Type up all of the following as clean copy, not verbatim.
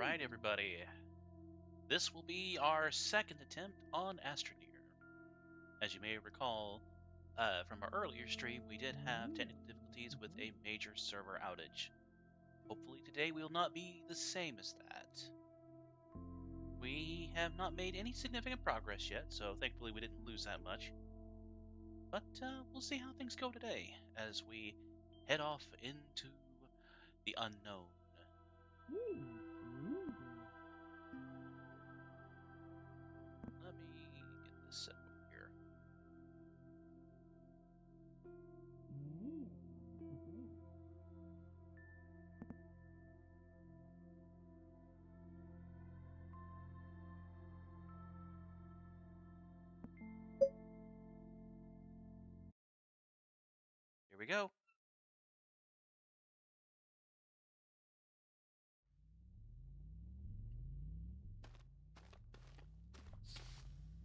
Alright, everybody. This will be our second attempt on Astroneer. As you may recall from our earlier stream, we did have technical difficulties with a major server outage. Hopefully today will not be the same as that. We have not made any significant progress yet, so thankfully we didn't lose that much. But we'll see how things go today as we head off into the unknown. Let me get this set up here. Here we go.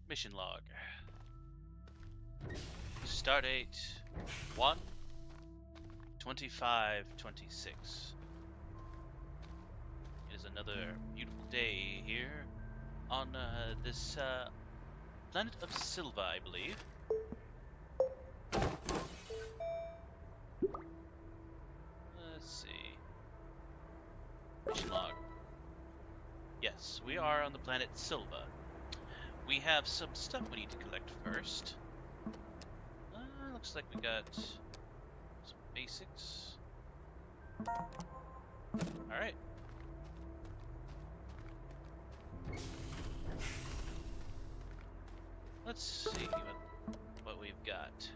Mission log. Stardate 1/25/26. It is another beautiful day here on this planet of Silva, I believe. Let's see. Mission log. Yes, we are on the planet Silva. We have some stuff we need to collect first. Looks like we got some basics. Alright. Let's see what we've got.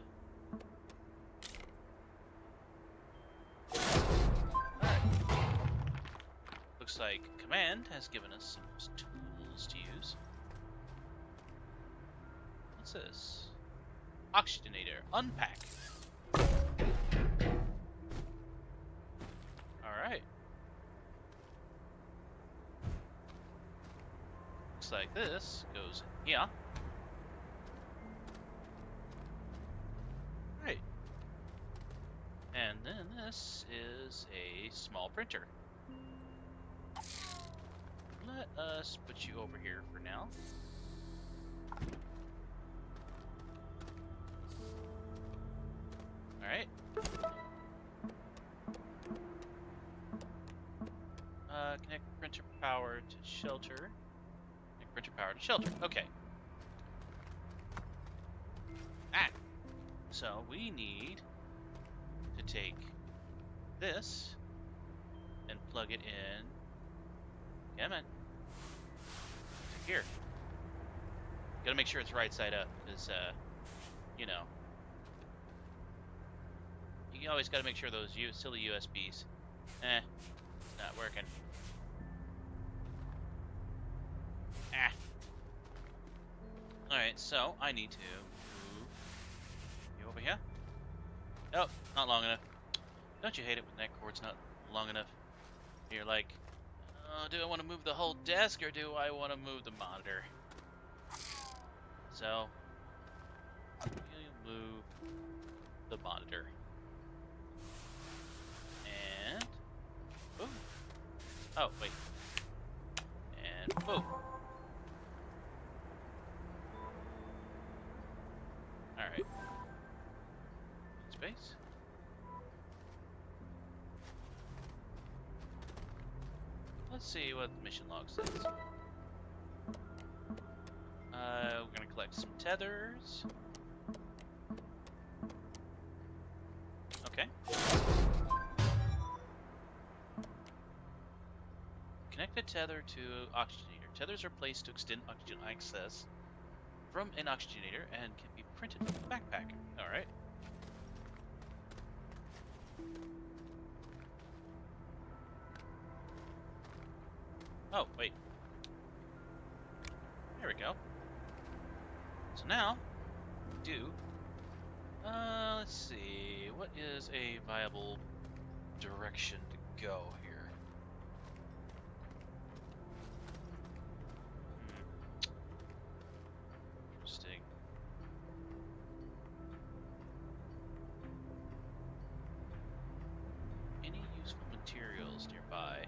Alright. Looks like Command has given us some tools to use. What's this? Oxygenator. Unpack. Alright. Looks like this goes in here. Right. And then this is a small printer. Let us put you over here for now. Alright. Connect printer power to shelter. Connect printer power to shelter. Okay. So we need to take this and plug it in. Come on. Here. Gotta make sure it's right side up, because, you know. You always gotta make sure those silly USBs. It's not working. Alright, so I need to move you over here. Nope, not long enough. Don't you hate it when that cord's not long enough? You're like, oh, do I want to move the whole desk or do I want to move the monitor? So, you move the monitor. And boom. Oh, wait. And boom. Alright. Space. Let's see what the mission log says. We're gonna collect some tethers. Okay. Connect a tether to oxygenator. Tethers are placed to extend oxygen access from an oxygenator and can be printed from the backpack. Alright. Oh, wait. There we go. So now, let's see, what is a viable direction to go here? Interesting. Any useful materials nearby?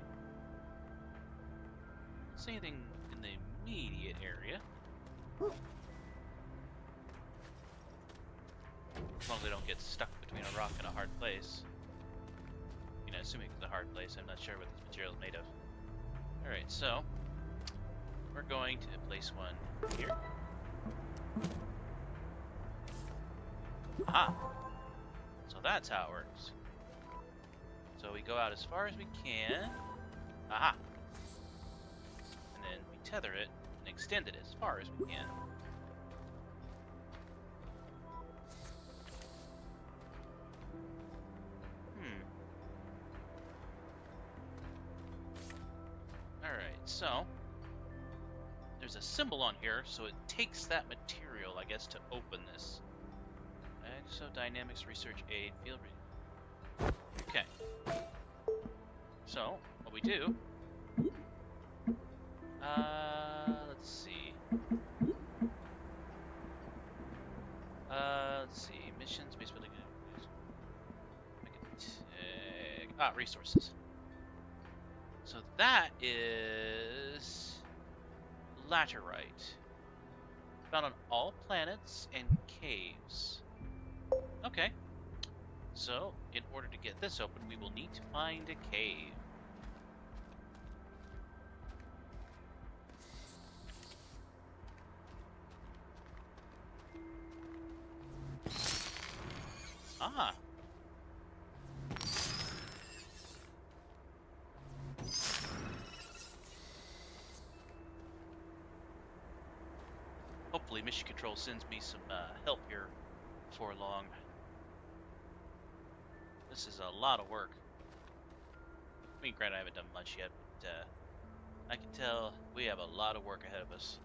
see anything in the immediate area. As long as they don't get stuck between a rock and a hard place. You know, assuming it's a hard place, I'm not sure what this material is made of. Alright, so we're going to place one here. Aha! So that's how it works. So we go out as far as we can. Aha! And then we tether it and extend it as far as we can. Alright, so there's a symbol on here, so it takes that material, I guess, to open this. Exodynamics Research Aid Field Reading. Okay. So, what we do... let's see. Let's see. Missions, base building... resources. So that is... laterite. Found on all planets and caves. Okay. So, in order to get this open, we will need to find a cave. Ah! Hopefully Mission Control sends me some help here before long. This is a lot of work. I mean, granted, I haven't done much yet, but I can tell we have a lot of work ahead of us.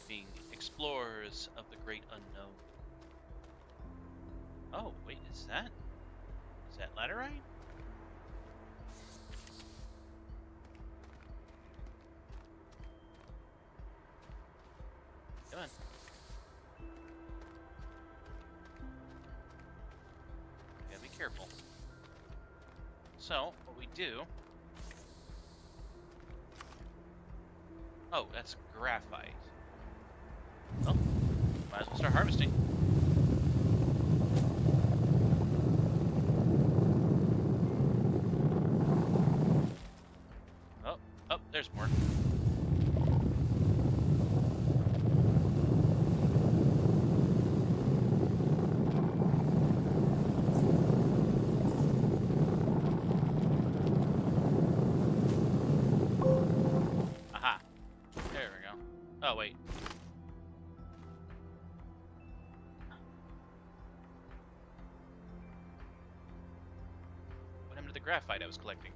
Being explorers of the great unknown. Oh, wait, is that laterite? Come on. Gotta be careful. So, what we do... Oh, that's graphite. Well, might as well start harvesting. Oh, there's more. Aha. There we go. Oh, wait. What happened to the graphite I was collecting?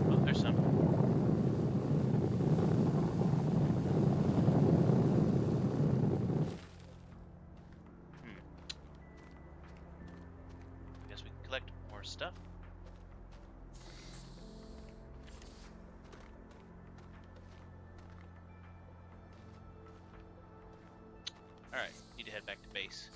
Oh, there's some. I guess we can collect more stuff. Alright, need to head back to base.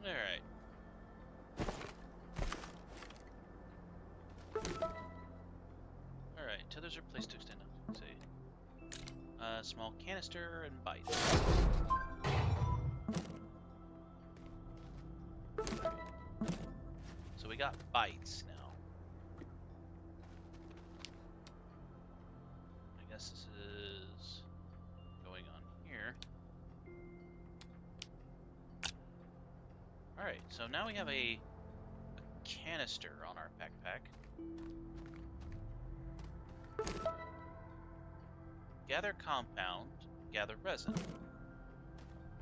Alright. Alright, tethers are placed to extend. Let's see. Small canister and bites. So we got bites now. I guess this is going on here. Alright, so now we have a canister on our backpack. Gather compound, gather resin.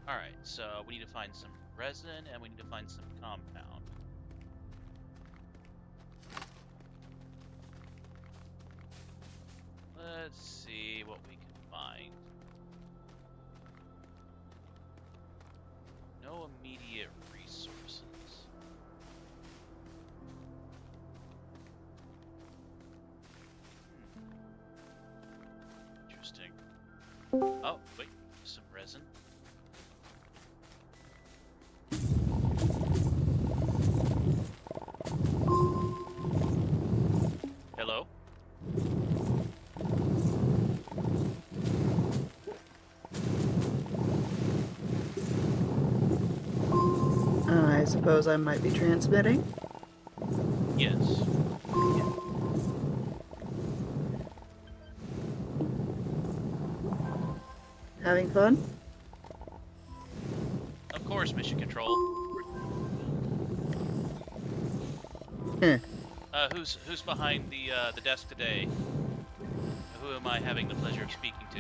Alright, so we need to find some resin and we need to find some compound. Let's see what we can find. No immediate resources. Interesting. Oh, wait, some resin. Hello? I suppose I might be transmitting. Yes. Having fun? Of course, Mission Control. Who's behind the desk today? Who am I having the pleasure of speaking to?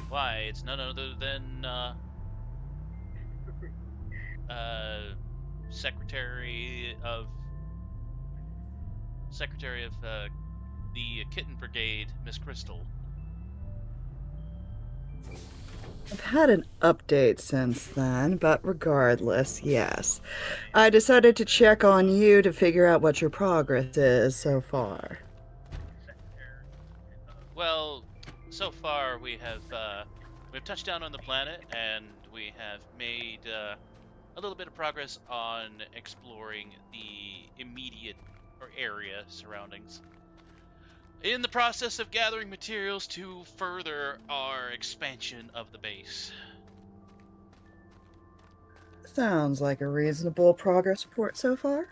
Why, it's none other than Secretary of the Kitten Brigade, Miss Crystal. I've had an update since then, but regardless, yes. I decided to check on you to figure out what your progress is so far. Well, so far we've touched down on the planet, and we have made a little bit of progress on exploring the immediate or area surroundings. In the process of gathering materials to further our expansion of the base. Sounds like a reasonable progress report so far.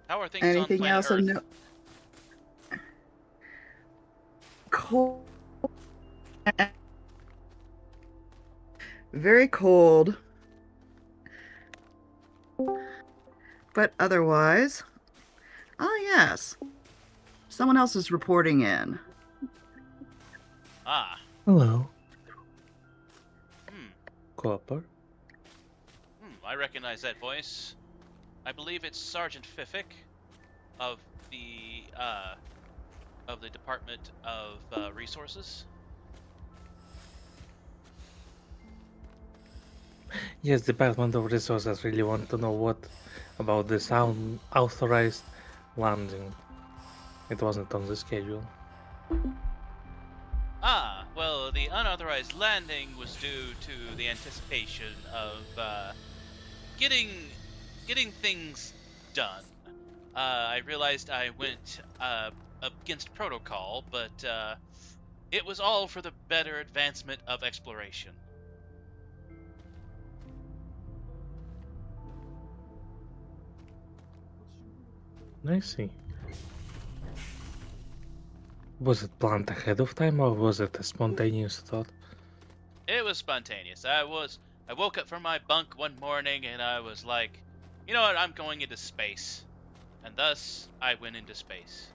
How are things Anything on planet else of Earth? note? Cold. Very cold. But otherwise, yes. Someone else is reporting in. Ah. Hello. Hmm. Copper. I recognize that voice. I believe it's Sergeant Fefic of the Department of Resources. Yes, Department of Resources really want to know what about this unauthorized landing. It wasn't on the schedule. Ah, well, the unauthorized landing was due to the anticipation of getting things done. I realized I went against protocol, but it was all for the better advancement of exploration. I see. Was it planned ahead of time or was it a spontaneous thought? It was spontaneous. I woke up from my bunk one morning and I was like, you know what, I'm going into space. And thus, I went into space.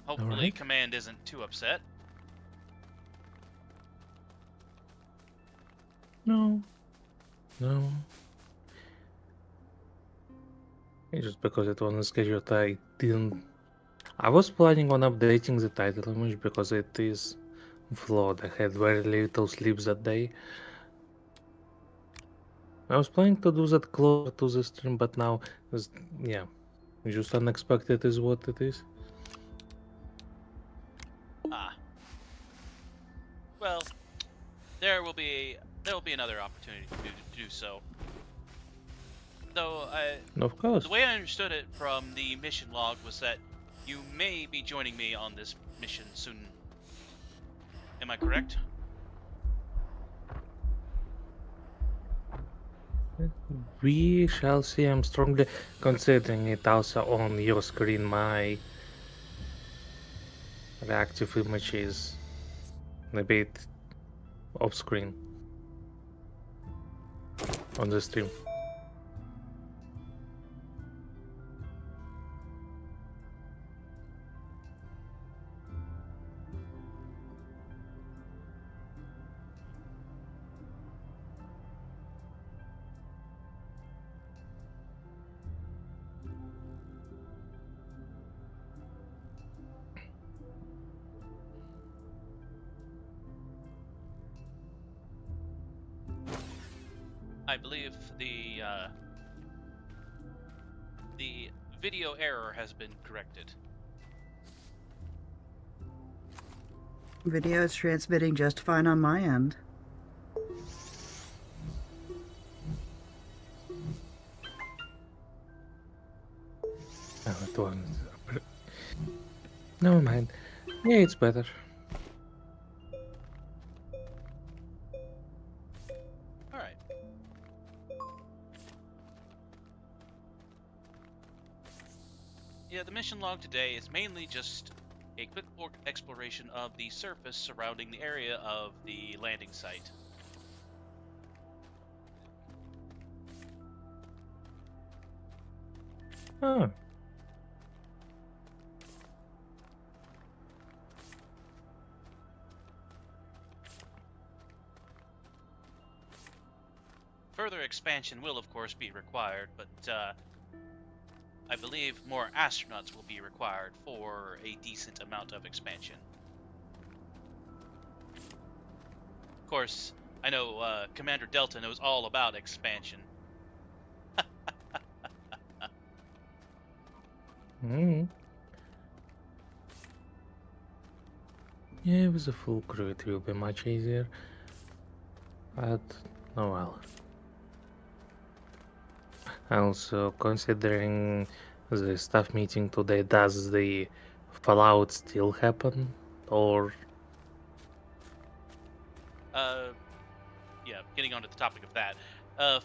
Hopefully, Alright. Command isn't too upset. No. Just because it wasn't scheduled, I didn't. I was planning on updating the title image because it is flawed. I had very little sleep that day. I was planning to do that closer to the stream, but now, yeah, just unexpected is what it is. Ah. Well, there will be another opportunity to do so. Though Of course. the way I understood it from the mission log was that you may be joining me on this mission soon. Am I correct? We shall see. I'm strongly considering it also on your screen. My the active image is a bit off screen on the stream. I believe the video error has been corrected. Video is transmitting just fine on my end. Oh, it wasn't. Never mind. Yeah, it's better. Alright. Yeah, the mission log today is mainly just a quick exploration of the surface surrounding the area of the landing site. Oh. Further expansion will, of course, be required, but I believe more astronauts will be required for a decent amount of expansion. Of course, I know Commander Delta knows all about expansion. Yeah, with a full crew it will be much easier. But, oh well. Also, considering the staff meeting today, does the fallout still happen? Or... Yeah, getting onto the topic of that.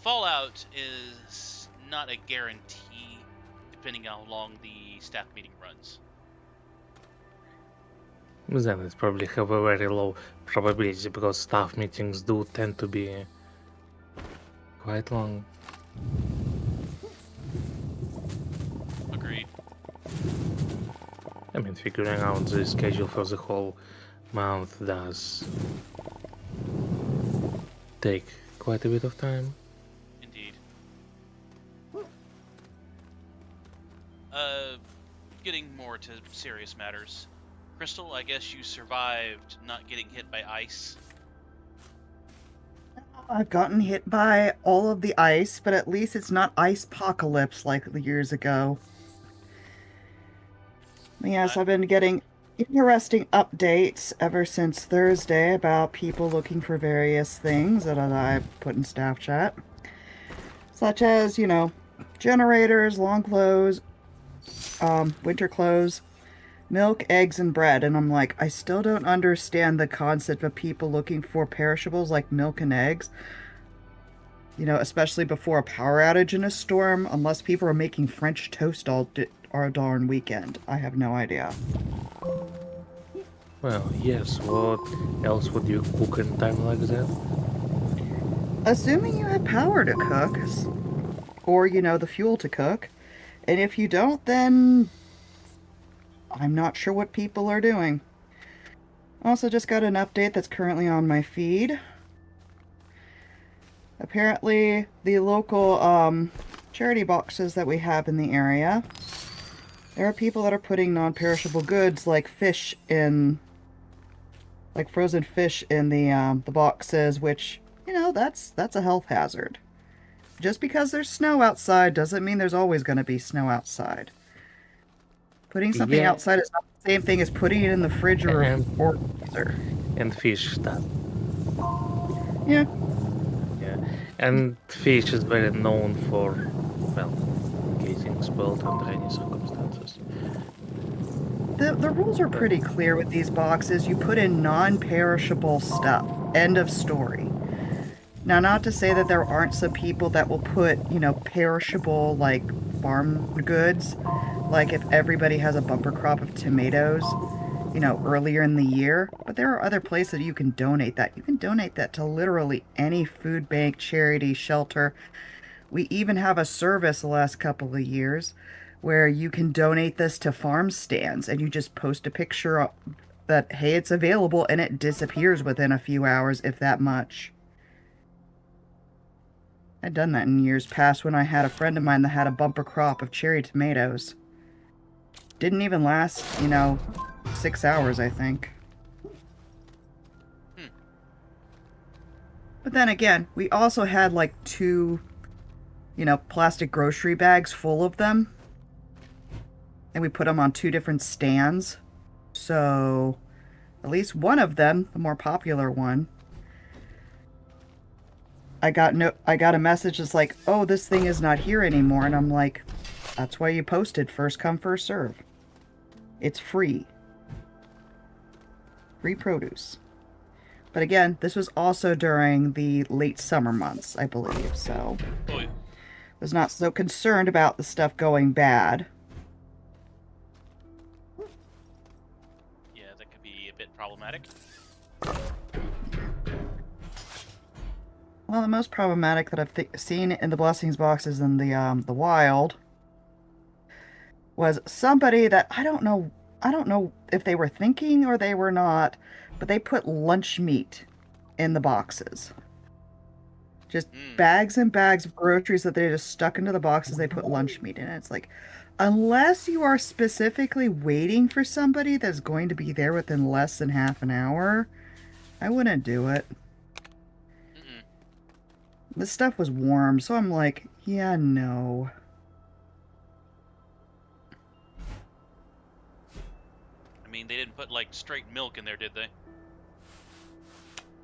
Fallout is not a guarantee, depending on how long the staff meeting runs. Then it probably have a very low probability, because staff meetings do tend to be quite long. Agreed. I mean, figuring out the schedule for the whole month does take quite a bit of time. Indeed. Getting more to serious matters. Crystal, I guess you survived not getting hit by ice. I've gotten hit by all of the ice, but at least it's not ice apocalypse like years ago. Yes, I've been getting interesting updates ever since Thursday about people looking for various things that I put in staff chat. Such as, you know, generators, long clothes, winter clothes, milk, eggs, and bread. And I'm like, I still don't understand the concept of people looking for perishables like milk and eggs. You know, especially before a power outage in a storm, unless people are making French toast all darn weekend. I have no idea. Well, yes, what else would you cook in time like that? Assuming you have power to cook, or, you know, the fuel to cook. And if you don't, then I'm not sure what people are doing. Also just got an update that's currently on my feed. Apparently, the local charity boxes that we have in the area, there are people that are putting non-perishable goods like fish in, like frozen fish in the boxes, which, you know, that's a health hazard. Just because there's snow outside doesn't mean there's always going to be snow outside. Putting something outside is not the same thing as putting it in the fridge or freezer. And fish stuff. Yeah. Yeah, and fish is very known for, well, getting spoiled under any circumstances. The rules are pretty clear with these boxes. You put in non-perishable stuff. End of story. Now, not to say that there aren't some people that will put, you know, perishable, like, farm goods. Like if everybody has a bumper crop of tomatoes, earlier in the year. But there are other places you can donate that. You can donate that to literally any food bank, charity, shelter. We even have a service the last couple of years where you can donate this to farm stands and you just post a picture that, hey, it's available, and it disappears within a few hours, if that much. I'd done that in years past when I had a friend of mine that had a bumper crop of cherry tomatoes. Didn't even last, 6 hours, I think. But then again, we also had like 2, plastic grocery bags full of them. And we put them on 2 different stands. So, at least one of them, the more popular one, I got a message that's like, "Oh, this thing is not here anymore." And I'm like, "That's why you posted first come first serve. It's free. Free produce." But again, this was also during the late summer months, I believe, so I was not so concerned about the stuff going bad. Yeah, that could be a bit problematic. Well, the most problematic that I've seen in the blessings boxes in the wild was somebody that I don't know if they were thinking or they were not, but they put lunch meat in the boxes. Just bags and bags of groceries that they just stuck into the boxes. They put lunch meat in it. It's like, unless you are specifically waiting for somebody that's going to be there within less than half an hour, I wouldn't do it. This stuff was warm, so I'm like, yeah, no. I mean, they didn't put, like, straight milk in there, did they?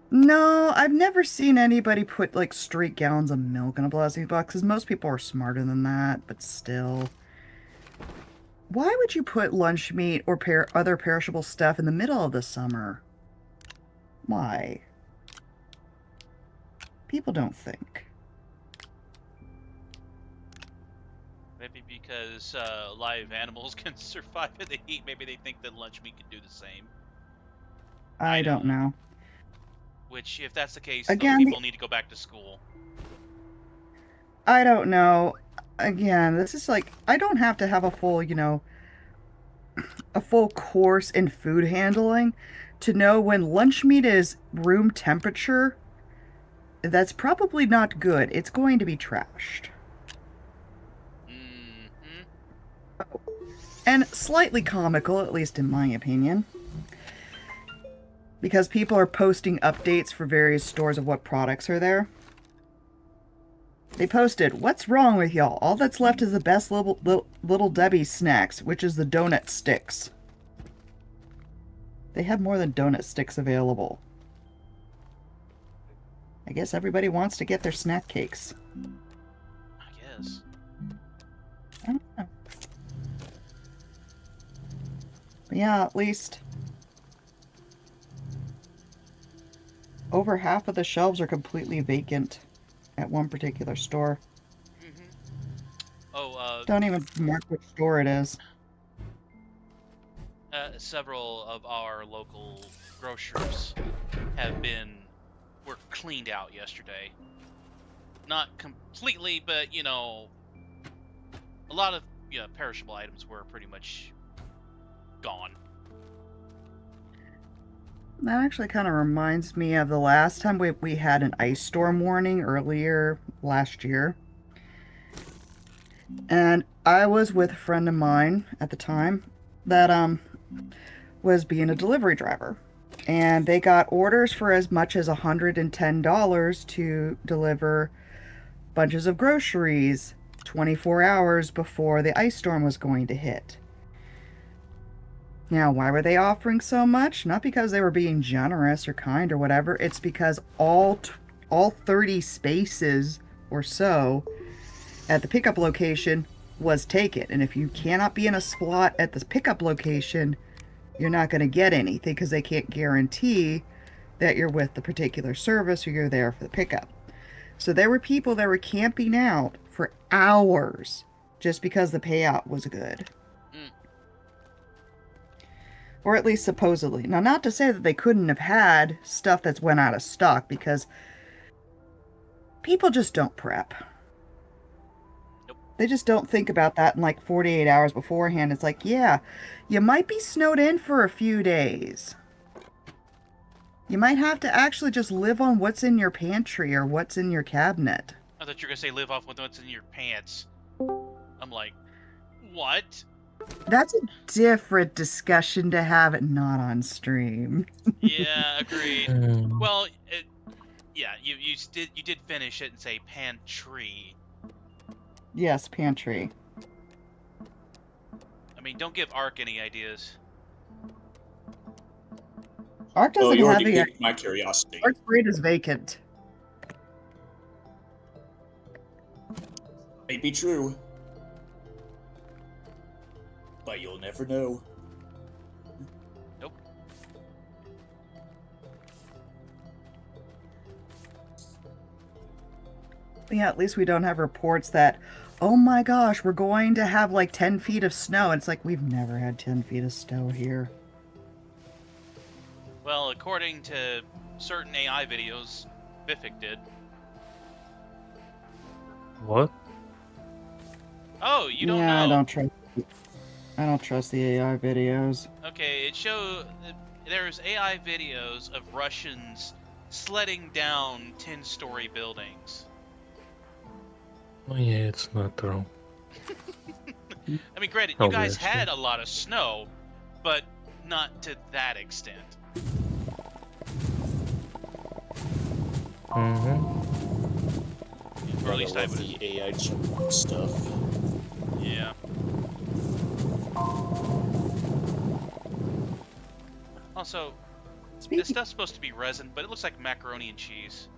No, I've never seen anybody put, like, straight gallons of milk in a blessing box, because most people are smarter than that, but still. Why would you put lunch meat or other perishable stuff in the middle of the summer? Why? People don't think. Maybe because live animals can survive in the heat. Maybe they think that lunch meat can do the same. I don't know. Which, if that's the case, Again, those people need to go back to school. I don't know. Again, this is like, I don't have to have a full, a full course in food handling to know when lunch meat is room temperature. That's probably not good. It's going to be trashed. And slightly comical, at least in my opinion. Because people are posting updates for various stores of what products are there. They posted, "What's wrong with y'all? All that's left is the best Little Debbie's snacks, which is the donut sticks." They have more than donut sticks available. I guess everybody wants to get their snack cakes. I guess. I don't know. But yeah, at least over half of the shelves are completely vacant at one particular store. Don't even mark which store it is. Several of our local grocers were cleaned out yesterday. Not completely, but, a lot of perishable items were pretty much gone. That actually kind of reminds me of the last time we had an ice storm warning earlier last year. And I was with a friend of mine at the time that was being a delivery driver. And they got orders for as much as $110 to deliver bunches of groceries 24 hours before the ice storm was going to hit. Now, why were they offering so much? Not because they were being generous or kind or whatever. It's because all 30 spaces or so at the pickup location was taken. And if you cannot be in a slot at the pickup location, you're not going to get anything because they can't guarantee that you're with the particular service or you're there for the pickup. So there were people that were camping out for hours just because the payout was good. Or at least supposedly. Now, not to say that they couldn't have had stuff that's went out of stock, because people just don't prep. Nope. They just don't think about that in like 48 hours beforehand. It's like, yeah, you might be snowed in for a few days. You might have to actually just live on what's in your pantry or what's in your cabinet. I thought you were gonna say live off with what's in your pants. I'm like, what? That's a different discussion to have, not on stream. Yeah, agreed. Hmm. Well, yeah, you did finish it and say pantry. Yes, pantry. I mean, don't give Ark any ideas. Ark Oh, doesn't you have already the. piqued my curiosity. Ark's brain is vacant. May be true. But you'll never know. Nope. Yeah, at least we don't have reports that, oh my gosh, we're going to have like 10 feet of snow. It's like, we've never had 10 feet of snow here. Well, according to certain AI videos, Fefic did. What? Oh, you don't Yeah, know? I don't trust the AI videos. Okay, there's AI videos of Russians sledding down 10-story buildings. Oh yeah, it's not true. I mean, granted, you guys Obviously. had a lot of snow, but not to that extent. Mm-hmm. Or at least I love would. the AI jump stuff. Yeah. Also, this Speaking, stuff's supposed to be resin, but it looks like macaroni and cheese.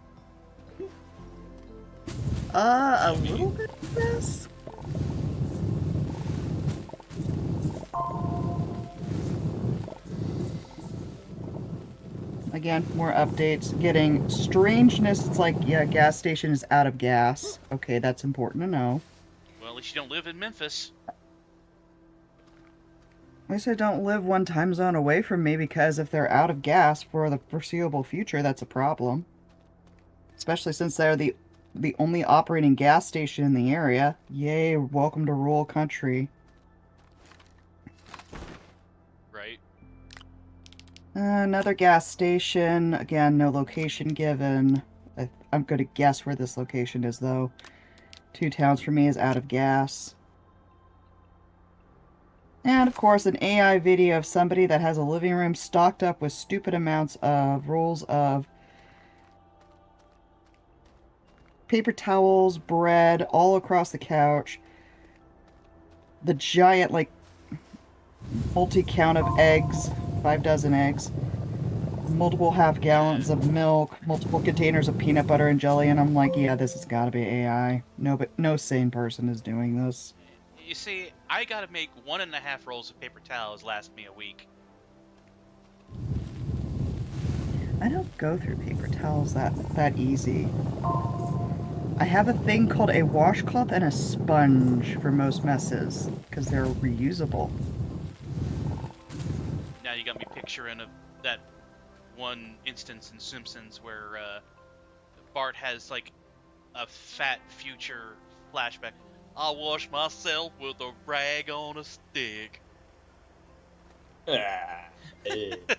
a little bit of this. Again, more updates. Getting strangeness. It's like, yeah, gas station is out of gas. Okay, that's important to know. Well, at least you don't live in Memphis. At least I don't live one time zone away from me, because if they're out of gas for the foreseeable future, that's a problem. Especially since they're the only operating gas station in the area. Yay, welcome to rural country. Right. Another gas station. Again, no location given. I'm going to guess where this location is, though. 2 towns for me is out of gas. And, of course, an AI video of somebody that has a living room stocked up with stupid amounts of rolls of paper towels, bread, all across the couch. The giant, like, multi-count of eggs. 5 dozen eggs. Multiple half gallons of milk. Multiple containers of peanut butter and jelly. And I'm like, yeah, this has got to be AI. No, but no sane person is doing this. You see, I gotta make 1.5 rolls of paper towels last me a week. I don't go through paper towels that easy. I have a thing called a washcloth and a sponge for most messes, because they're reusable. Now you got me picturing of that one instance in Simpsons where Bart has like a fat future flashback. I wash myself with a rag on a stick. Ah, eh. As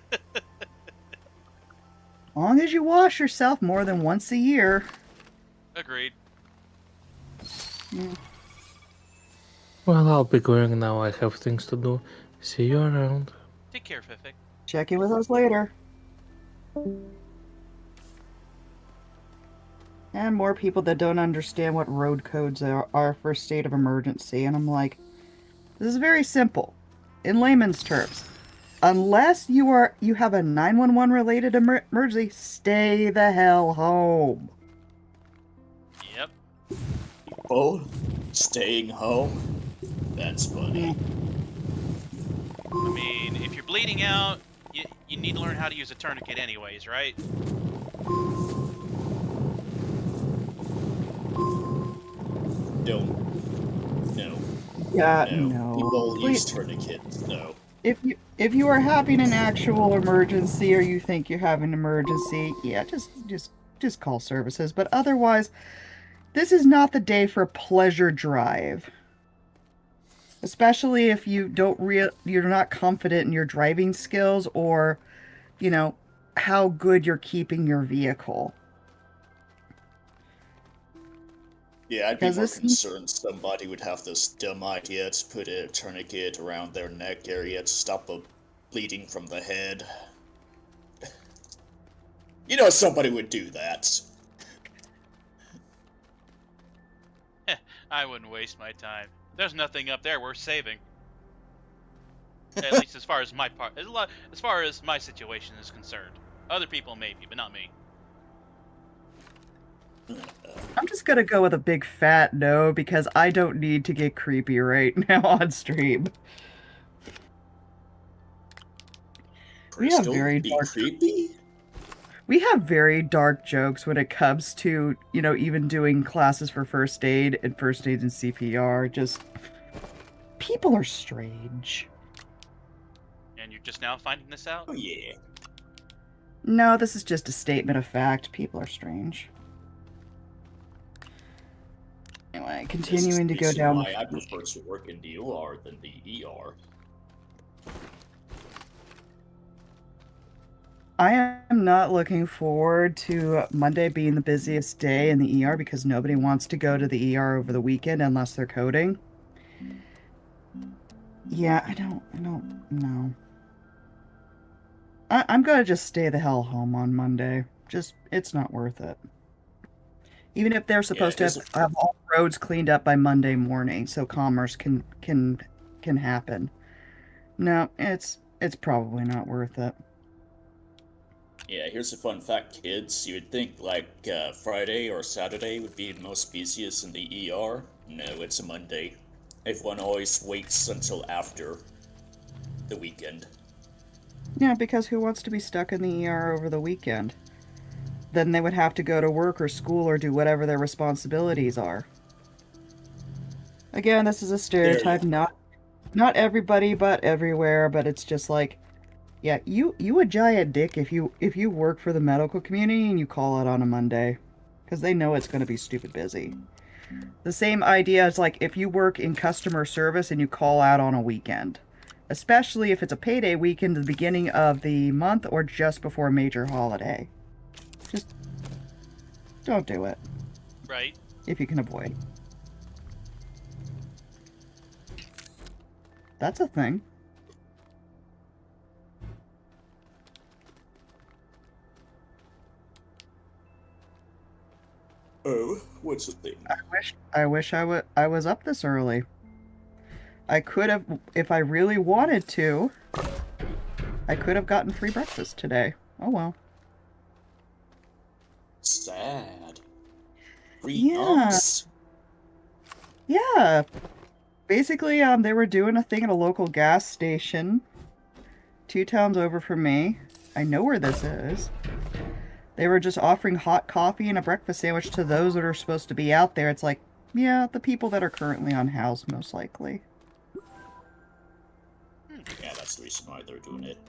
long as you wash yourself more than once a year. Agreed. Well, I'll be going now. I have things to do. See you around. Take care, Fefic. Check in with us later. And more people that don't understand what road codes are for a state of emergency. And I'm like, this is very simple. In layman's terms, unless you have a 911 related emergency, stay the hell home. Yep. Oh, staying home? That's funny. I mean, if you're bleeding out, you need to learn how to use a tourniquet anyways, right? Don't. No. Yeah, No. no. People Wait. use tourniquets. No. if you are having an actual emergency or you think you're having an emergency, yeah, just call services. But otherwise, this is not the day for a pleasure drive. Especially if you're not confident in your driving skills or, you know, how good you're keeping your vehicle. Yeah, I'd be Because more this concerned somebody would have this dumb idea to put a tourniquet around their neck area to stop a bleeding from the head. You know somebody would do that. I wouldn't waste my time. There's nothing up there worth saving. At least as far as my part, as far as my situation is concerned. Other people maybe, but not me. I'm just gonna go with a big fat no because I don't need to get creepy right now on stream. We have Crystal, very be dark creepy? we have very dark jokes when it comes to, even doing classes for first aid and CPR. Just people are strange. And you're just now finding this out? Oh yeah. No, this is just a statement of fact. People are strange. Anyway, continuing to go This is down. why I prefer to work in the OR than the ER. I am not looking forward to Monday being the busiest day in the ER because nobody wants to go to the ER over the weekend unless they're coding. Yeah, I don't know. I'm gonna just stay the hell home on Monday. It's not worth it. Even if they're supposed to have all roads cleaned up by Monday morning so commerce can happen. No, it's probably not worth it. Yeah, here's a fun fact, kids. You would think, Friday or Saturday would be the most busiest in the ER. No, it's a Monday. Everyone always waits until after the weekend. Yeah, because who wants to be stuck in the ER over the weekend? Then they would have to go to work or school or do whatever their responsibilities are. Again, this is a stereotype, not everybody, but everywhere, but it's just like, yeah, you a giant dick if you work for the medical community and you call out on a Monday, because they know it's going to be stupid busy. The same idea is like if you work in customer service and you call out on a weekend, especially if it's a payday weekend at the beginning of the month or just before a major holiday. Just don't do it. Right. If you can avoid. That's a thing. Oh, what's the thing? I wish I was up this early. I could have, if I really wanted to, I could have gotten free breakfast today. Oh well. Sad. Free Yeah. unks? Yeah. Basically, they were doing a thing at a local gas station 2 towns over from me. I know where this is. They were just offering hot coffee and a breakfast sandwich to those that are supposed to be out there. It's like, yeah, the people that are currently unhoused, most likely. Yeah, that's the reason why they're doing it.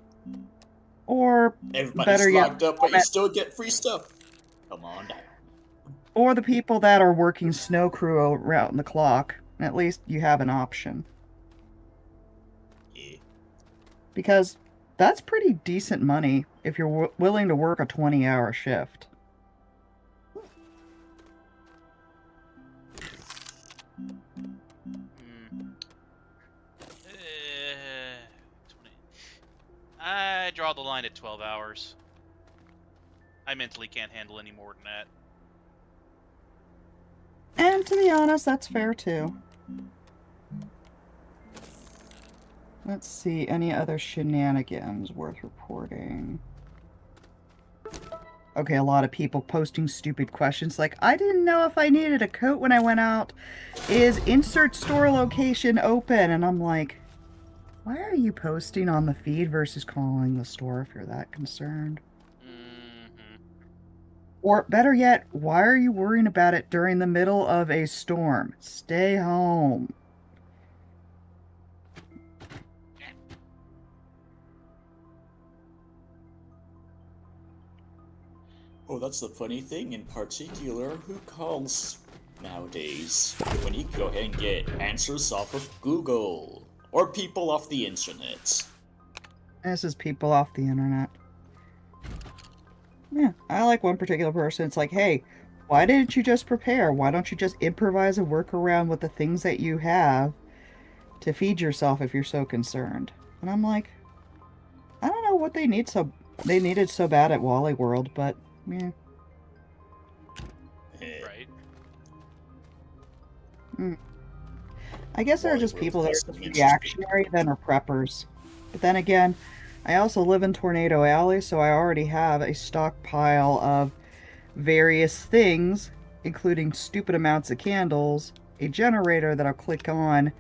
Or, Everybody's better yet, locked up, but you still get free stuff. Come on down. or the people that are working snow crew around the clock. At least you have an option. Yeah. Because that's pretty decent money if you're willing to work a 20-hour shift. I draw the line at 12 hours. I mentally can't handle any more than that. And to be honest, that's fair too. Let's see, any other shenanigans worth reporting? Okay, a lot of people posting stupid questions like, I didn't know if I needed a coat when I went out. Is insert store location open? And I'm like, why are you posting on the feed versus calling the store if you're that concerned? Or better yet, why are you worrying about it during the middle of a storm? Stay home. Oh, that's the funny thing in particular. Who calls nowadays? When you go ahead and get answers off of Google. Or people off the internet. This is people off the internet. Yeah, I like one particular person. It's like, hey, why didn't you just prepare? Why don't you just improvise a workaround with the things that you have to feed yourself if you're so concerned? And I'm like, I don't know what they needed so bad at Wally World, but yeah. Right. I guess there are Wally just World people that has are some just interesting- reactionary than are preppers. But then again, I also live in Tornado Alley, so I already have a stockpile of various things, including stupid amounts of candles, a generator that I'll click on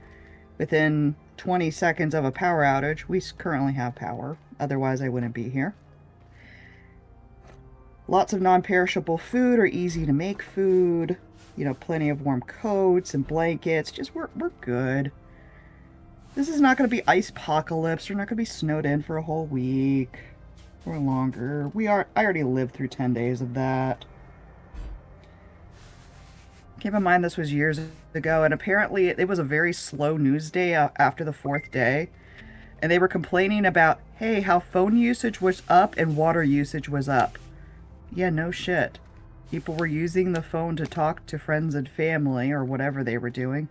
within 20 seconds of a power outage. We currently have power, otherwise I wouldn't be here. Lots of non-perishable food or easy to make food. You know, plenty of warm coats and blankets. Just we're good. This is not going to be ice apocalypse. We're not going to be snowed in for a whole week or longer. I already lived through 10 days of that. Keep in mind this was years ago, and apparently it was a very slow news day after the 4th day. And they were complaining about, hey, how phone usage was up and water usage was up. Yeah, no shit. People were using the phone to talk to friends and family or whatever they were doing.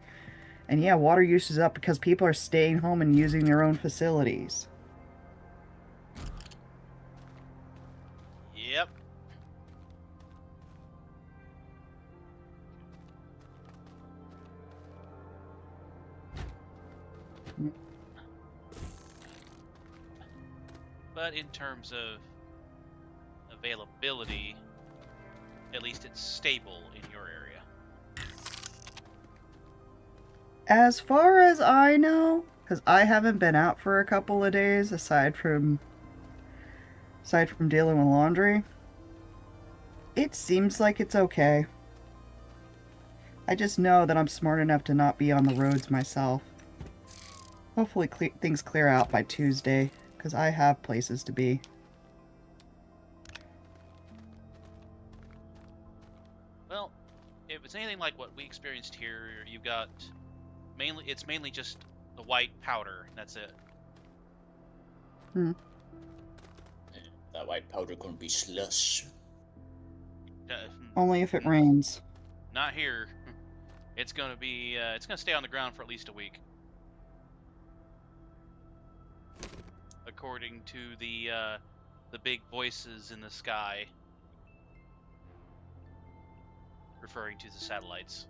And yeah, water use is up because people are staying home and using their own facilities. Yep. But in terms of availability, at least it's stable in your area. As far as I know, because I haven't been out for a couple of days aside from dealing with laundry, it seems like it's okay. I just know that I'm smart enough to not be on the roads myself. Hopefully things clear out by Tuesday, because I have places to be. Well, if it's anything like what we experienced here, you've got it's mainly just the white powder, and that's it. That white powder gonna be slush. Only if it rains. Not here. It's gonna be. It's gonna stay on the ground for at least a week, according to the big voices in the sky, referring to the satellites.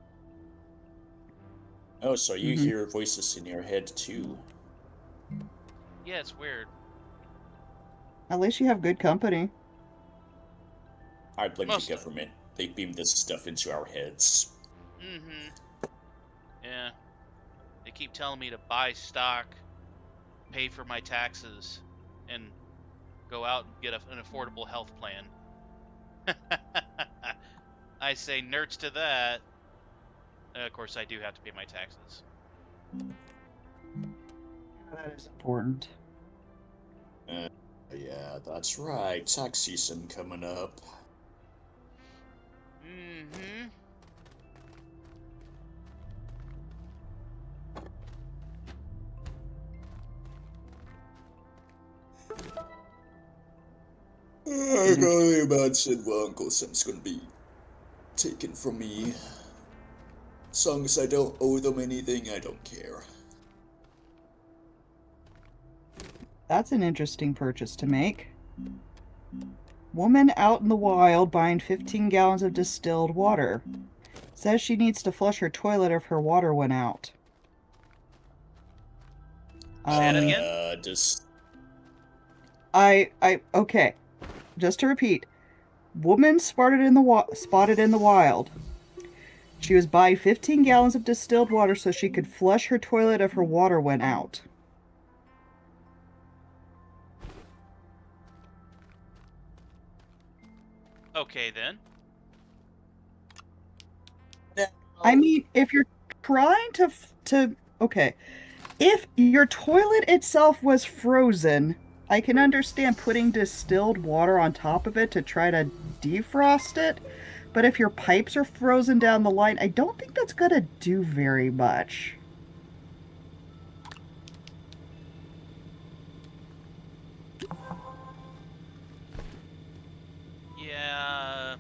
Oh, so you hear voices in your head too. Yeah, it's weird. At least you have good company. I blame Most the of it. government. They beam this stuff into our heads. Mm-hmm. Yeah. They keep telling me to buy stock, pay for my taxes, and go out and get an affordable health plan. I say nerds to that. Of course, I do have to pay my taxes. That is important. Yeah, that's right. Tax season coming up. Mm-hmm. I can only imagine what Uncle Sam's gonna be taken from me. As long as I don't owe them anything, I don't care. That's an interesting purchase to make. Woman out in the wild buying 15 gallons of distilled water. Says she needs to flush her toilet if her water went out. Say it again? Just... Okay. Just to repeat. Woman spotted in the wild. She was buying 15 gallons of distilled water so she could flush her toilet if her water went out. Okay, then. I mean, if you're trying to okay, if your toilet itself was frozen I can understand putting distilled water on top of it to try to defrost it, but if your pipes are frozen down the line, I don't think that's gonna do very much. Yeah.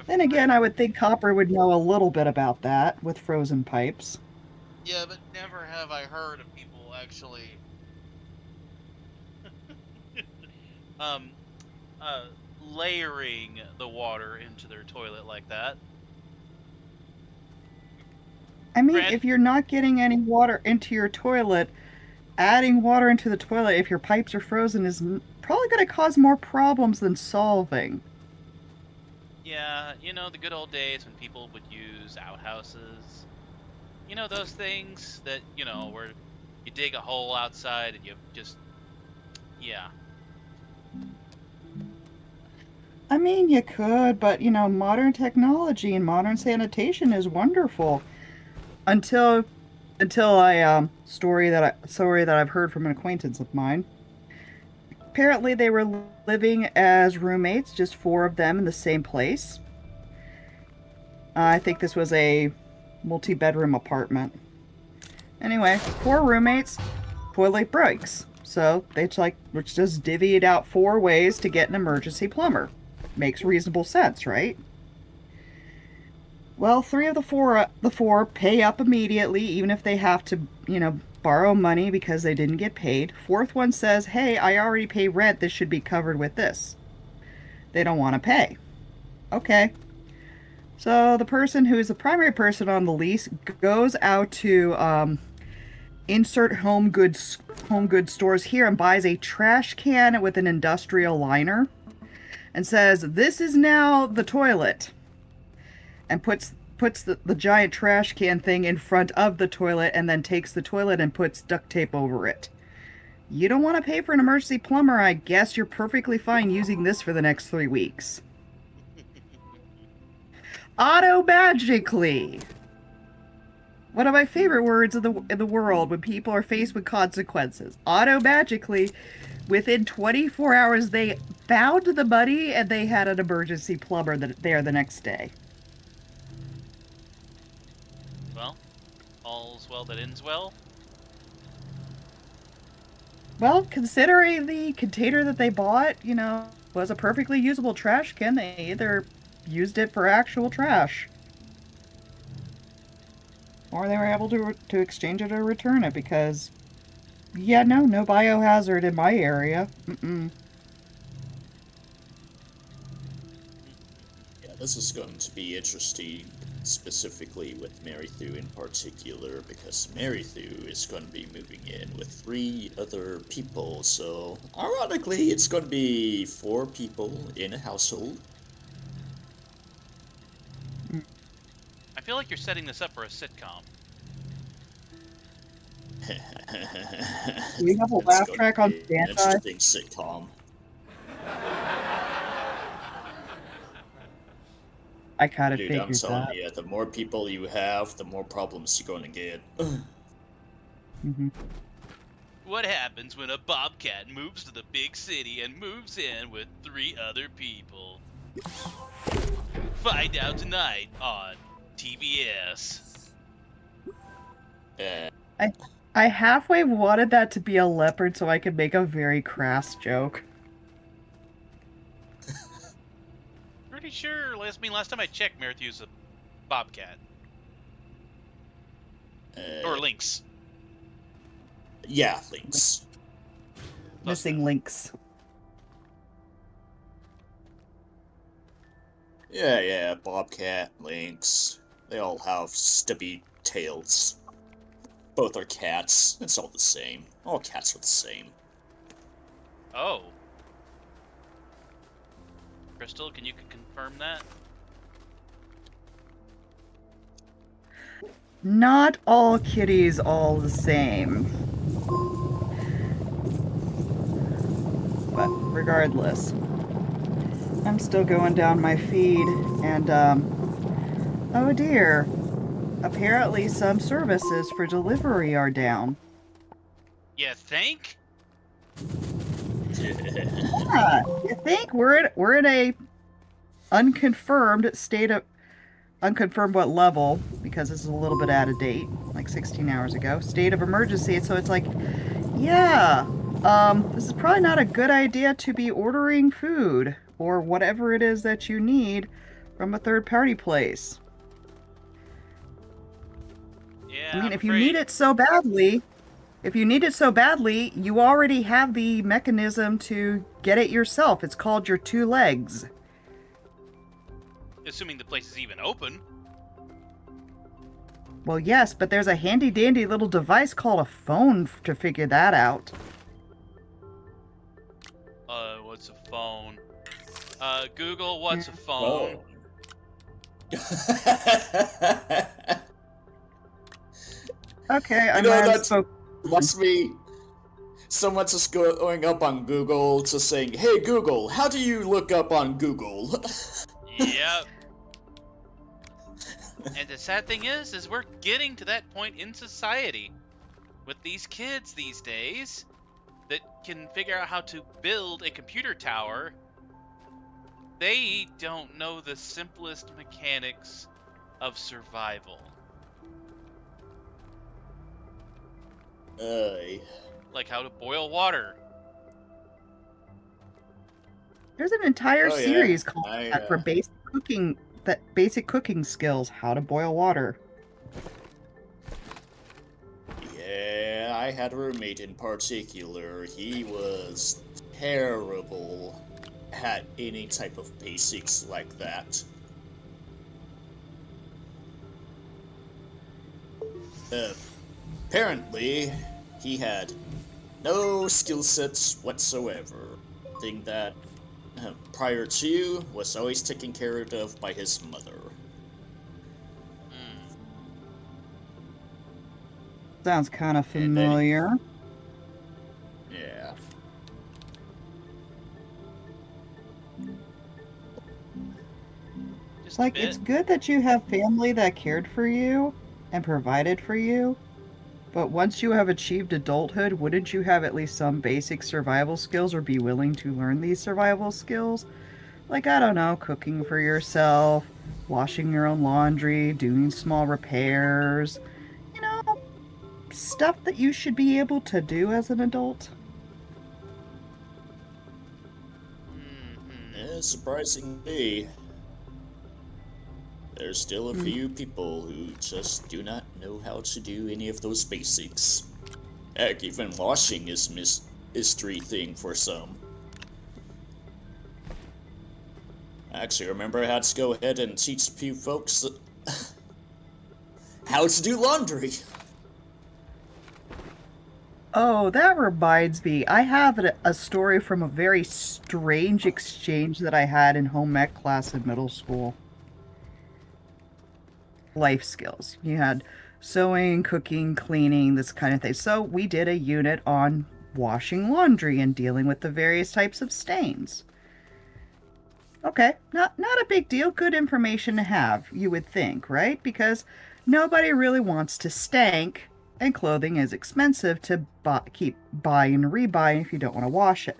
Then again, I would think Copper would know a little bit about that with frozen pipes. Yeah, but never have I heard of people actually. um, layering the water into their toilet like that. I mean, Grant- if you're not getting any water into your toilet, adding water into the toilet if your pipes are frozen is probably going to cause more problems than solving. Yeah, you know, the good old days when people would use outhouses. You know, those things that, you know, where you dig a hole outside and you just... Yeah. I mean, you could, but you know, modern technology and modern sanitation is wonderful. Until I story that I've heard from an acquaintance of mine. Apparently, they were living as roommates, just four of them in the same place. I think this was a multi-bedroom apartment. Anyway, four roommates, toilet breaks. So let's just divvy it out four ways to get an emergency plumber. Makes reasonable sense, right? Well, three of the four pay up immediately, even if they have to, you know, borrow money because they didn't get paid. Fourth one says, "Hey, I already pay rent. This should be covered with this." They don't want to pay. Okay. So the person who is the primary person on the lease goes out to insert home goods stores here and buys a trash can with an industrial liner and says, "This is now the toilet." And puts the giant trash can thing in front of the toilet and then takes the toilet and puts duct tape over it. You don't want to pay for an emergency plumber, I guess you're perfectly fine using this for the next 3 weeks. Auto-magically! One of my favorite words in the world when people are faced with consequences. Auto-magically, within 24 hours, they found the money and they had an emergency plumber there the next day. Well, all's well that ends well. Well, considering the container that they bought, you know, was a perfectly usable trash can, they either used it for actual trash, or they were able to exchange it or return it because, yeah, no biohazard in my area. Mm-mm. Yeah, this is going to be interesting, specifically with Marythu in particular, because Marythu is going to be moving in with 3 other people, so ironically, it's going to be 4 people in a household. I feel like you're setting this up for a sitcom. Do you have a It's laugh gonna track on be an standby? interesting sitcom. I kind of Dude, figured I'm telling that. you, the more people you have, the more problems you're going to get. Mm-hmm. What happens when a bobcat moves to the big city and moves in with 3 other people? Find out tonight on TBS. I halfway wanted that to be a leopard so I could make a very crass joke. Pretty sure, last time I checked, Marythu's a bobcat. Or lynx. Yeah, links. Missing links. Yeah, bobcat, lynx. They all have stubby tails. Both are cats. It's all the same. All cats are the same. Oh. Crystal, can you confirm that? Not all kitties all the same. But regardless, I'm still going down my feed and oh dear. Apparently some services for delivery are down. You think? Yeah, you think we're in a unconfirmed state of unconfirmed what level, because this is a little bit out of date, like 16 hours ago, state of emergency. So it's like, yeah, this is probably not a good idea to be ordering food or whatever it is that you need from a third party place. Yeah, I mean, I'm if you need it so badly, you already have the mechanism to get it yourself. It's called your two legs. Assuming the place is even open. Well, yes, but there's a handy dandy little device called a phone to figure that out. What's a phone? Google, what's a Oh. phone? Okay, You I'm know, not that's spoke. must be someone just going up on Google, just saying, "Hey Google, how do you look up on Google?" Yep. And the sad thing is we're getting to that point in society with these kids these days that can figure out how to build a computer tower. They don't know the simplest mechanics of survival. Like how to boil water. There's an entire Oh, yeah. series called that for basic cooking skills, how to boil water. Yeah, I had a roommate in particular. He was terrible at any type of basics like that. Apparently, he had no skill sets whatsoever. Thing that, prior to, was always taken care of by his mother. Sounds kind of And then- familiar. Yeah. Just Like, a bit. it's good that you have family that cared for you and provided for you, but once you have achieved adulthood, wouldn't you have at least some basic survival skills or be willing to learn these survival skills? Like, I don't know, cooking for yourself, washing your own laundry, doing small repairs, you know, stuff that you should be able to do as an adult. Yeah, surprisingly, there's still a few people who just do not know how to do any of those basics. Heck, even washing is mystery thing for some. Actually, remember I had to go ahead and teach a few folks how to do laundry. Oh, that reminds me. I have a story from a very strange exchange that I had in home ec class in middle school. Life skills. You had sewing, cooking, cleaning, this kind of thing. So we did a unit on washing laundry and dealing with the various types of stains. Okay, not a big deal. Good information to have, you would think, right? Because nobody really wants to stank, and clothing is expensive to keep buying and rebuying if you don't want to wash it.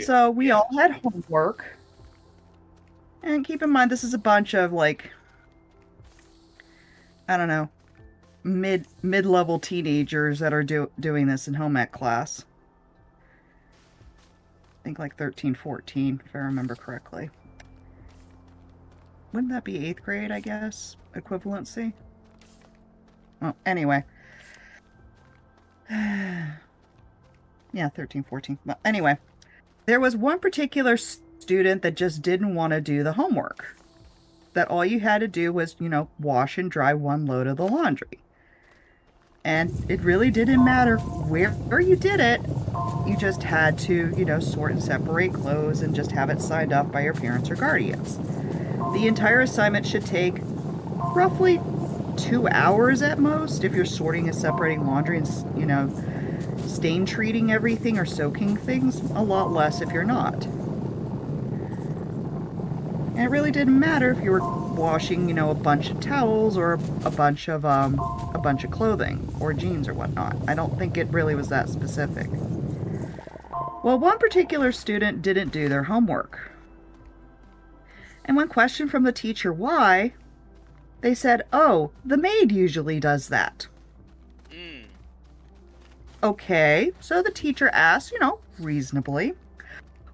So we all had homework. And keep in mind, this is a bunch of, like, I don't know, mid-level teenagers that are doing this in home ec class. I think like 13, 14, if I remember correctly. Wouldn't that be 8th grade, I guess? Equivalency? Well, anyway. Yeah, 13, 14. Well, anyway. There was one particular student that just didn't want to do the homework. That all you had to do was, wash and dry one load of the laundry. And it really didn't matter where you did it. You just had to, sort and separate clothes and just have it signed off by your parents or guardians. The entire assignment should take roughly 2 hours at most if you're sorting and separating laundry and, stain treating everything or soaking things. A lot less if you're not. And it really didn't matter if you were washing, a bunch of towels or a bunch of clothing or jeans or whatnot. I don't think it really was that specific. Well, one particular student didn't do their homework. And when questioned from the teacher why, they said, "Oh, the maid usually does that." Okay, so the teacher asked, reasonably,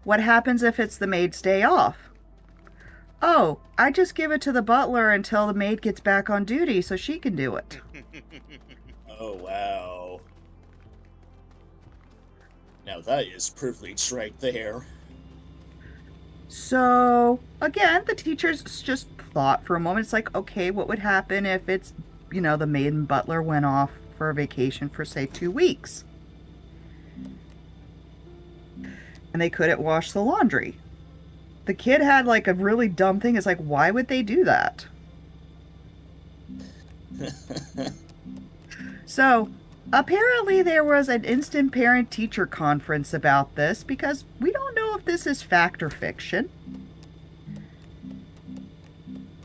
"What happens if it's the maid's day off?" "Oh, I just give it to the butler until the maid gets back on duty so she can do it." Oh, wow. Now that is privilege right there. So, again, the teachers just thought for a moment. It's like, okay, what would happen if it's, the maid and butler went off for a vacation for, say, 2 weeks? And they couldn't wash the laundry. The kid had, like, a really dumb thing. It's like, why would they do that? So, apparently there was an instant parent-teacher conference about this because we don't know if this is fact or fiction.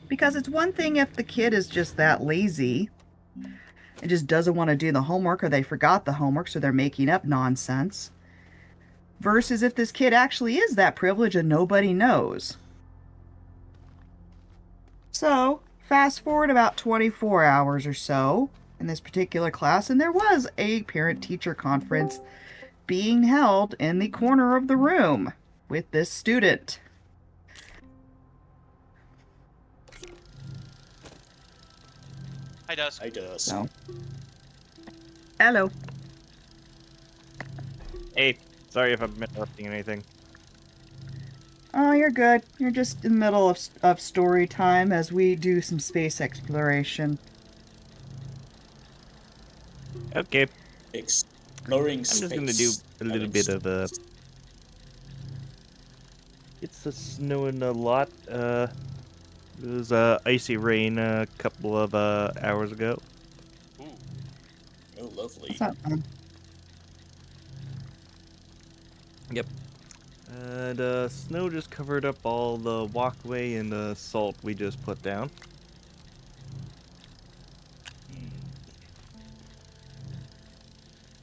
Because it's one thing if the kid is just that lazy and just doesn't want to do the homework, or they forgot the homework so they're making up nonsense, versus if this kid actually is that privileged and nobody knows. So, fast forward about 24 hours or so in this particular class, and there was a parent-teacher conference being held in the corner of the room with this student. Hi, Dusk. I does. So, hello. Hey, sorry if I'm interrupting anything. Oh, you're good. You're just in the middle of story time as we do some space exploration. Okay, Exploring I'm space. just gonna do a little bit of It's snowing a lot. It was icy rain a couple of hours ago. Ooh. Oh, lovely. That's not fun. Yep. And snow just covered up all the walkway and the salt we just put down.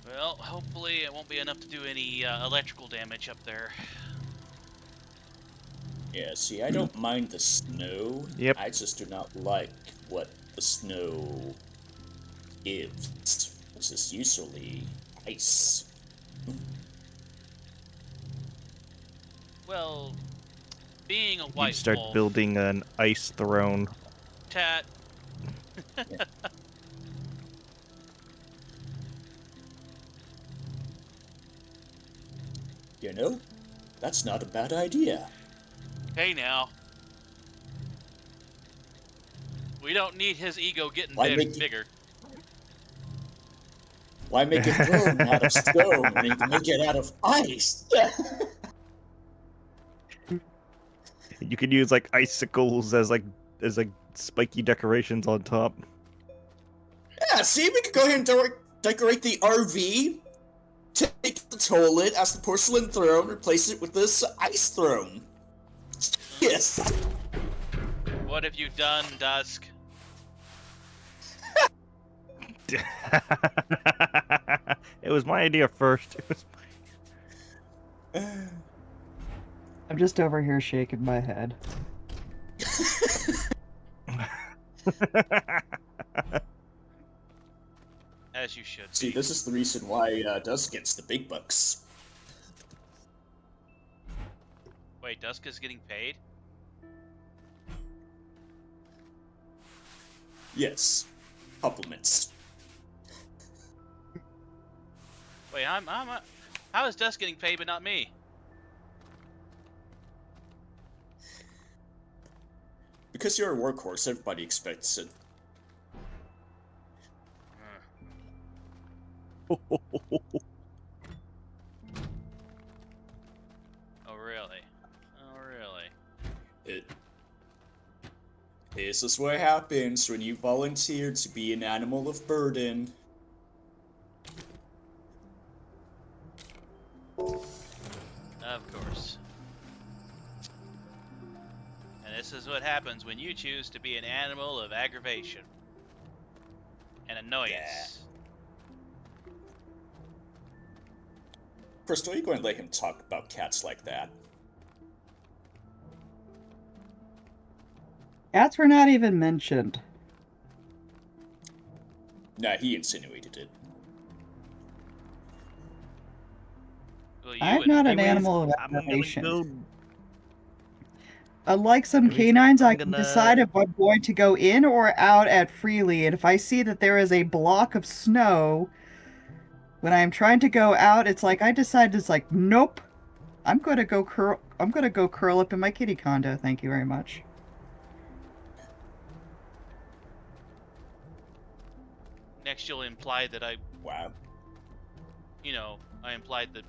Well, hopefully it won't be enough to do any electrical damage up there. Yeah, see, I don't mind the snow. Yep. I just do not like what the snow gives. Which is usually ice. Well, being a You white start wolf, building an ice throne. Tat. You know, that's not a bad idea. Hey now. We don't need his ego getting Why make you- bigger. Why make a throne out of stone when you can make it out of ice? You could use like icicles as spiky decorations on top. Yeah, see, we could go ahead and decorate the RV, take the toilet as the porcelain throne, replace it with this ice throne. Yes. What have you done, Dusk? It was my idea first. It was I'm just over here shaking my head. As you should See, be. this is the reason why Dusk gets the big bucks. Wait, Dusk is getting paid? Yes. Compliments. Wait, how is Dusk getting paid but not me? Because you're a workhorse, everybody expects it. Oh, really? Oh, really? This is what happens when you volunteer to be an animal of burden. Of course. And this is what happens when you choose to be an animal of aggravation and annoyance. Crystal, are you going to let him talk about cats like that? Cats were not even mentioned. Nah, he insinuated it. Well, I'm would- not an Anyways, animal of I'm gonna aggravation. go. Unlike some Anyways, canines, I'm I can gonna- decide if I'm going to go in or out at freely. And if I see that there is a block of snow, when I'm trying to go out, it's like I decide it's like, nope, I'm gonna go curl up in my kitty condo. Thank you very much. Next, you'll imply that Wow. I implied that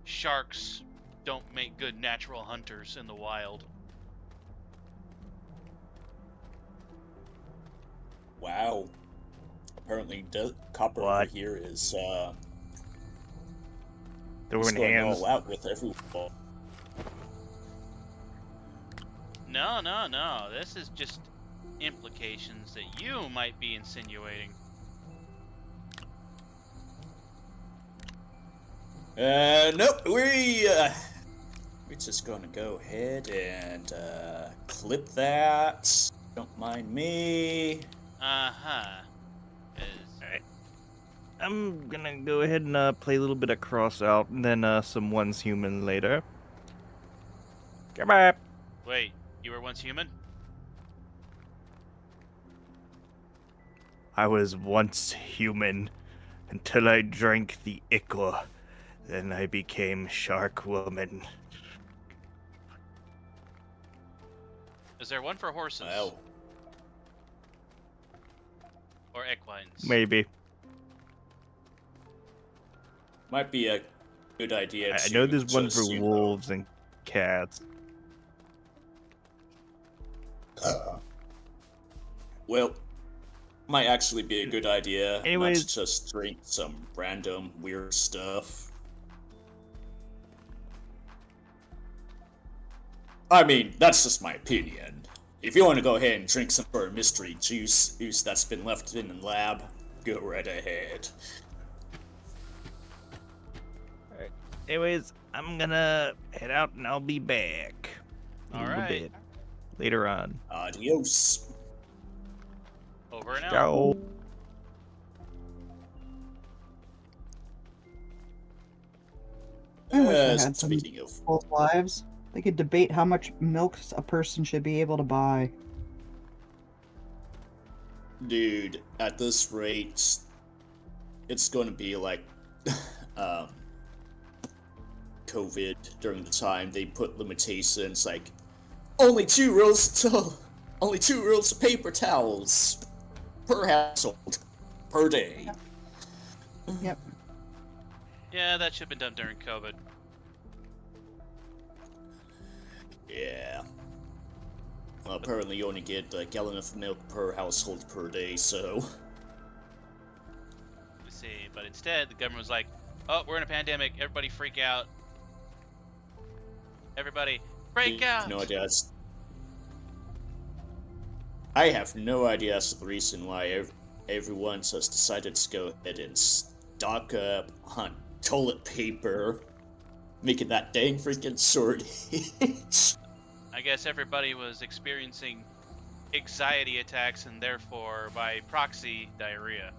sharks don't make good natural hunters in the wild. Wow. Apparently, Copper over What? here is Throwing going hands. all out with everyone. No. This is just implications that you might be insinuating. Nope. We're just gonna go ahead and clip that. Don't mind me. Uh-huh. I'm gonna go ahead and play a little bit of cross out, and then some Once Human later. Goodbye. Wait, you were once human? I was once human until I drank the ichor. Then I became Shark Woman. Is there one for horses? Well, Or equines? Maybe. might be a good idea. I know there's one just, for you know, wolves and cats. Well, might actually be a good idea. Anyways- Not to just drink some random weird stuff. I mean, that's just my opinion. If you want to go ahead and drink some sort of mystery juice that's been left in the lab, go right ahead. Anyways, I'm gonna head out and I'll be back. in a little Alright. bit later on. Adios. Over and out. Ciao. I wish I had some Speaking of, both lives. They could debate how much milk a person should be able to buy. dude, at this rate, it's going to be like COVID during the time they put limitations like only two rolls of paper towels per household per day. Yep. Yeah, that should have been done during COVID. Yeah. Well, apparently you only get a gallon of milk per household per day, so... Let's see, but instead the government was like, "Oh, we're in a pandemic. Everybody freak out. Everybody break out." No idea. I have no idea as to the reason why everyone just decided to go ahead and stock up on toilet paper, making that dang freaking shortage. I guess everybody was experiencing anxiety attacks and therefore, by proxy, diarrhea.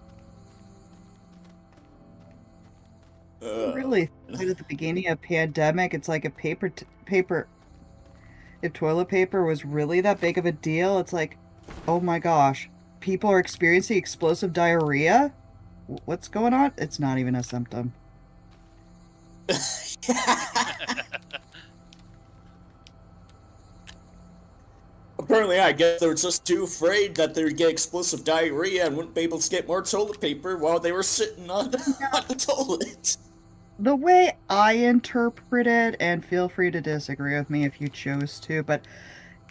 Really, right at the beginning of pandemic, it's like if if toilet paper was really that big of a deal, it's like, oh my gosh, people are experiencing explosive diarrhea? What's going on? It's not even a symptom. Apparently, I guess they were just too afraid that they would get explosive diarrhea and wouldn't be able to get more toilet paper while they were sitting on the toilet. The way I interpret it, and feel free to disagree with me if you chose to, but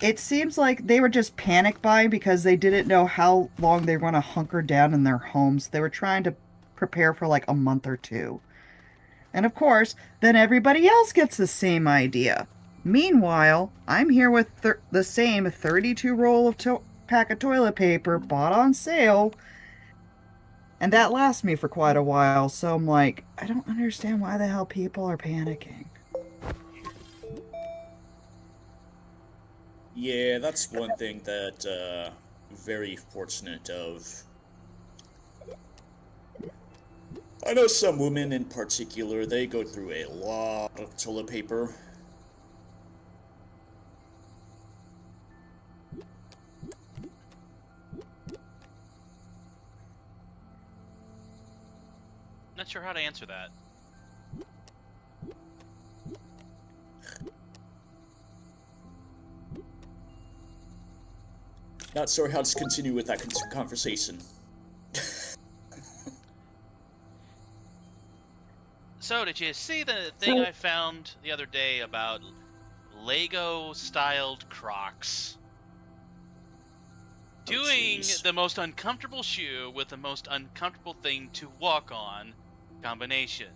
it seems like they were just panic buying because they didn't know how long they were going to hunker down in their homes. They were trying to prepare for like a month or two. And of course, then everybody else gets the same idea. Meanwhile, I'm here with the same 32 roll of pack of toilet paper bought on sale, and that lasts me for quite a while, so I'm like, I don't understand why the hell people are panicking. Yeah, that's one thing that, very fortunate of. I know some women in particular, they go through a lot of toilet paper. Not sure how to answer that. Not sure how to continue with that conversation. So, did you see the thing I found the other day about Lego-styled Crocs? Doing the most uncomfortable shoe with the most uncomfortable thing to walk on combination.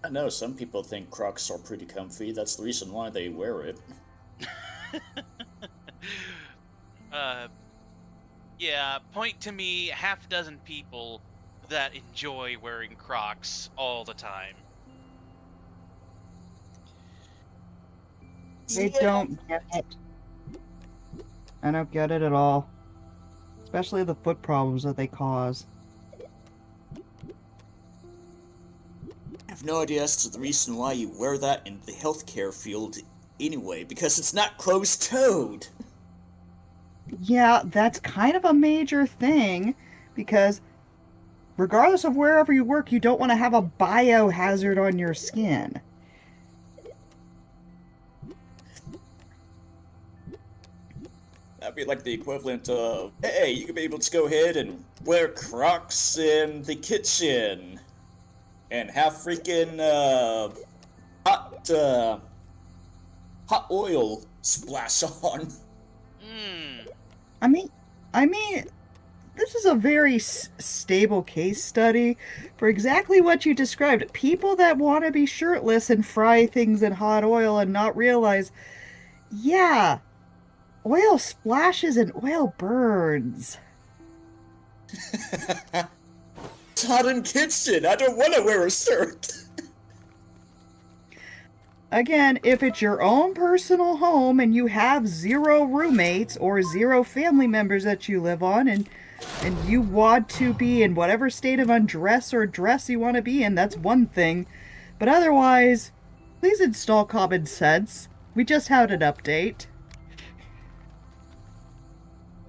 I know some people think Crocs are pretty comfy. That's the reason why they wear it. Yeah, point to me half a dozen people that enjoy wearing Crocs all the time. They don't get it. I don't get it at all. Especially the foot problems that they cause. I have no idea as to the reason why you wear that in the healthcare field anyway, because it's not closed-toed. Yeah, that's kind of a major thing, because regardless of wherever you work, you don't want to have a biohazard on your skin. That'd be like the equivalent of, hey, you could be able to go ahead and wear Crocs in the kitchen and have freaking hot oil splash on. I mean, this is a very stable case study for exactly what you described. People that want to be shirtless and fry things in hot oil and not realize, yeah, oil splashes and oil burns. It's hot in kitchen. I don't want to wear a shirt. Again, if it's your own personal home and you have 0 roommates or 0 family members that you live on, and you want to be in whatever state of undress or dress you want to be in, that's one thing. But otherwise, please install common sense. We just had an update.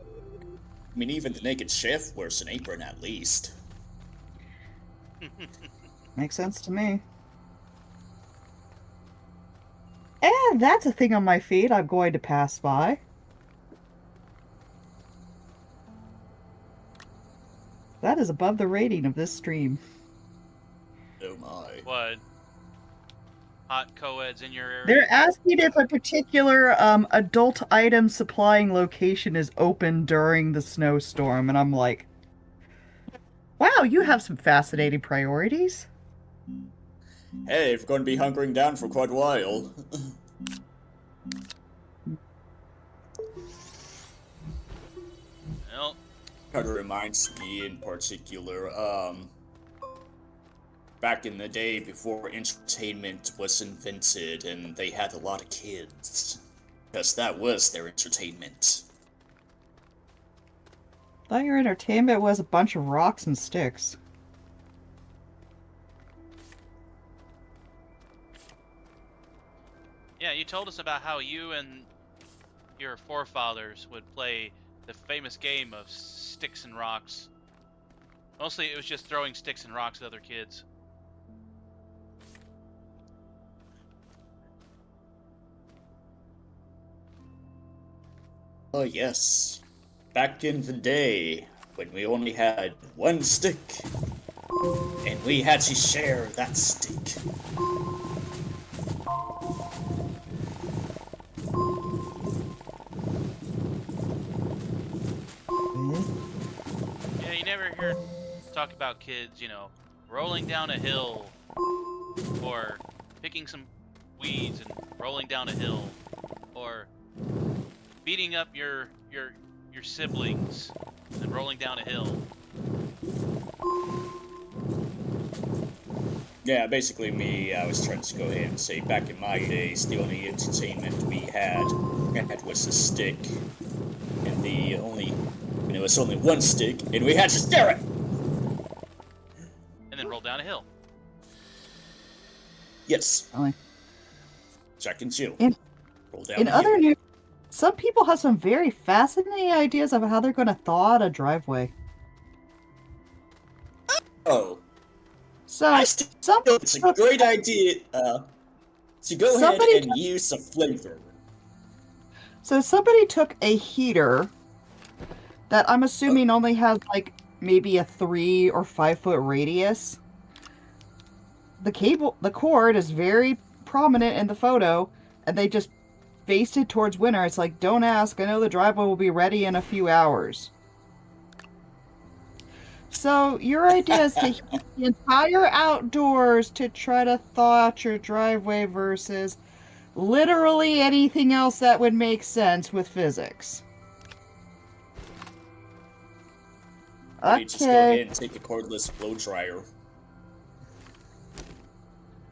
I mean, even the naked chef wears an apron at least. Makes sense to me. And that's a thing on my feed I'm going to pass by. That is above the rating of this stream. Oh my. What? Hot co-eds in your area? They're asking if a particular adult item supplying location is open during the snowstorm, and I'm like, wow, you have some fascinating priorities. Hey, if we're going to be hunkering down for quite a while. Well, Kind of reminds me in particular, back in the day before entertainment was invented and they had a lot of kids. Because that was their entertainment. Thought your entertainment was a bunch of rocks and sticks. yeah, you told us about how you and your forefathers would play the famous game of sticks and rocks. Mostly it was just throwing sticks and rocks at other kids. Oh yes. Back in the day, when we only had one stick, and we had to share that stick. Yeah, you never hear talk about kids, rolling down a hill or picking some weeds and rolling down a hill, or beating up your siblings and rolling down a hill. Yeah, basically me, I was trying to go ahead and say back in my days, the only entertainment we had was a stick. And it was only one stick, and we had to stare it! And then roll down a hill. Yes. Really. Jack and Jill. In Roll down In a hill. other news, some people have some very fascinating ideas of how they're going to thaw out a driveway. Oh. So, I still some think it's a great idea to go ahead Somebody and use a flamethrower. So somebody took a heater that I'm assuming only has like maybe a 3 or 5 foot radius. The cord is very prominent in the photo, and they just faced it towards winter. It's like, don't ask, I know the driveway will be ready in a few hours. So your idea is to heat the entire outdoors to try to thaw out your driveway versus literally anything else that would make sense with physics. You just go ahead and take a cordless blow dryer.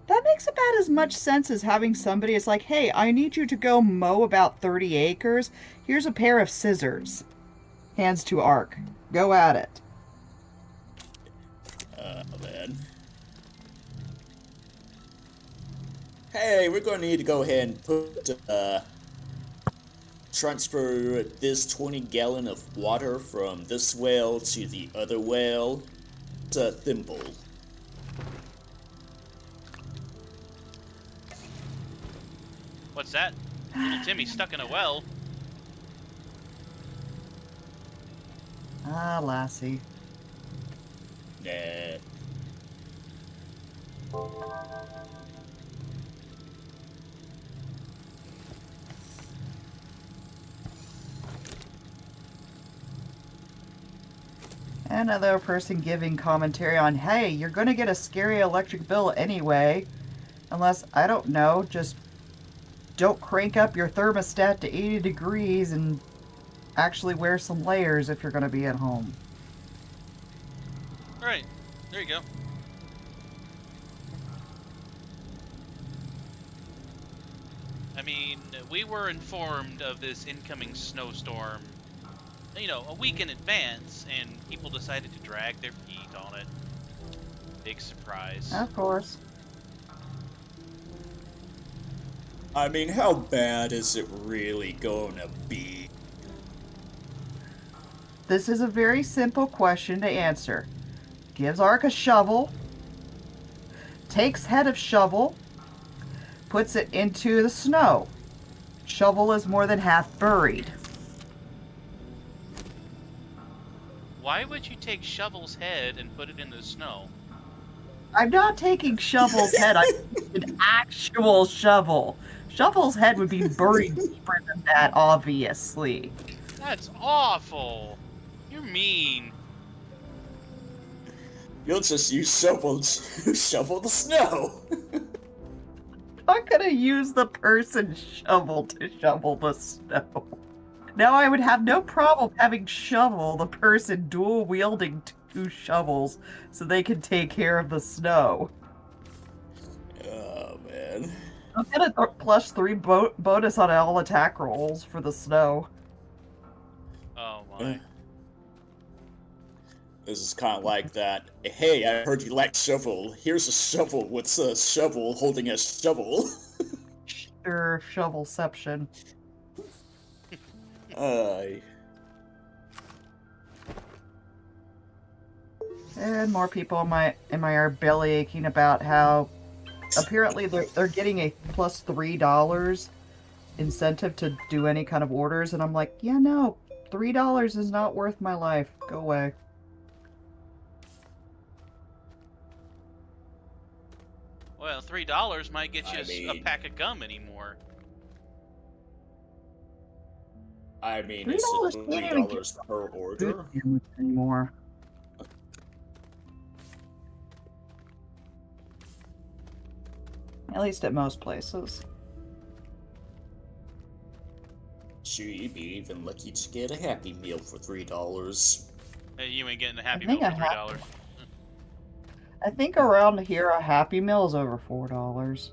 That makes about as much sense as having somebody. It's like, hey, I need you to go mow about 30 acres. Here's a pair of scissors. Hands to Ark. Go at it. Man. Hey, we're going to need to go ahead and transfer this 20 gallon of water from this well to the other well. It's a thimble. What's that? Little Timmy's stuck in a well. Ah, lassie. Nah. Another person giving commentary on, hey, you're going to get a scary electric bill anyway. Unless, I don't know, just don't crank up your thermostat to 80 degrees and actually wear some layers if you're going to be at home. Alright, there you go. I mean, we were informed of this incoming snowstorm, you know, a week in advance, and people decided to drag their feet on it. Big surprise. Of course. I mean, how bad is it really gonna be? This is a very simple question to answer. Gives Ark a shovel, takes head of shovel, puts it into the snow. Shovel is more than half buried. Why would you take Shovel's head and put it in the snow? I'm not taking Shovel's head, I'm taking an actual shovel. Shovel's head would be buried deeper than that, obviously. That's awful. You're mean. You'll just use shovels to shovel the snow. I'm not gonna use the person's shovel to shovel the snow. Now I would have no problem having Shovel, the person, dual wielding 2 shovels so they can take care of the snow. Oh, man. I'll get a +3 bonus on all attack rolls for the snow. Oh my. This is kind of like that. Hey, I heard you like shovel. Here's a shovel with a shovel holding a shovel. Sure, shovelception. And more people in my are belly aching about how apparently they're getting a +$3 incentive to do any kind of orders, and I'm like, yeah, no, $3 is not worth my life. Go away. Well, $3 might get you a mean- pack of gum anymore. I mean, $3 is it can't even $3 per Food order? sandwich anymore. At least at most places. Sure, you'd be even lucky to get a Happy Meal for $3. Hey, you ain't getting a Happy think Meal I for have- $3. I think around here a Happy Meal is over $4.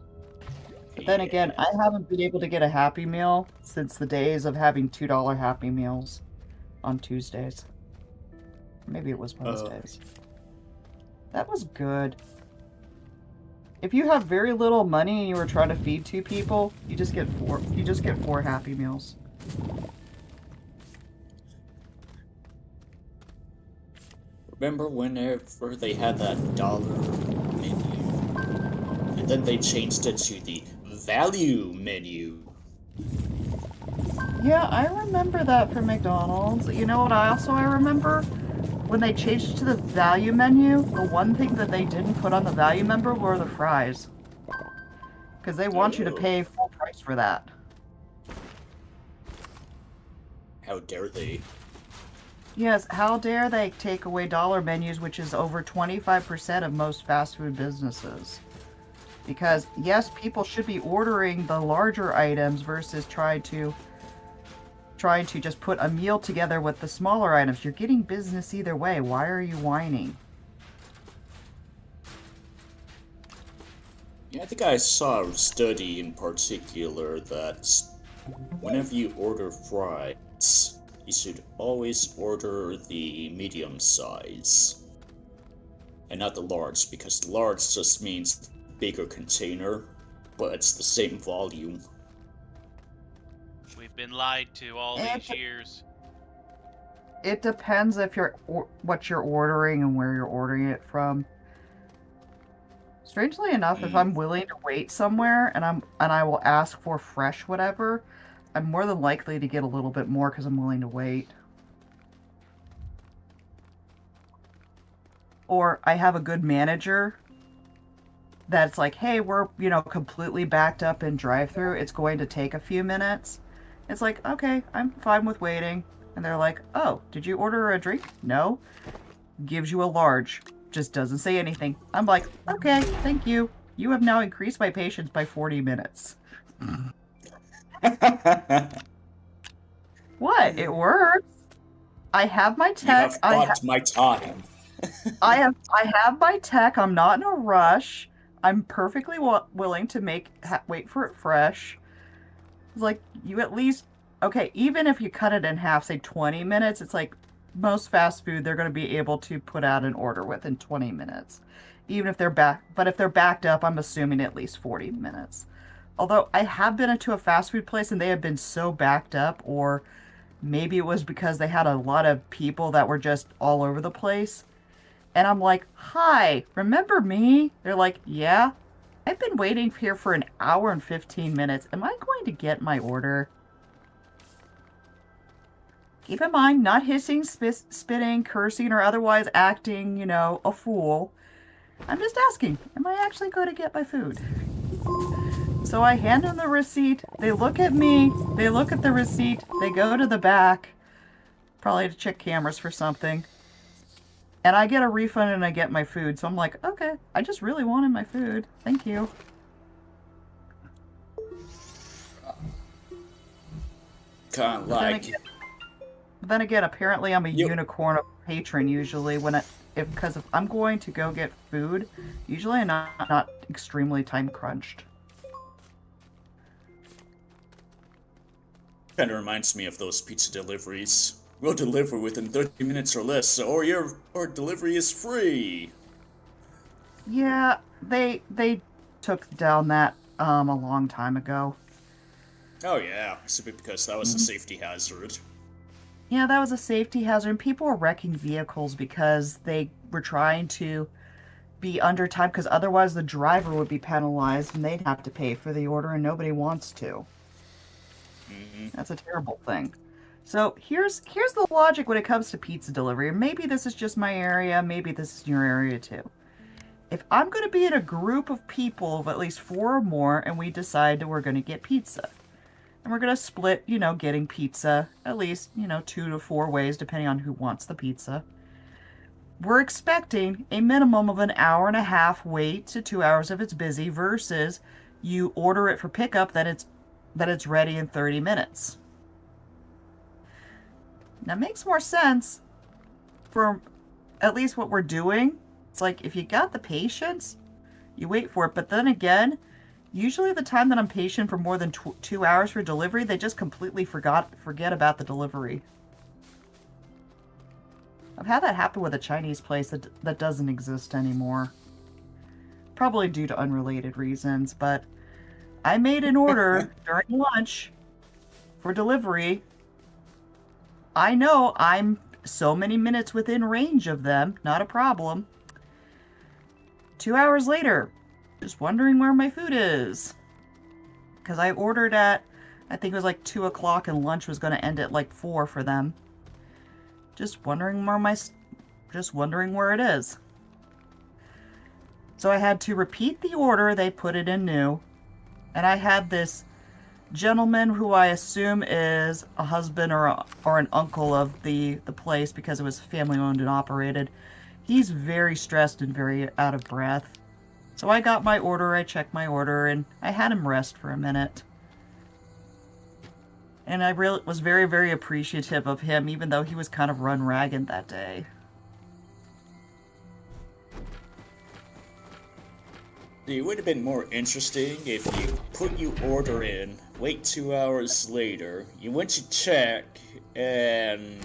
But then again, I haven't been able to get a Happy Meal since the days of having $2 Happy Meals on Tuesdays. Maybe it was Wednesdays. That was good. If you have very little money and you were trying to feed 2 people, you just get 4. You just get 4 Happy Meals. Remember whenever they had that dollar menu? And then they changed it to the value menu. Yeah, I remember that from McDonald's. You know what I remember? When they changed it to the value menu, the one thing that they didn't put on the value menu were the fries. Because they want you to pay full price for that. How dare they? Yes, how dare they take away dollar menus, which is over 25% of most fast food businesses. Because, yes, people should be ordering the larger items versus trying to just put a meal together with the smaller items. You're getting business either way. Why are you whining? Yeah, I think I saw a study in particular that whenever you order fries, you should always order the medium size. And not the large, because the large just means bigger container, but it's the same volume. We've been lied to all these years. It depends if what you're ordering and where you're ordering it from. Strangely enough, if I'm willing to wait somewhere and I will ask for fresh whatever, I'm more than likely to get a little bit more because I'm willing to wait. Or I have a good manager that's like, hey, we're, completely backed up in drive-thru. It's going to take a few minutes. It's like, okay, I'm fine with waiting. And they're like, oh, did you order a drink? No. Gives you a large. Just doesn't say anything. I'm like, okay, thank you. You have now increased my patience by 40 minutes. What? It works. I have my tech. You have bought my time. I have my tech. I'm not in a rush. I'm perfectly willing to wait for it fresh. It's like, you at least, okay, even if you cut it in half, say 20 minutes, it's like most fast food, they're going to be able to put out an order within 20 minutes. Even if they're but if they're backed up, I'm assuming at least 40 minutes. Although I have been into a fast food place and they have been so backed up, or maybe it was because they had a lot of people that were just all over the place. And I'm like, hi, remember me? They're like, yeah. I've been waiting here for an hour and 15 minutes. Am I going to get my order? Keep in mind, not hissing, spitting, cursing, or otherwise acting, a fool. I'm just asking, am I actually going to get my food? So I hand them the receipt. They look at me. They look at the receipt. They go to the back. Probably to check cameras for something. And I get a refund and I get my food. So I'm like, okay, I just really wanted my food. Thank you. Kind of like... Then again, apparently I'm a unicorn of patron usually because if I'm going to go get food, usually I'm not extremely time crunched. Kind of reminds me of those pizza deliveries. We'll deliver within 30 minutes or less, or your delivery is free. Yeah, they took down that a long time ago. Oh yeah, simply because that was a safety hazard. Yeah, that was a safety hazard. And people were wrecking vehicles because they were trying to be under time, because otherwise the driver would be penalized and they'd have to pay for the order, and nobody wants to. That's a terrible thing. So here's the logic when it comes to pizza delivery. Maybe this is just my area, maybe this is your area too. If I'm going to be in a group of people of at least 4 or more, and we decide that we're going to get pizza, and we're going to split, getting pizza at least, 2 to 4 ways, depending on who wants the pizza, we're expecting a minimum of an hour and a half wait to 2 hours if it's busy versus you order it for pickup, that it's ready in 30 minutes. That makes more sense for at least what we're doing. It's like, if you got the patience, you wait for it. But then again, usually the time that I'm patient for more than 2 hours for delivery, they just completely forget about the delivery. I've had that happen with a Chinese place that doesn't exist anymore. Probably due to unrelated reasons, but I made an order during lunch for delivery. I know I'm so many minutes within range of them, not a problem. 2 hours later, just wondering where my food is. Because I ordered at, I think it was like 2 o'clock, and lunch was going to end at like 4 for them. Just wondering where it is. So I had to repeat the order. They put it in new. And I had this gentleman who I assume is a husband or an uncle of the place, because it was family owned and operated. He's very stressed and very out of breath. So I got my order, I checked my order, and I had him rest for a minute. And I really was very, very appreciative of him, even though he was kind of run ragged that day. It would have been more interesting if you put your order in, wait 2 hours later, you went to check, and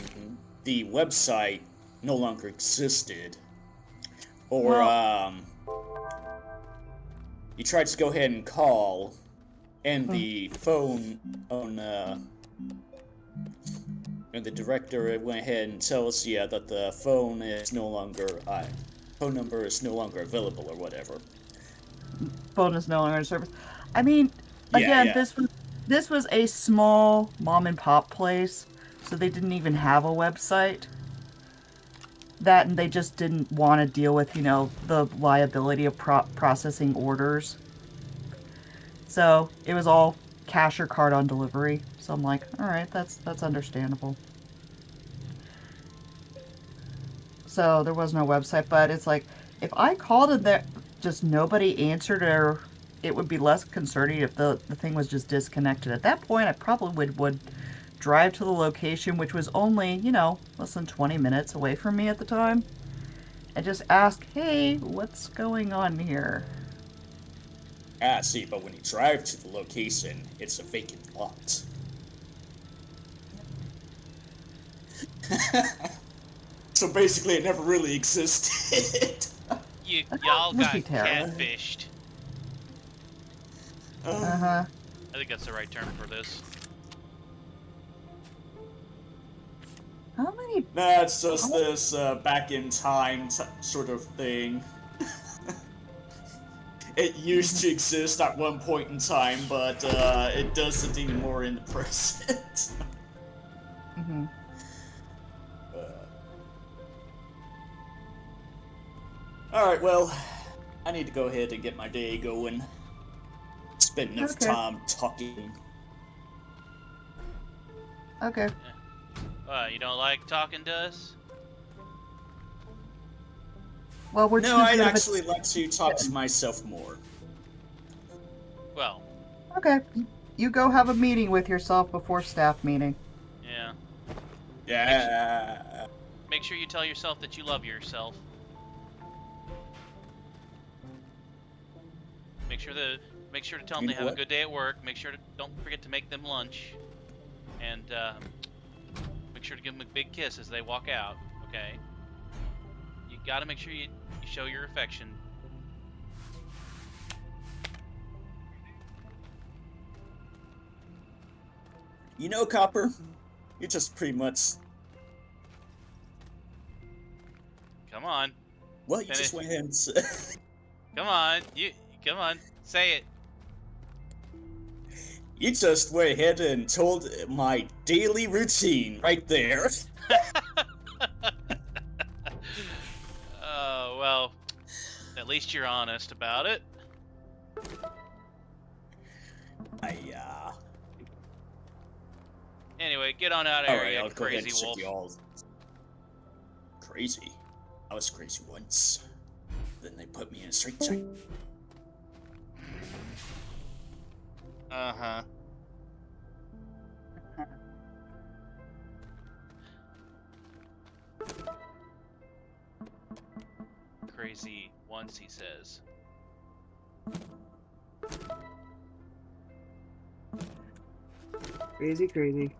the website no longer existed. Or, you tried to go ahead and call, and the phone on, and the director went ahead and tells you that the phone is no longer, phone number is no longer available or whatever. Phone is no longer in service. I mean, again, this was a small mom and pop place, so they didn't even have a website. That, and they just didn't want to deal with, the liability of processing orders. So it was all cash or card on delivery. So I'm like, all right, that's understandable. So there was no website, but it's like, if I called and there just nobody answered, or it would be less concerning if the thing was just disconnected. At that point, I probably would drive to the location, which was only, less than 20 minutes away from me at the time, and just ask, hey, what's going on here? See, but when you drive to the location, it's a vacant lot. So basically, it never really existed. Y'all got Would be terrible. catfished. Uh-huh. I think that's the right term for this. How many? Nah, it's just this back in time sort of thing. It used to exist at one point in time, but it doesn't anymore in the present. Mm-hmm. Alright, well, I need to go ahead and get my day going. Spent enough time talking. Okay. You don't like talking to us? Well, we're No, I'd actually like to talk to myself more. Well. Okay. You go have a meeting with yourself before staff meeting. Yeah. Yeah. Make sure you tell yourself that you love yourself. Make sure to tell them they have a good day at work. Don't forget to make them lunch, and make sure to give them a big kiss as they walk out. Okay. You gotta make sure you show your affection. Copper, you're just pretty much. Come on. Well, you just went ahead and said. Come on, come on, say it. You just went ahead and told my daily routine right there. Oh, well, at least you're honest about it. Anyway, get on out of here, you crazy wolf. Crazy? I was crazy once. Then they put me in a straight jacket. Uh-huh. Crazy once, he says. Crazy, crazy.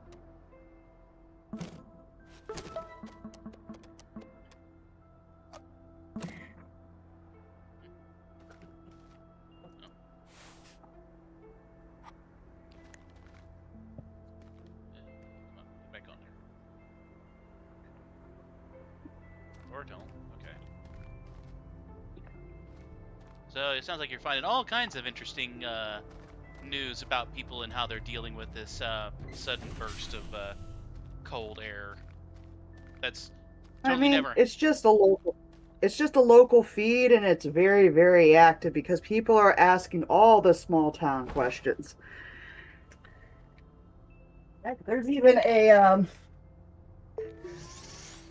Come on, get back on there. Or don't. Okay. So it sounds like you're finding all kinds of interesting news about people and how they're dealing with this sudden burst of cold air. That's totally never. It's just a local. It's just a local feed, and it's very, very active because people are asking all the small town questions. Heck, there's even a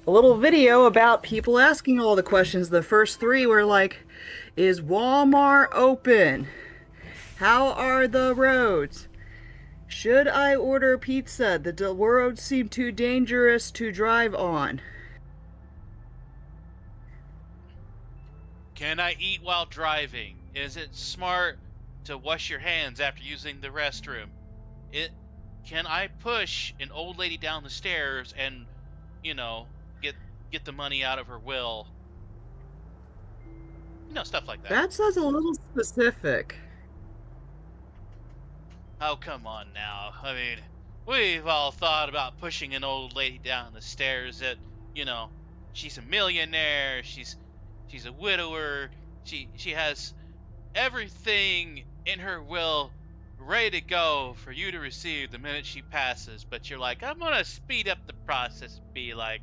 little video about people asking all the questions. The first three were like, is Walmart open? How are the roads? Should I order pizza? The roads seem too dangerous to drive on. Can I eat while driving? Is it smart to wash your hands after using the restroom? Can I push an old lady down the stairs and, get the money out of her will? Stuff like that. That sounds a little specific. Oh, come on now. I mean, we've all thought about pushing an old lady down the stairs that, she's a millionaire, she's a widower, she has everything in her will ready to go for you to receive the minute she passes, but you're like, I'm gonna speed up the process and be like,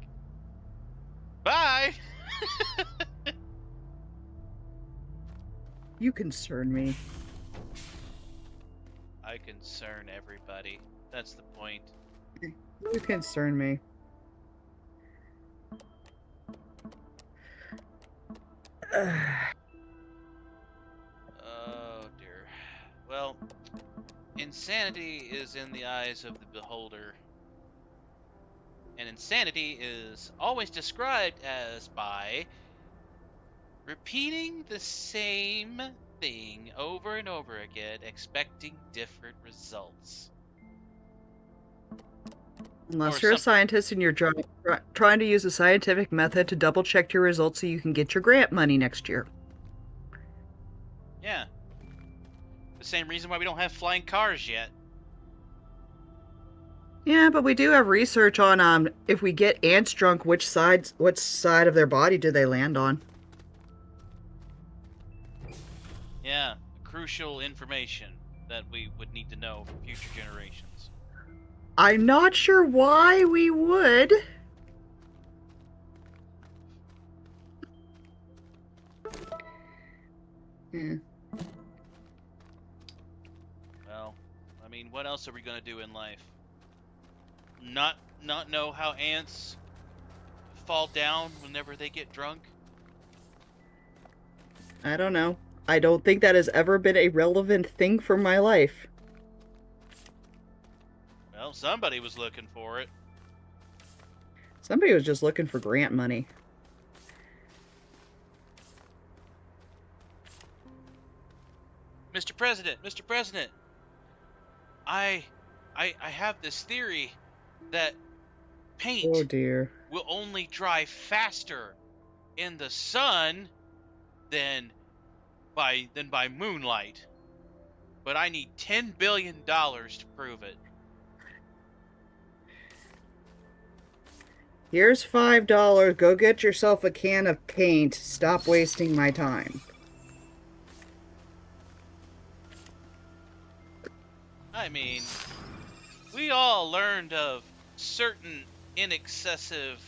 bye. You concern me. I concern everybody. That's the point. You concern me. Oh dear. Well, insanity is in the eyes of the beholder. And insanity is always described as by repeating the same thing over and over again, expecting different results. Unless you're a scientist and you're trying to use a scientific method to double check your results so you can get your grant money next year. Yeah. The same reason why we don't have flying cars yet. Yeah, but we do have research on if we get ants drunk, which side of their body do they land on? Yeah, crucial information that we would need to know for future generations. I'm not sure why we would. Well, I mean, what else are we gonna do in life? Not know how ants fall down whenever they get drunk? I don't know. I don't think that has ever been a relevant thing for my life. Well, somebody was looking for it. Somebody was just looking for grant money. Mr. President, I have this theory that paint Oh dear. will only dry faster in the sun than by moonlight. But I need $10 billion to prove it. Here's $5. Go get yourself a can of paint. Stop wasting my time. I mean, we all learned of certain inexcessive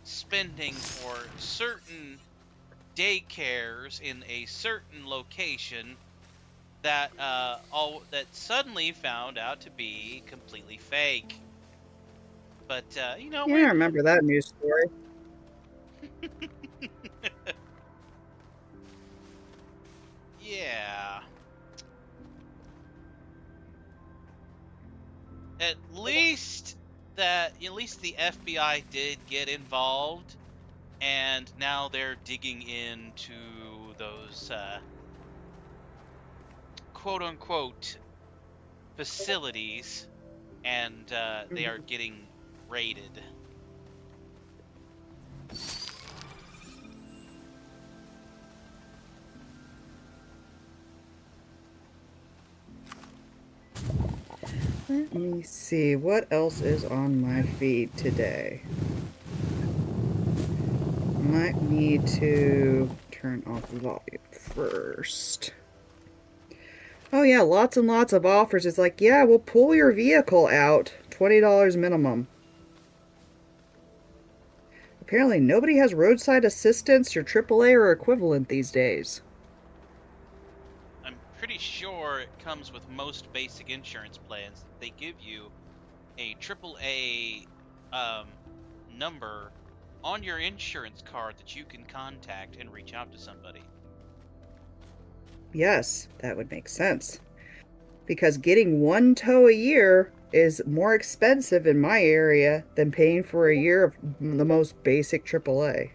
spending for certain daycares in a certain location that that suddenly found out to be completely fake. But Yeah, I remember that news story. Yeah. At least the FBI did get involved, and now they're digging into those quote unquote facilities, and they are getting raided. Let me see what else is on my feed today. Might need to turn off the volume first. Oh yeah, lots and lots of offers. It's like, yeah, we'll pull your vehicle out. $20 minimum. Apparently nobody has roadside assistance or AAA or equivalent these days. I'm pretty sure it comes with most basic insurance plans. They give you a AAA number on your insurance card that you can contact and reach out to somebody. Yes, that would make sense. Because getting one tow a year is more expensive in my area than paying for a year of the most basic AAA.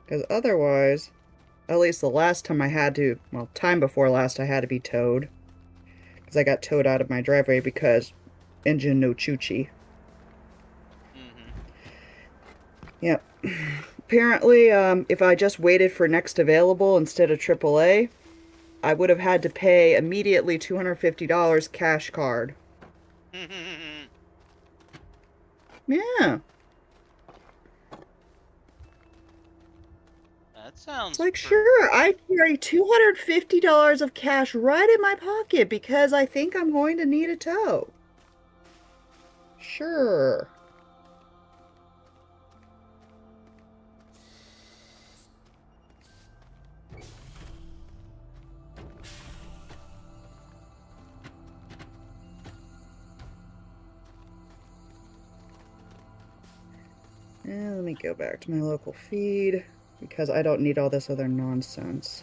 Because otherwise, at least the last time I had to, well, time before last I had to be towed. Because I got towed out of my driveway because engine no chuchi. Yep. Apparently, if I just waited for next available instead of AAA, I would have had to pay immediately $250 cash card. Yeah. That sounds It's like, sure, I carry $250 of cash right in my pocket because I think I'm going to need a tow. Sure. And let me go back to my local feed because I don't need all this other nonsense.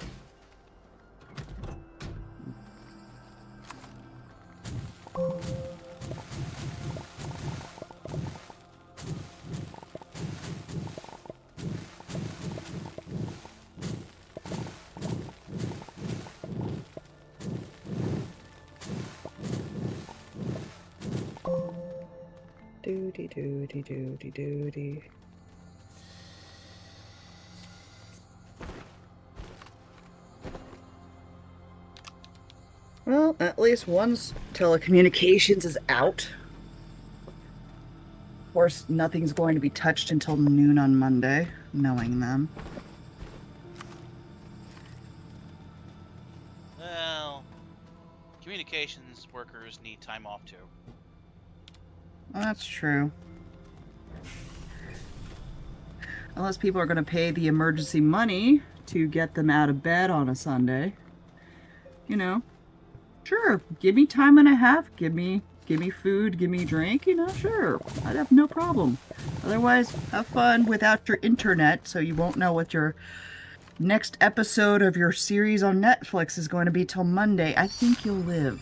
Doody doody doody doody. Well, at least one's telecommunications is out. Of course, nothing's going to be touched until noon on Monday, knowing them. Well, communications workers need time off too. Well, that's true. Unless people are going to pay the emergency money to get them out of bed on a Sunday. You know, sure, give me time and a half, give me food, give me drink, you know, sure, I'd have no problem. Otherwise, have fun without your internet so you won't know what your next episode of your series on Netflix is going to be till Monday. I think you'll live.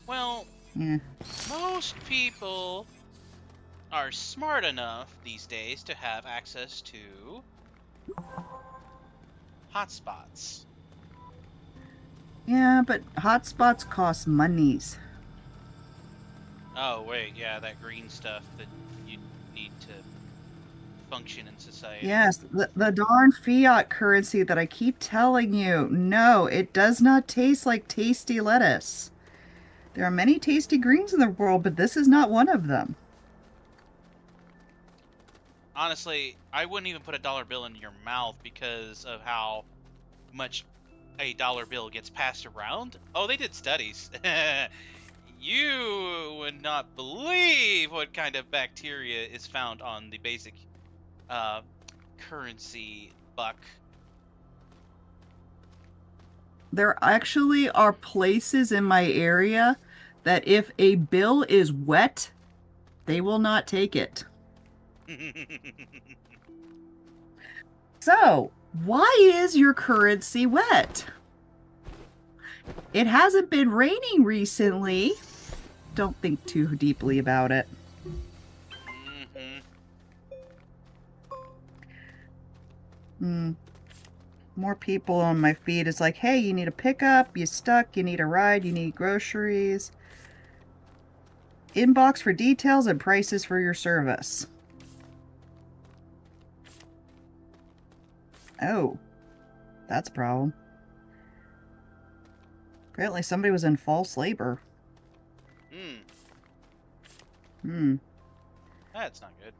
Well, Yeah. most people are smart enough these days to have access to hotspots. Yeah, but hotspots cost monies. Oh, wait, yeah, that green stuff that you need to function in society. Yes, the darn fiat currency that I keep telling you. No, it does not taste like tasty lettuce. There are many tasty greens in the world, but this is not one of them. Honestly, I wouldn't even put a dollar bill in your mouth because of how much a dollar bill gets passed around. Oh, they did studies. You would not believe what kind of bacteria is found on the basic currency buck. there actually are places in my area that if a bill is wet, they will not take it. So, why is your currency wet? It hasn't been raining recently. Don't think too deeply about it. More people on my feed is like, hey, you need a pickup, you stuck, you need a ride, you need groceries. Inbox for details and prices for your service. Oh, that's a problem. Apparently somebody was in false labor. That's not good.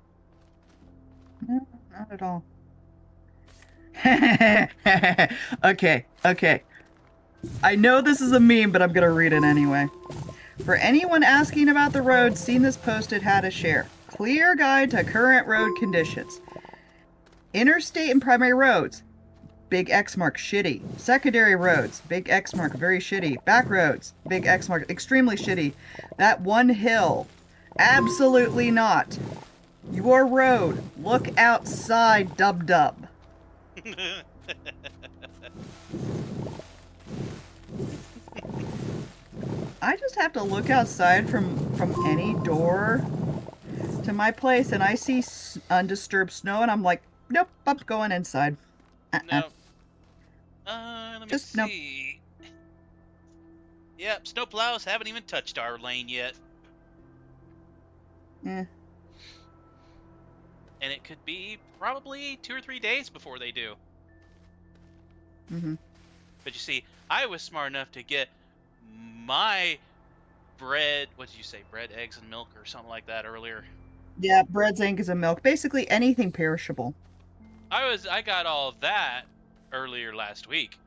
No, not at all. Okay. I know this is a meme, but I'm gonna read it anyway. For anyone asking about the roads, seen this posted, had a share. Clear guide to current road conditions. Interstate and primary roads. Big X mark, shitty. Secondary roads, big X mark, very shitty. Back roads, big X mark, extremely shitty. That one hill, absolutely not. Your road, look outside, dub. I just have to look outside from any door to my place, and I see undisturbed snow, and I'm like, nope, I'm going inside. No. Let me Just see. Yep, snowplows haven't even touched our lane yet. Eh. And it could be probably 2 or 3 days before they do. Mm-hmm. But you see, I was smart enough to get my bread, what did you say, bread, eggs, and milk or something like that earlier. Yeah, breads, eggs, and milk. Basically anything perishable. I got all of that earlier last week.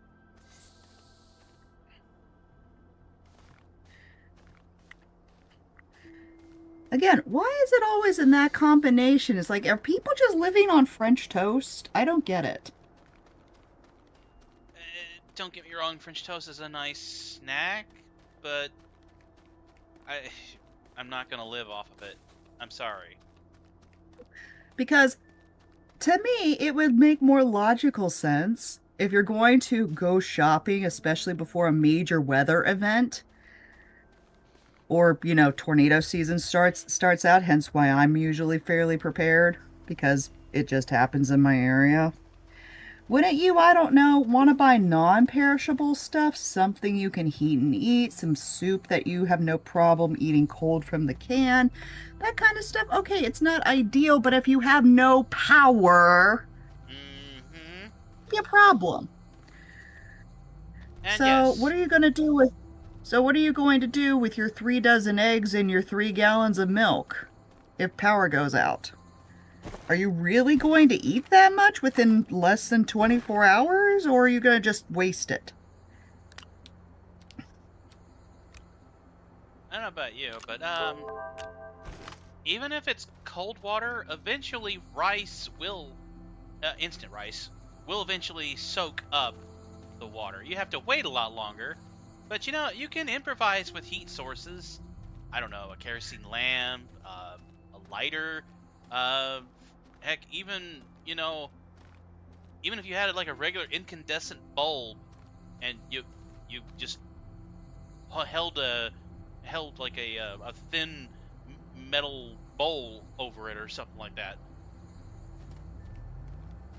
Again, why is it always in that combination? It's like, are people just living on French toast? I don't get it. Don't get me wrong, French toast is a nice snack, but I'm not gonna live off of it. I'm sorry. Because to me, it would make more logical sense if you're going to go shopping, especially before a major weather event, or, you know, tornado season starts out, hence why I'm usually fairly prepared, because it just happens in my area. Wouldn't you, I don't know, want to buy non-perishable stuff, something you can heat and eat, some soup that you have no problem eating cold from the can, that kind of stuff? Okay, it's not ideal, but if you have no power, be a problem. And So yes. what are you going to do with your 3 dozen eggs and your 3 gallons of milk if power goes out? Are you really going to eat that much within less than 24 hours, or are you going to just waste it? I don't know about you, but even if it's cold water, eventually instant rice will eventually soak up the water. You have to wait a lot longer, but you know, you can improvise with heat sources. I don't know, a kerosene lamp, a lighter, heck, even if you had like a regular incandescent bulb, and you just held like a thin metal bowl over it or something like that.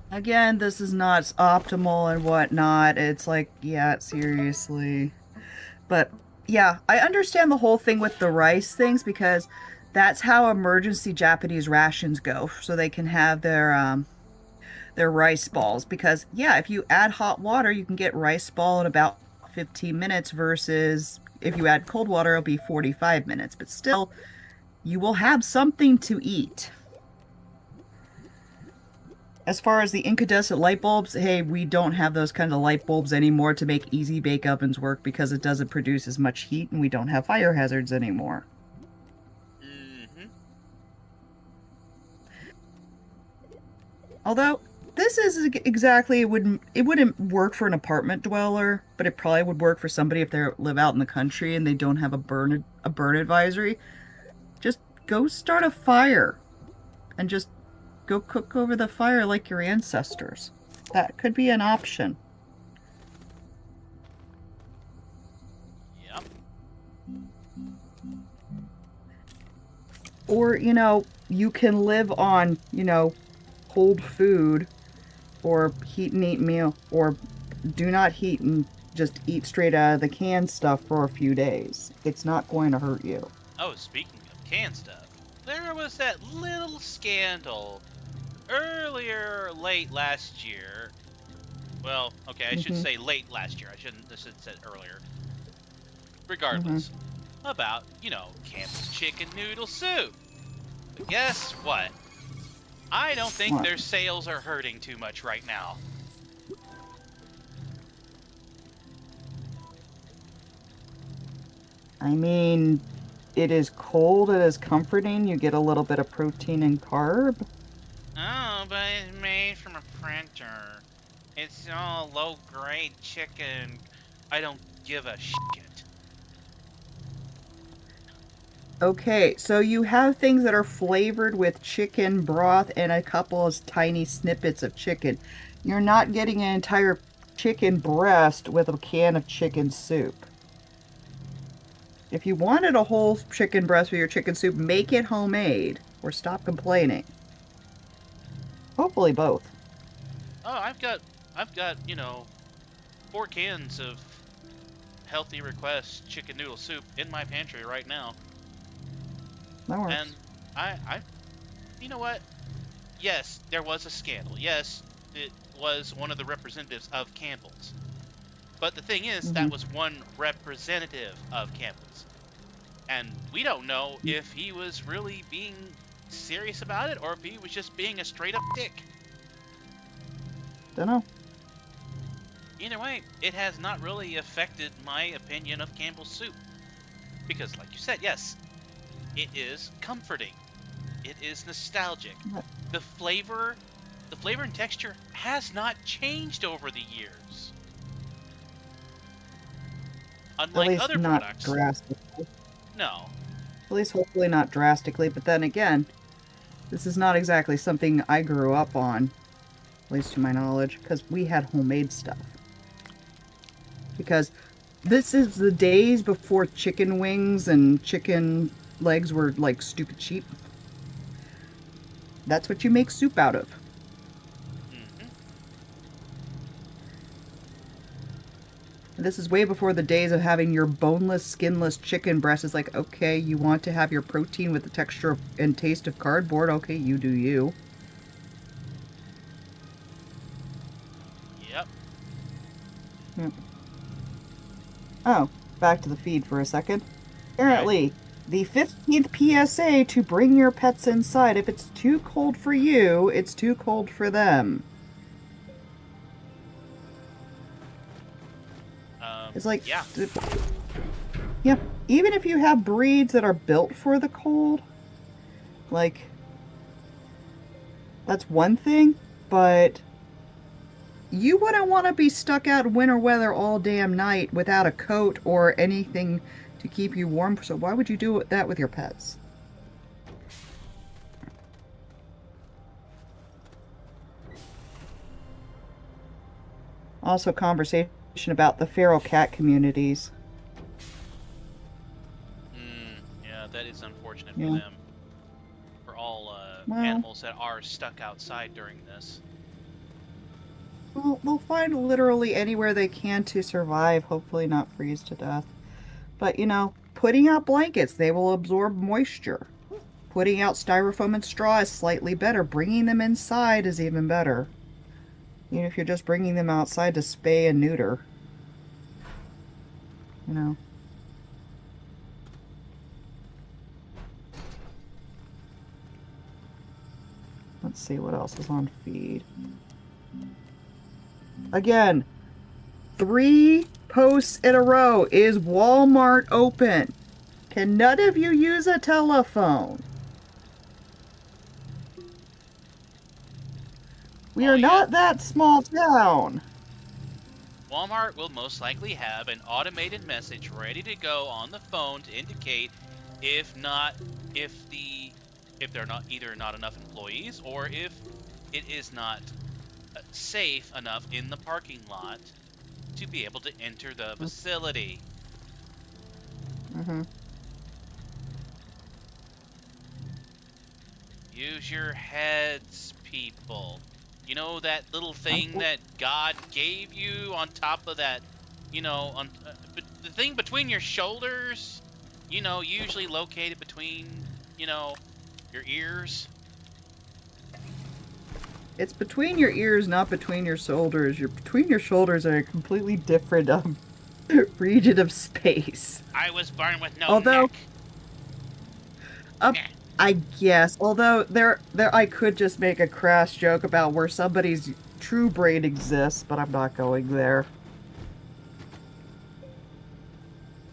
Again, this is not optimal and whatnot. It's like, yeah, seriously. But yeah, I understand the whole thing with the rice things, because that's how emergency Japanese rations go, so they can have their rice balls. Because yeah, if you add hot water, you can get rice ball in about 15 minutes, versus if you add cold water, it'll be 45 minutes. But still, you will have something to eat. As far as the incandescent light bulbs, hey, we don't have those kind of light bulbs anymore to make easy bake ovens work, because it doesn't produce as much heat, and we don't have fire hazards anymore. Although, this is exactly it wouldn't work for an apartment dweller, but it probably would work for somebody if they live out in the country and they don't have a burn advisory. Just go start a fire and just go cook over the fire like your ancestors. That could be an option. Yep. Or, you can live on, cold food or heat and eat meal, or do not heat and just eat straight out of the canned stuff for a few days. It's not going to hurt you. Oh, speaking of canned stuff, there was that little scandal late last year. Well, okay, I should say late last year. I should have said earlier. Regardless, about, Campbell's chicken noodle soup. But guess what? I don't think their sales are hurting too much right now. I mean, it is cold, it is comforting, you get a little bit of protein and carb. Oh, but it's made from a printer. It's all low-grade chicken. I don't give a shit. Okay, so you have things that are flavored with chicken broth and a couple of tiny snippets of chicken. You're not getting an entire chicken breast with a can of chicken soup. If you wanted a whole chicken breast with your chicken soup, make it homemade or stop complaining. Hopefully both. Oh, I've got 4 cans of Healthy Request chicken noodle soup in my pantry right now. That works. And I you know what? Yes, there was a scandal. Yes, it was one of the representatives of Campbell's. But the thing is, that was one representative of Campbell's. And we don't know if he was really being serious about it or if he was just being a straight up dick. Dunno. Either way, it has not really affected my opinion of Campbell's soup. Because like you said, yes, it is comforting. It is nostalgic. The flavor and texture has not changed over the years. Unlike At least other not products. drastically. No. At least hopefully not drastically, but then again, this is not exactly something I grew up on, at least to my knowledge, because we had homemade stuff. Because this is the days before chicken wings and chicken legs were like stupid cheap. That's what you make soup out of. This is way before the days of having your boneless, skinless chicken breast. It's like, okay, you want to have your protein with the texture and taste of cardboard. Okay, you do you. Yep. Oh, back to the feed for a second. Apparently, the 15th PSA to bring your pets inside. If it's too cold for you, it's too cold for them. It's like, yeah. Yeah, even if you have breeds that are built for the cold, like, that's one thing, but you wouldn't want to be stuck out in winter weather all damn night without a coat or anything to keep you warm, so why would you do that with your pets? Also, conversation about the feral cat communities. Yeah, that is unfortunate Yeah. for them. For all Well, animals that are stuck outside during this. well, they'll find literally anywhere they can to survive, hopefully not freeze to death. But, putting out blankets, they will absorb moisture. Putting out styrofoam and straw is slightly better. Bringing them inside is even better. Even if you're just bringing them outside to spay and neuter. Let's see what else is on feed. Again, 3 posts in a row. Is Walmart open? Can none of you use a telephone? We Oh, are yeah. not that small town. Walmart will most likely have an automated message ready to go on the phone to indicate if they're not either not enough employees or if it is not safe enough in the parking lot to be able to enter the facility. Mm-hmm. Use your heads, people. You know that little thing that God gave you on top of that, the thing between your shoulders, usually located between, your ears. It's between your ears, not between your shoulders. Between your shoulders are a completely different region of space. I was born with no Although, neck. I guess. Although there, I could just make a crass joke about where somebody's true brain exists, but I'm not going there.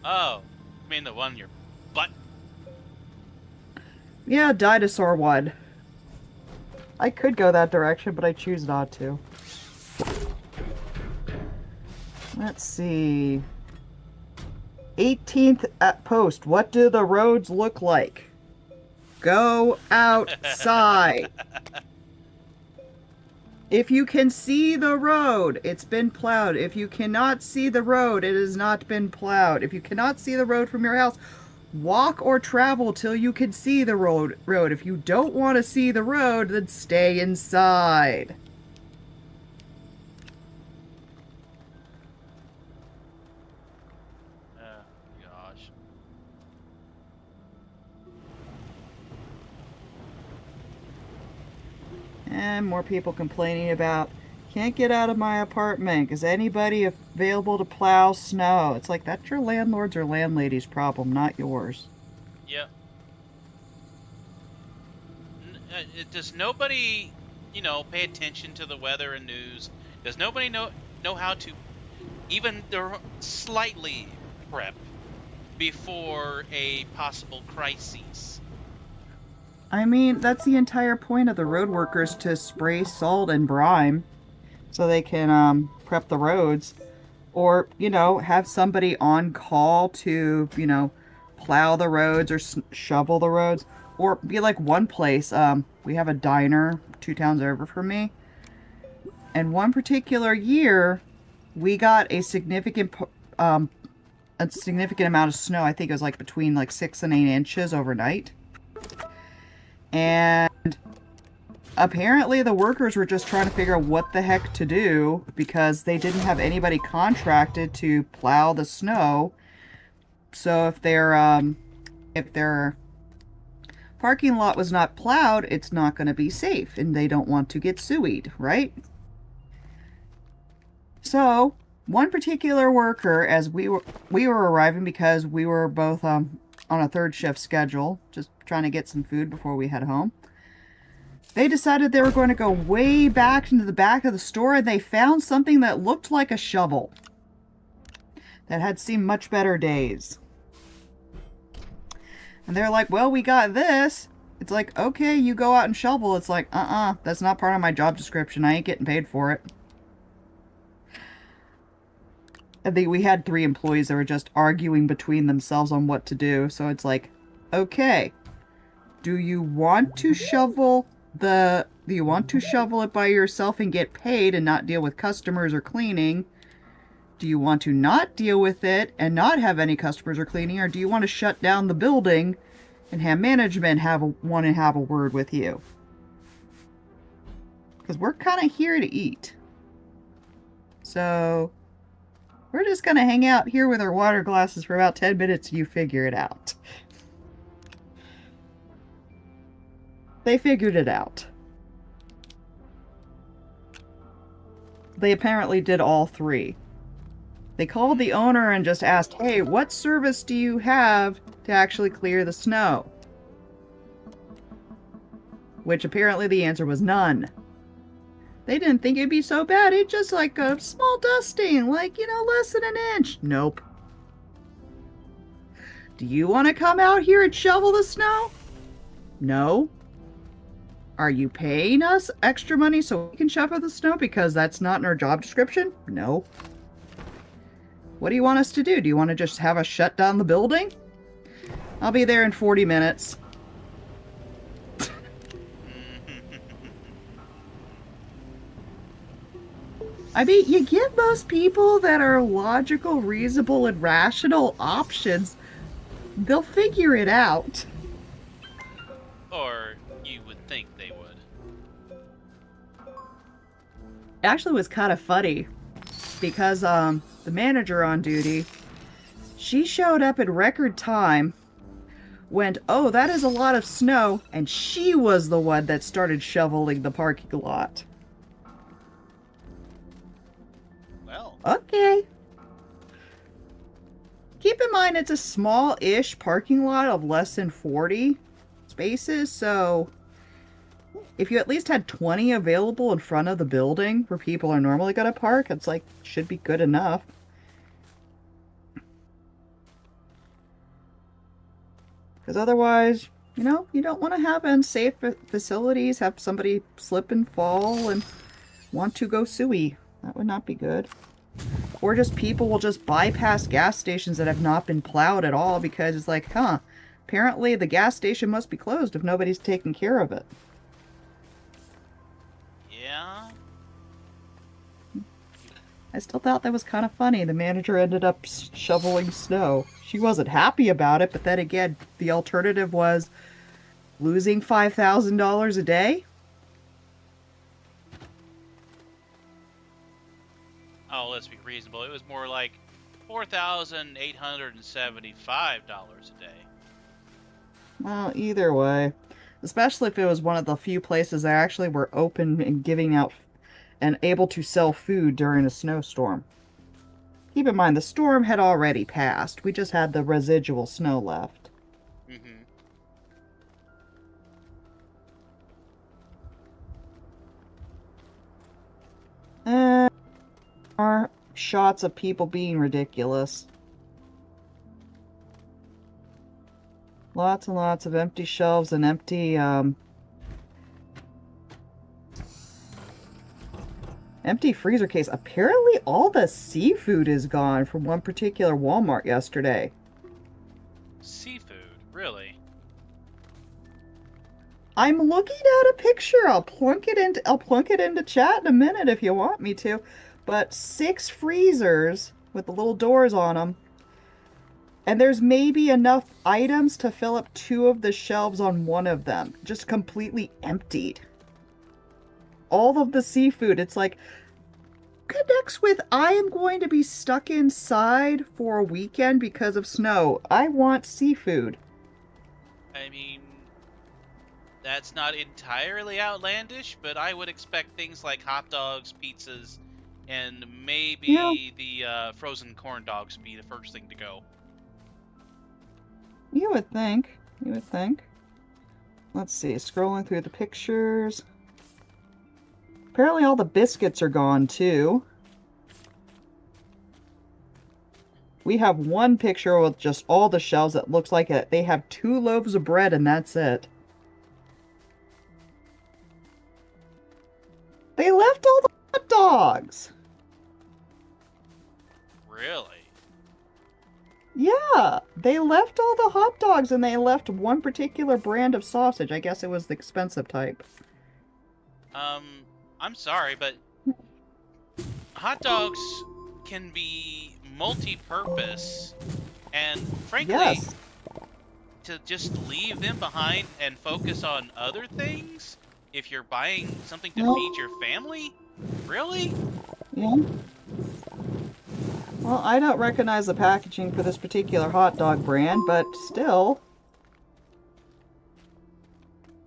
Oh, I mean the one in your butt. Yeah, dinosaur one. I could go that direction, but I choose not to. Let's see. 18th at post. What do the roads look like? Go outside. If you can see the road, it's been plowed. If you cannot see the road, it has not been plowed. If you cannot see the road from your house, walk or travel till you can see the road. If you don't want to see the road, then stay inside. Gosh. And more people complaining about, can't get out of my apartment. Is anybody available to plow snow? It's like, that's your landlord's or landlady's problem, not yours. Yep. Does nobody, pay attention to the weather and news? Does nobody know how to even slightly prep before a possible crisis? I mean, that's the entire point of the road workers, to spray salt and brine so they can prep the roads. Or, have somebody on call to, plow the roads or shovel the roads. Or be like one place, we have a diner 2 towns over from me. And one particular year, we got a significant amount of snow. I think it was like between 6 and 8 inches overnight. And apparently the workers were just trying to figure out what the heck to do because they didn't have anybody contracted to plow the snow. So if their parking lot was not plowed, it's not going to be safe, and they don't want to get sued, right? So one particular worker, as we were arriving because we were both on a 3rd shift schedule, just trying to get some food before we head home. They decided they were going to go way back into the back of the store, and they found something that looked like a shovel that had seen much better days. And they're like, well, we got this. It's like, okay, you go out and shovel. It's like, that's not part of my job description. I ain't getting paid for it. I think we had 3 employees that were just arguing between themselves on what to do. So it's like, okay, do you want to shovel it by yourself and get paid and not deal with customers or cleaning? Do you want to not deal with it and not have any customers or cleaning? Or do you want to shut down the building and have management want to have a word with you? Because we're kind of here to eat. So we're just going to hang out here with our water glasses for about 10 minutes and you figure it out. They figured it out. They apparently did all 3. They called the owner and just asked, hey, what service do you have to actually clear the snow? Which apparently the answer was none. They didn't think it'd be so bad. It's just like a small dusting, less than an inch. Nope. Do you want to come out here and shovel the snow? No. Are you paying us extra money so we can shovel the snow because that's not in our job description? No. What do you want us to do? Do you want to just have us shut down the building? I'll be there in 40 minutes. I mean, you give most people that are logical, reasonable, and rational options, they'll figure it out. Or you would think they would. It actually was kind of funny because the manager on duty, she showed up in record time, went, "Oh, that is a lot of snow," and she was the one that started shoveling the parking lot. Well, Okay. Keep in mind it's a small-ish parking lot of less than 40 spaces, so if you at least had 20 available in front of the building where people are normally going to park, it's like, should be good enough. Because otherwise, you know, you don't want to have unsafe facilities, have somebody slip and fall and want to go suey. That would not be good. Or just people will just bypass gas stations that have not been plowed at all because it's like, huh, apparently the gas station must be closed if nobody's taking care of it. yeah. I still thought that was kind of funny. The manager ended up shoveling snow. She wasn't happy about it, but then again, the alternative was losing $5,000 a day. Oh, let's be reasonable. It was more like $4,875 a day. Well, either way. Especially if it was one of the few places that actually were open and giving out and able to sell food during a snowstorm. Keep in mind, the storm had already passed. We just had the residual snow left. Mm-hmm. Are shots of people being ridiculous. Lots and lots of empty shelves and empty freezer case. Apparently all the seafood is gone from one particular Walmart yesterday. Seafood, really? I'm looking at a picture. I'll plunk it into chat in a minute if you want me to. But 6 freezers with the little doors on them. And there's maybe enough items to fill up 2 of the shelves on one of them. Just completely emptied. All of the seafood, it's like, connects with, I am going to be stuck inside for a weekend because of snow. I want seafood. I mean, that's not entirely outlandish, but I would expect things like hot dogs, pizzas, and maybe the frozen corn dogs be the first thing to go. You would think. You would think. Let's see, scrolling through the pictures. Apparently all the biscuits are gone, too. We have one picture with just all the shelves that looks like it. They have 2 loaves of bread and that's it. They left all the hot dogs! Really? Yeah, they left all the hot dogs and they left one particular brand of sausage. I guess it was the expensive type. I'm sorry, but hot dogs can be multi-purpose, and frankly, Yes. to just leave them behind and focus on other things, if you're buying something to Well- feed your family, really? Yeah. Well, I don't recognize the packaging for this particular hot dog brand, but still.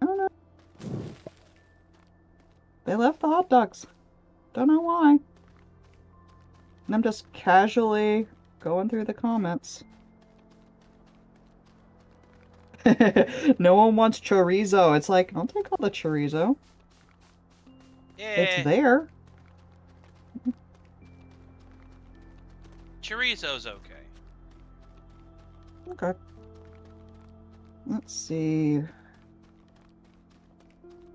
I don't know. They left the hot dogs. Don't know why. And I'm just casually going through the comments. No one wants chorizo. It's like, I'll take all the chorizo. It's there. Chorizo's okay. Okay. Let's see.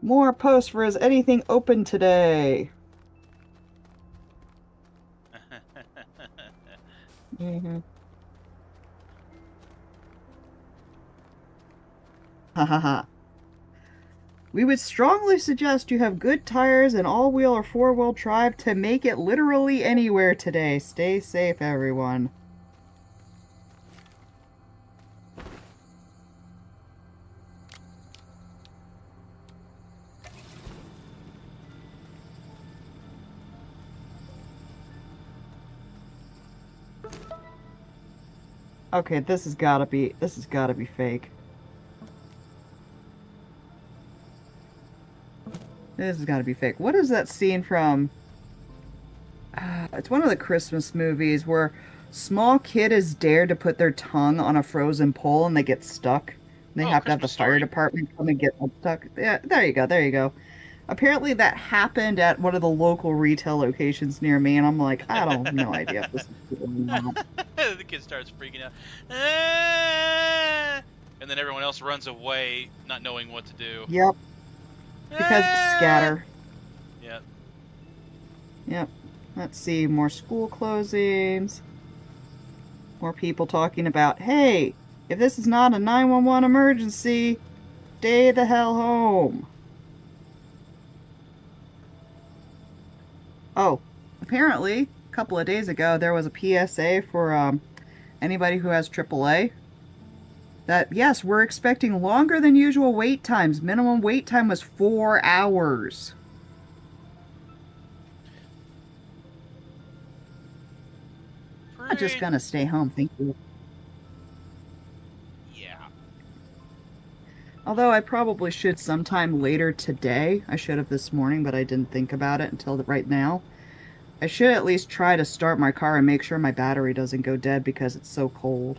More posts for Is Anything Open Today? Mm-hmm. Ha ha ha. We would strongly suggest you have good tires and all-wheel or four-wheel drive to make it literally anywhere today. Stay safe, everyone. Okay, this has gotta be fake. This has gotta be fake. What is that scene from? It's one of the Christmas movies where small kid is dared to put their tongue on a frozen pole and they get stuck. They Oh, have to have the Christmas fire Story. department come and get them stuck. Yeah, there you go, there you go. Apparently that happened at one of the local retail locations near me, and I'm like, I don't have no idea if this is true or not. The kid starts freaking out. "Ah!" And then everyone else runs away, not knowing what to do. Yep, because "Ah!" scatter. Yep. Yep. Let's see, more school closings. More people talking about, hey, if this is not a 911 emergency, stay the hell home. Oh, apparently, a couple of days ago, there was a PSA for anybody who has AAA. That, yes, we're expecting longer than usual wait times. Minimum wait time was 4 hours. I'm just gonna stay home, thank you. Yeah. Although I probably should sometime later today. I should have this morning, but I didn't think about it until right now. I should at least try to start my car and make sure my battery doesn't go dead because it's so cold.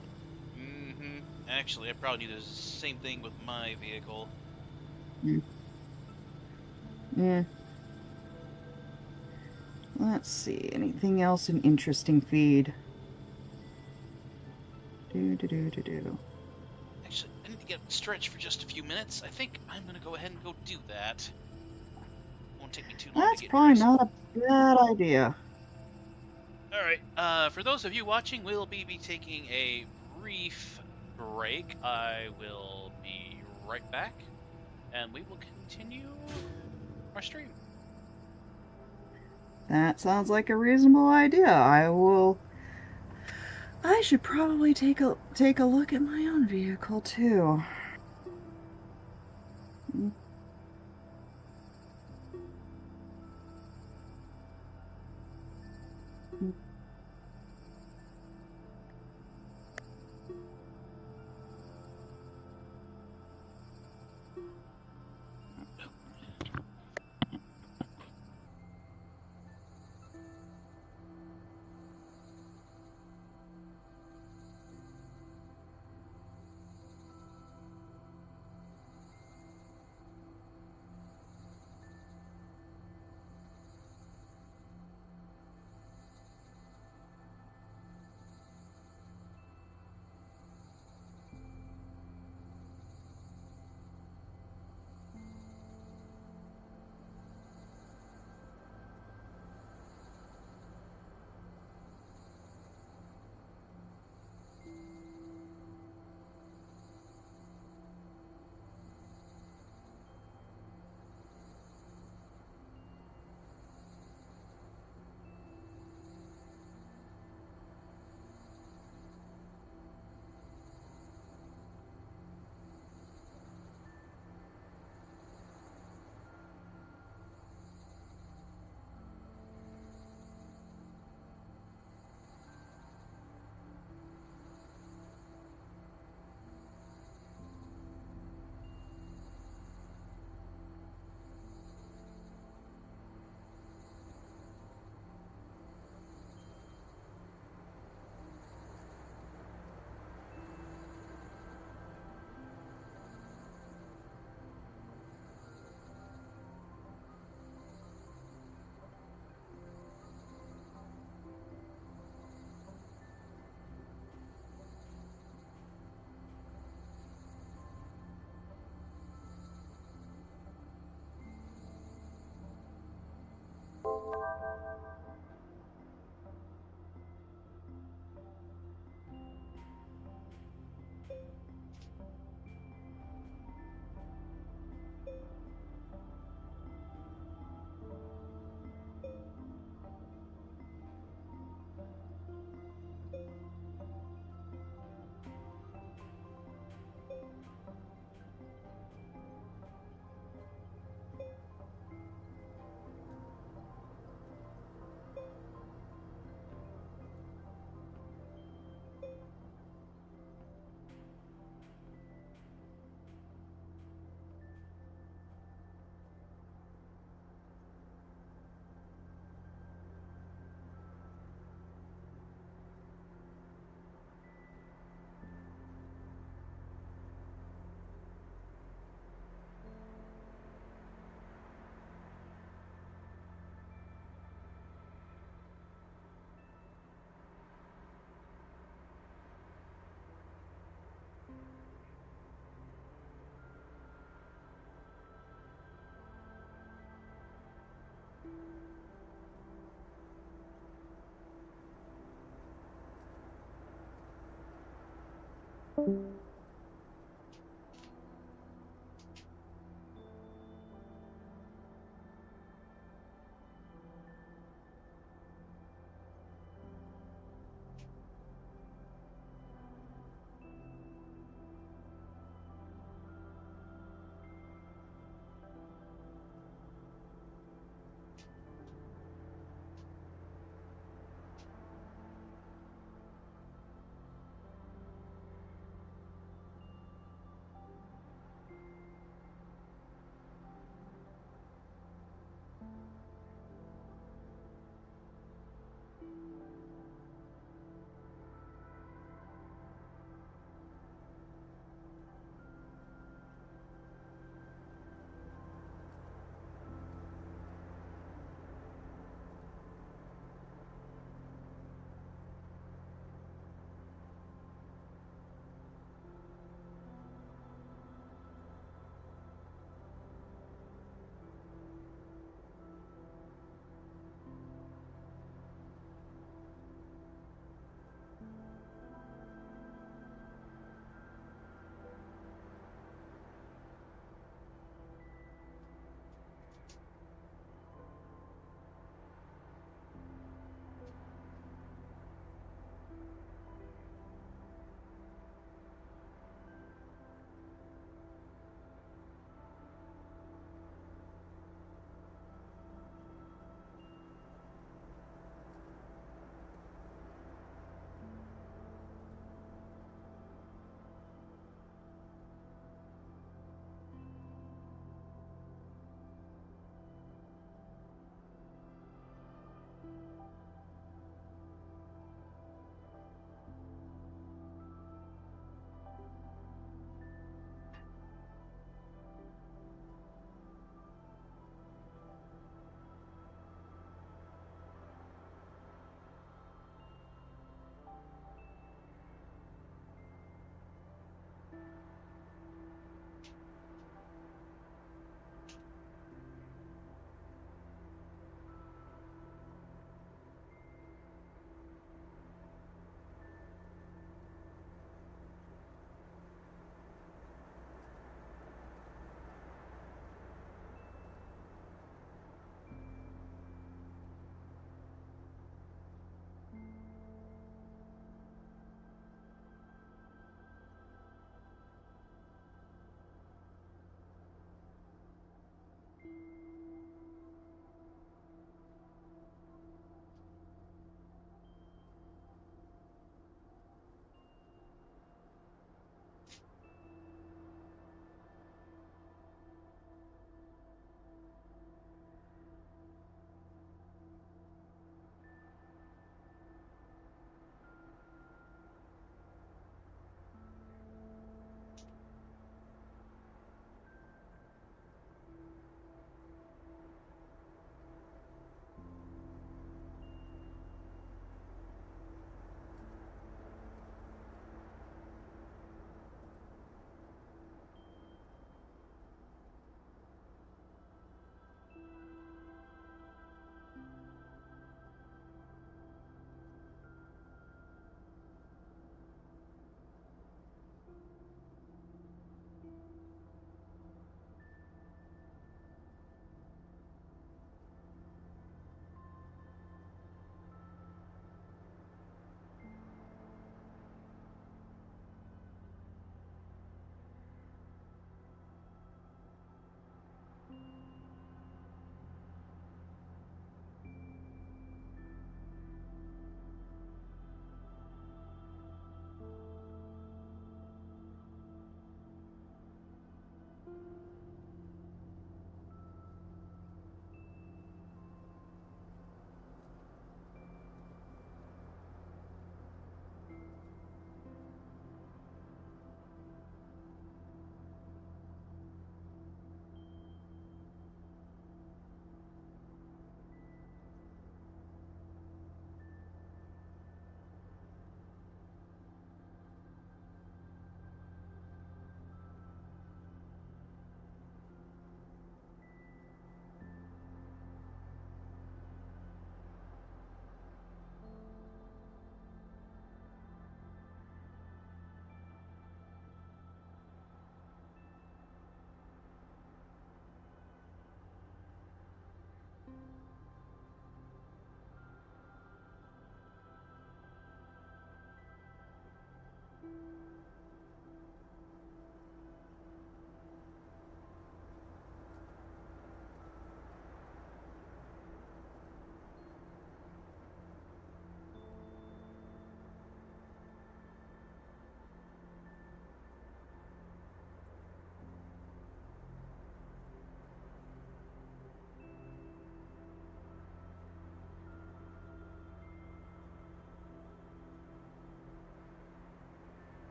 Mm-hmm. Actually, I probably do the same thing with my vehicle. Yeah. Let's see. Anything else in interesting feed? Do. Actually, I need to get stretched for just a few minutes. I think I'm gonna go ahead and go do that. Won't take me too long That's to get probably dressed. not a bad idea. Alright, for those of you watching, we'll be taking a brief break. I will be right back, and we will continue our stream. That sounds like a reasonable idea. I should probably take a look at my own vehicle too.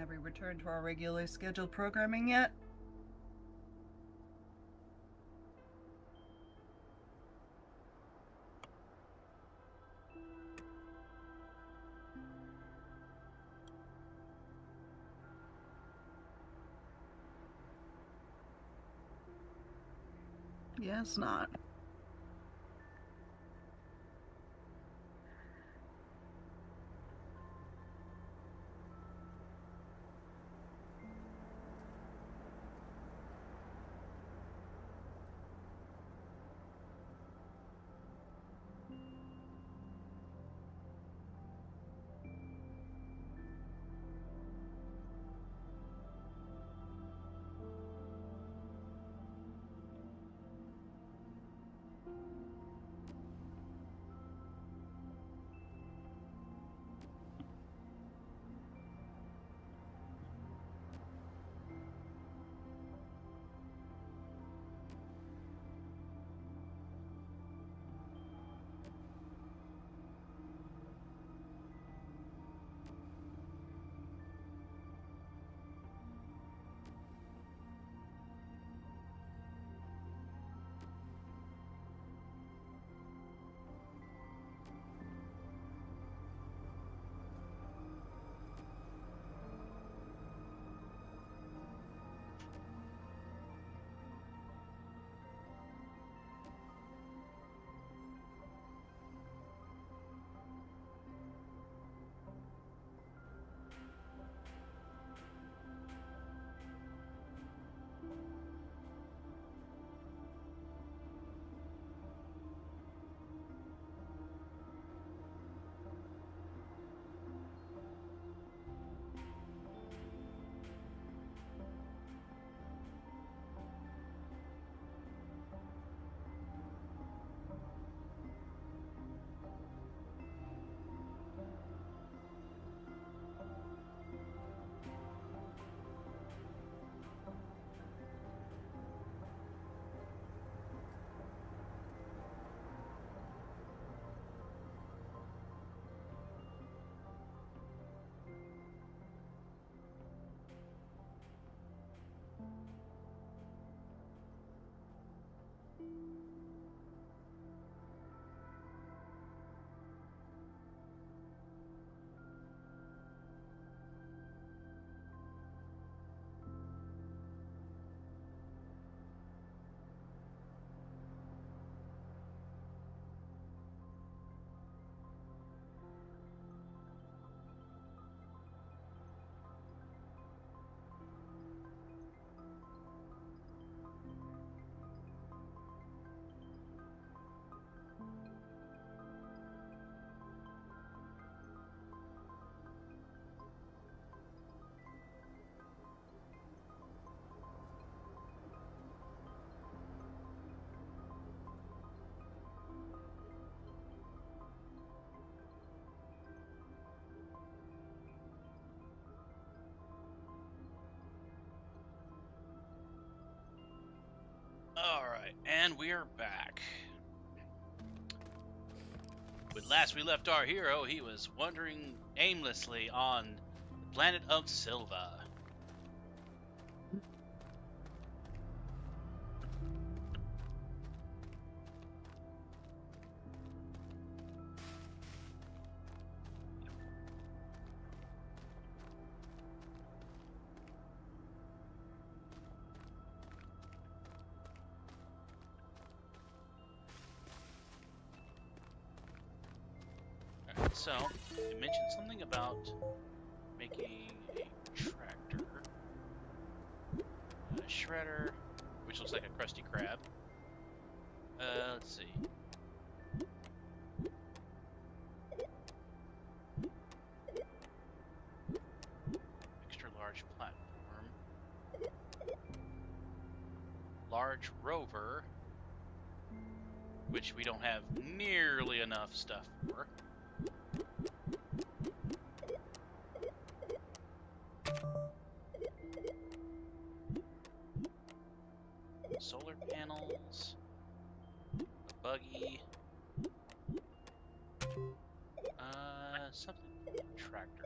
Have we returned to our regularly scheduled programming yet? Yes, not. Alright, and we're back. When last we left our hero, he was wandering aimlessly on the planet of Silva. Alright, so, it mentioned something about making a tractor, a shredder, which looks like a Krusty Krab. Let's see. Extra large platform. Large rover, which we don't have nearly enough stuff for. Solar panels, a buggy, something tractor.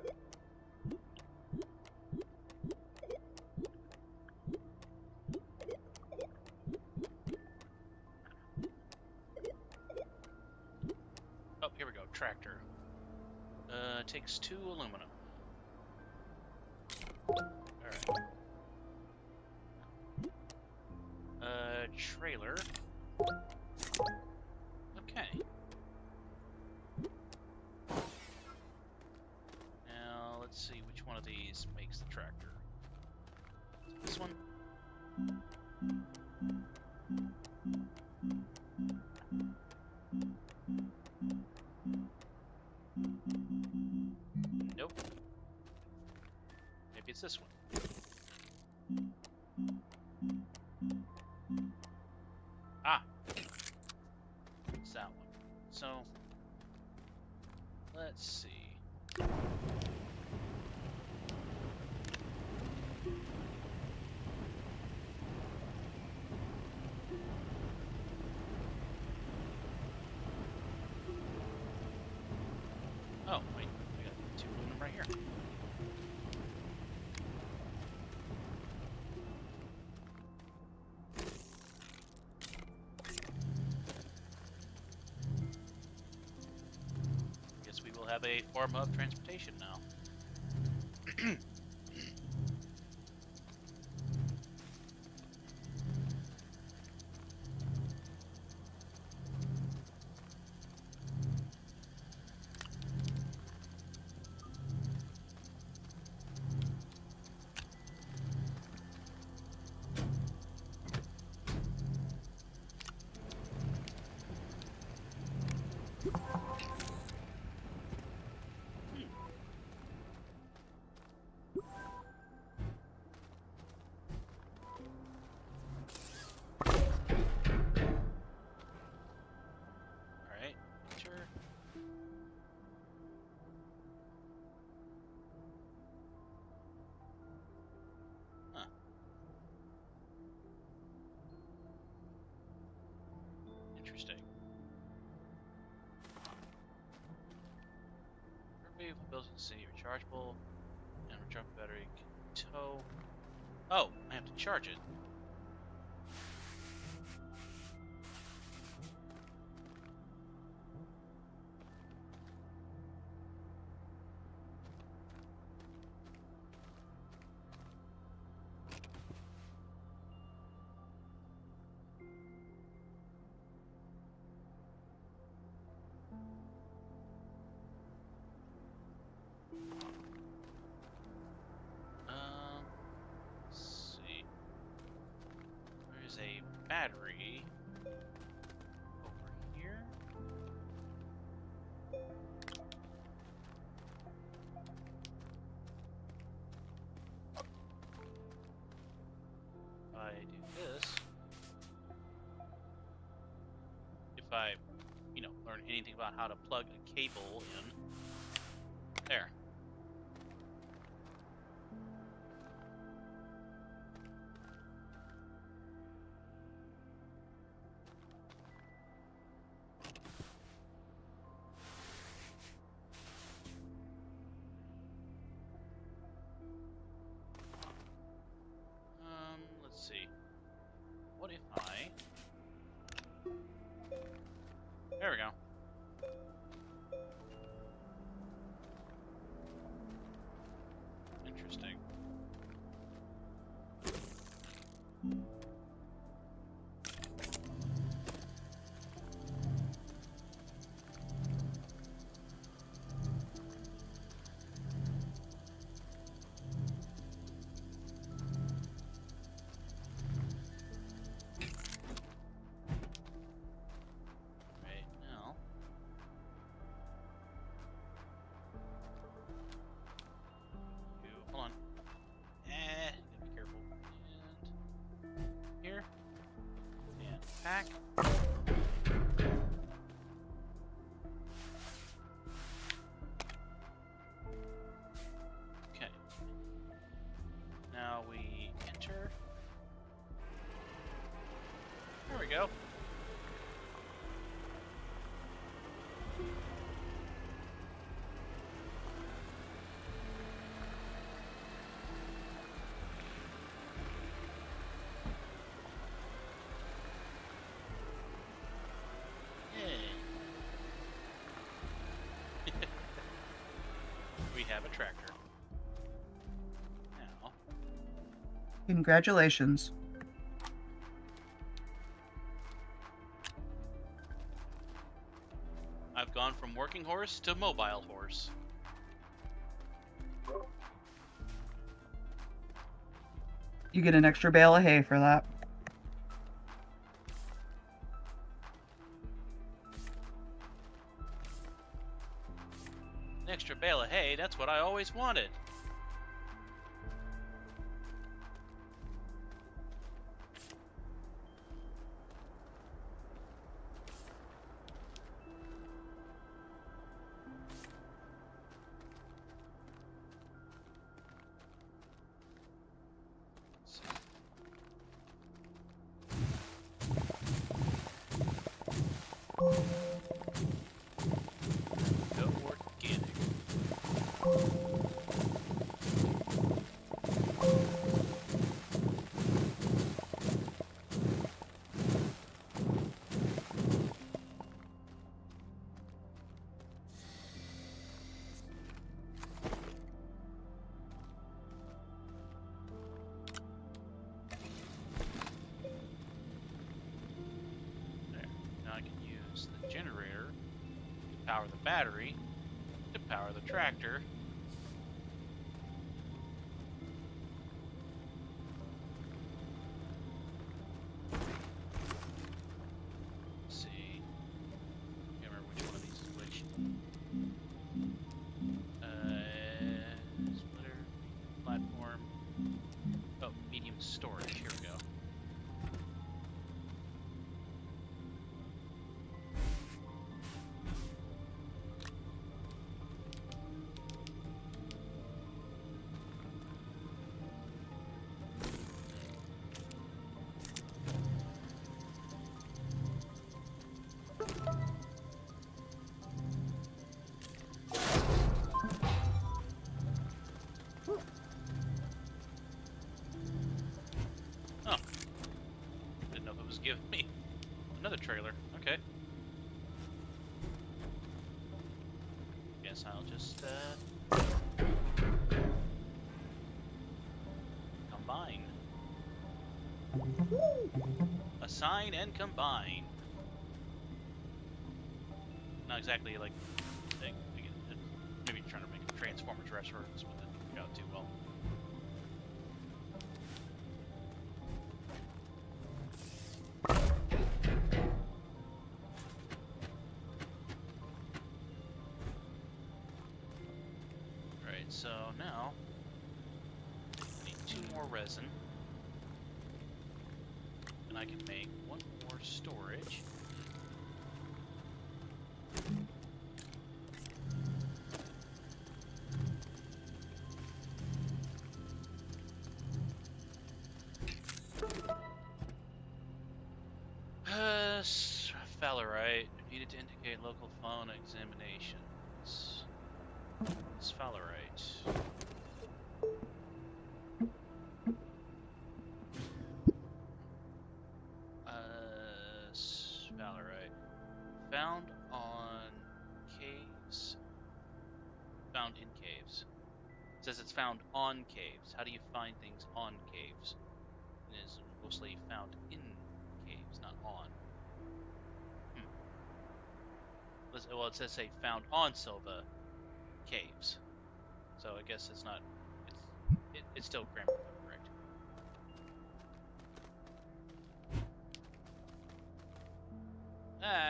Oh, here we go, tractor. Takes 2 aluminum. Alright. Trailer. Okay. Now, let's see which one of these makes the tractor. This one? Nope. Maybe it's this one. Ah! It's that one. So, let's see. Oh, wait. I got 2 aluminum right here. Guess we will have a form of transportation now. Alright, sure. Huh. Interesting. Remove built to see rechargeable and rechargeable battery can tow. Oh, I have to charge it. Let's see. There's a battery over here. If I do this, if I, learn anything about how to plug a cable in, there. go. We have a tractor. Now, Congratulations. I've gone from working horse to mobile horse. You get an extra bale of hay for that. An extra bale of hay, that's what I always wanted. Go organic. There. Now I can use the generator to power the battery, to power the tractor. Let's see. Can't remember which one of these is which. Splitter, platform. Oh, medium storage. Here we go. Oh. Didn't know if it was giving me another trailer. Okay. Guess I'll just, combine. Assign and combine. Not exactly like thing. Maybe trying to make a Transformers reference, but didn't work out too well. Right, so now I need 2 more resin. And I can make 1 more storage. Sphalerite needed to indicate local fauna examinations. Sphalerite. Sphalerite. Found on caves. Found in caves. It says it's found on caves. How do you find things on caves? It is mostly found in caves, not on. Well, it says say found on Silva caves. So I guess it's not. It's still grammar correct.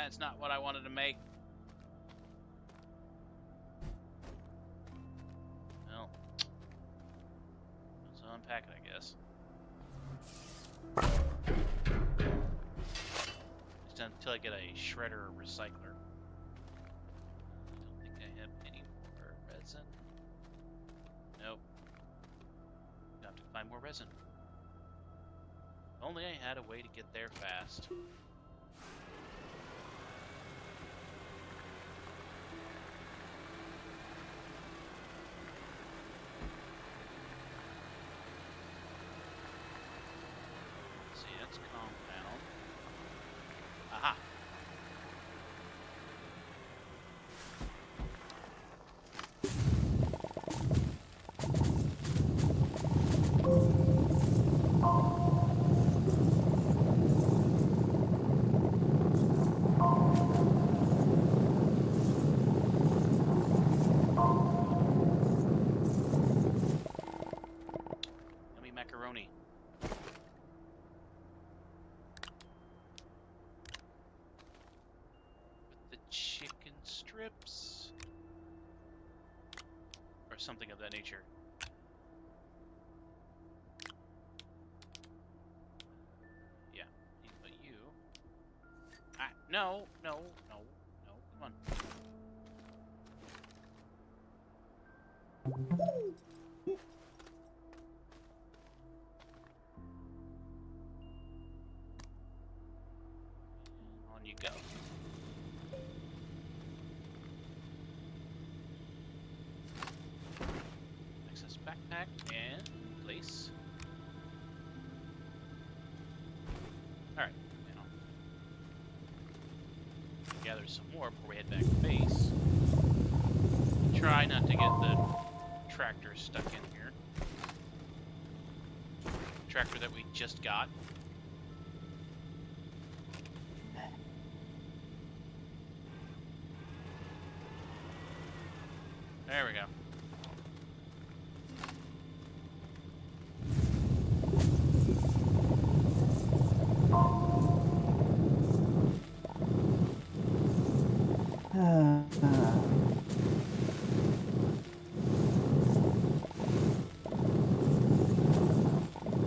It's not what I wanted to make. Well, let's unpack it, I guess. Just until I get a shredder or recycler. I don't think I have any more resin. Nope. Have to find more resin. If only I had a way to get there fast. Aha. Yummy macaroni. With the chicken strips. Or something of that nature. Yeah. But you... no, no, no, no. Come on. On you go. Access backpack and place. Alright, now. Gather some more before we head back to base. Try not to get the tractor stuck in here. Tractor that we just got. There we go.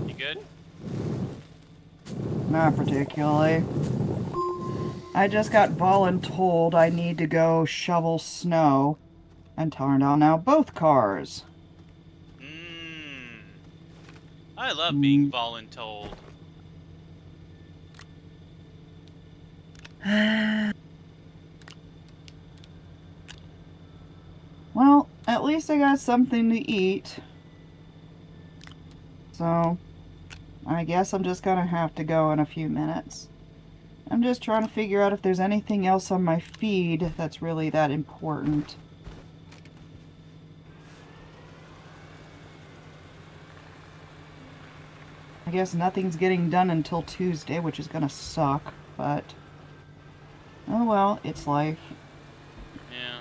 You good? Not particularly. I just got voluntold I need to go shovel snow and turn on now both cars. I love being voluntold. Well, at least I got something to eat. So, I guess I'm just gonna have to go in a few minutes. I'm just trying to figure out if there's anything else on my feed that's really that important. I guess nothing's getting done until Tuesday, which is gonna suck, but... oh well, it's life. Yeah.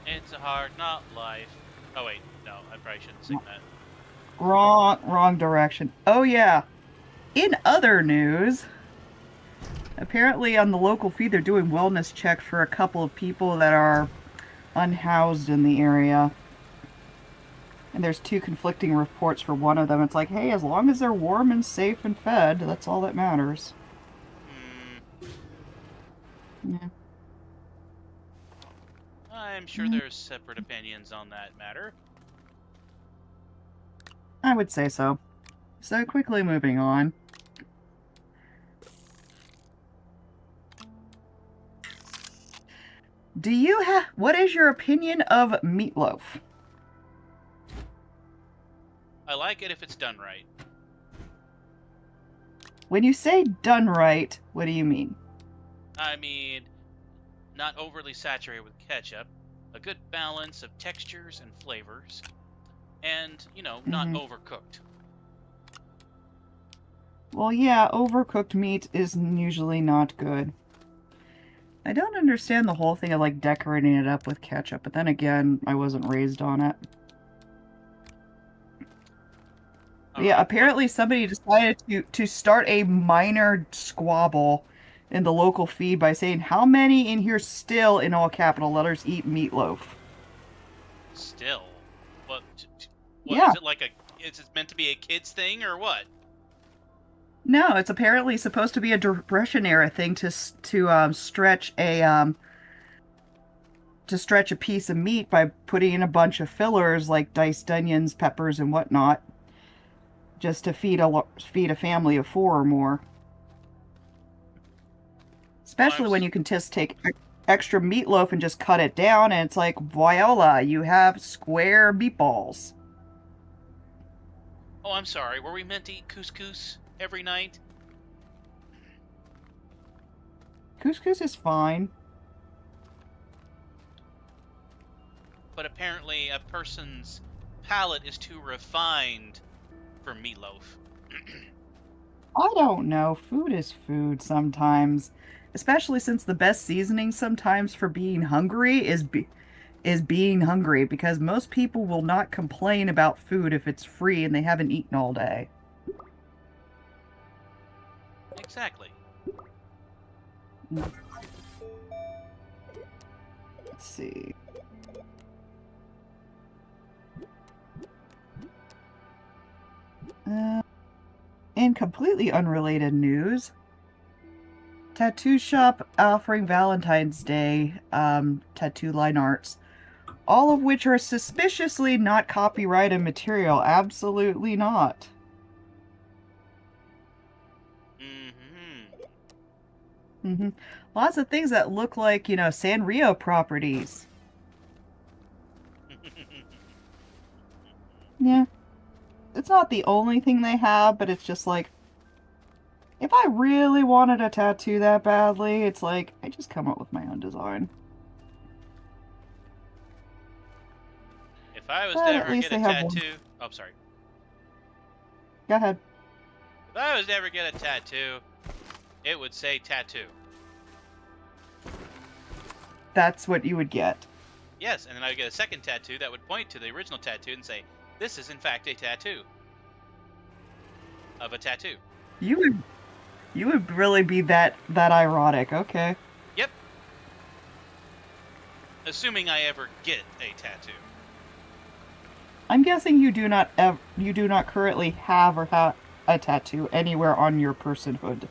It's a hard not life. Oh wait, no, I probably shouldn't sing that. Wrong direction. Oh yeah. In other news, apparently on the local feed they're doing wellness checks for a couple of people that are unhoused in the area. And there's two conflicting reports for one of them. It's like, hey, as long as they're warm and safe and fed, that's all that matters. Yeah. I'm sure there's separate opinions on that matter. I would say so. So quickly moving on. Do you have... what is your opinion of meatloaf? I like it if it's done right. When you say done right, what do you mean? I mean, not overly saturated with ketchup, a good balance of textures and flavors, and, you know, not overcooked. Well, yeah, overcooked meat is usually not good. I don't understand the whole thing of, like, decorating it up with ketchup, but then again, I wasn't raised on it. Yeah, apparently somebody decided to start a minor squabble in the local feed by saying, how many in here still, in all capital letters, eat meatloaf? Still? What Yeah. is it like is it meant to be a kid's thing or what? No, it's apparently supposed to be a Depression era thing to stretch a piece of meat by putting in a bunch of fillers like diced onions, peppers, and whatnot, just to feed a family of 4 or more. Especially when you can just take extra meatloaf and just cut it down, and it's like, voila, you have square meatballs. Oh, I'm sorry. Were we meant to eat couscous every night? Couscous is fine. But apparently a person's palate is too refined for meatloaf. I don't know. Food is food sometimes. Especially since the best seasoning sometimes for being hungry is being hungry, because most people will not complain about food if it's free and they haven't eaten all day. Exactly. Let's see. In completely unrelated news, tattoo shop offering Valentine's Day tattoo line arts, all of which are suspiciously not copyrighted material. Absolutely not. Mm-hmm. Lots of things that look like, Sanrio properties. Yeah. It's not the only thing they have, but it's just like, if I really wanted a tattoo that badly, it's like, I just come up with my own design. If I was But to at ever least get a they have one. tattoo... Oh, sorry. Go ahead. If I was to ever get a tattoo, it would say tattoo. That's what you would get. Yes, and then I would get a second tattoo that would point to the original tattoo and say, this is in fact a tattoo. Of a tattoo. You would really be that ironic, okay. Yep. Assuming I ever get a tattoo. I'm guessing you do not currently have or have a tattoo anywhere on your personhood.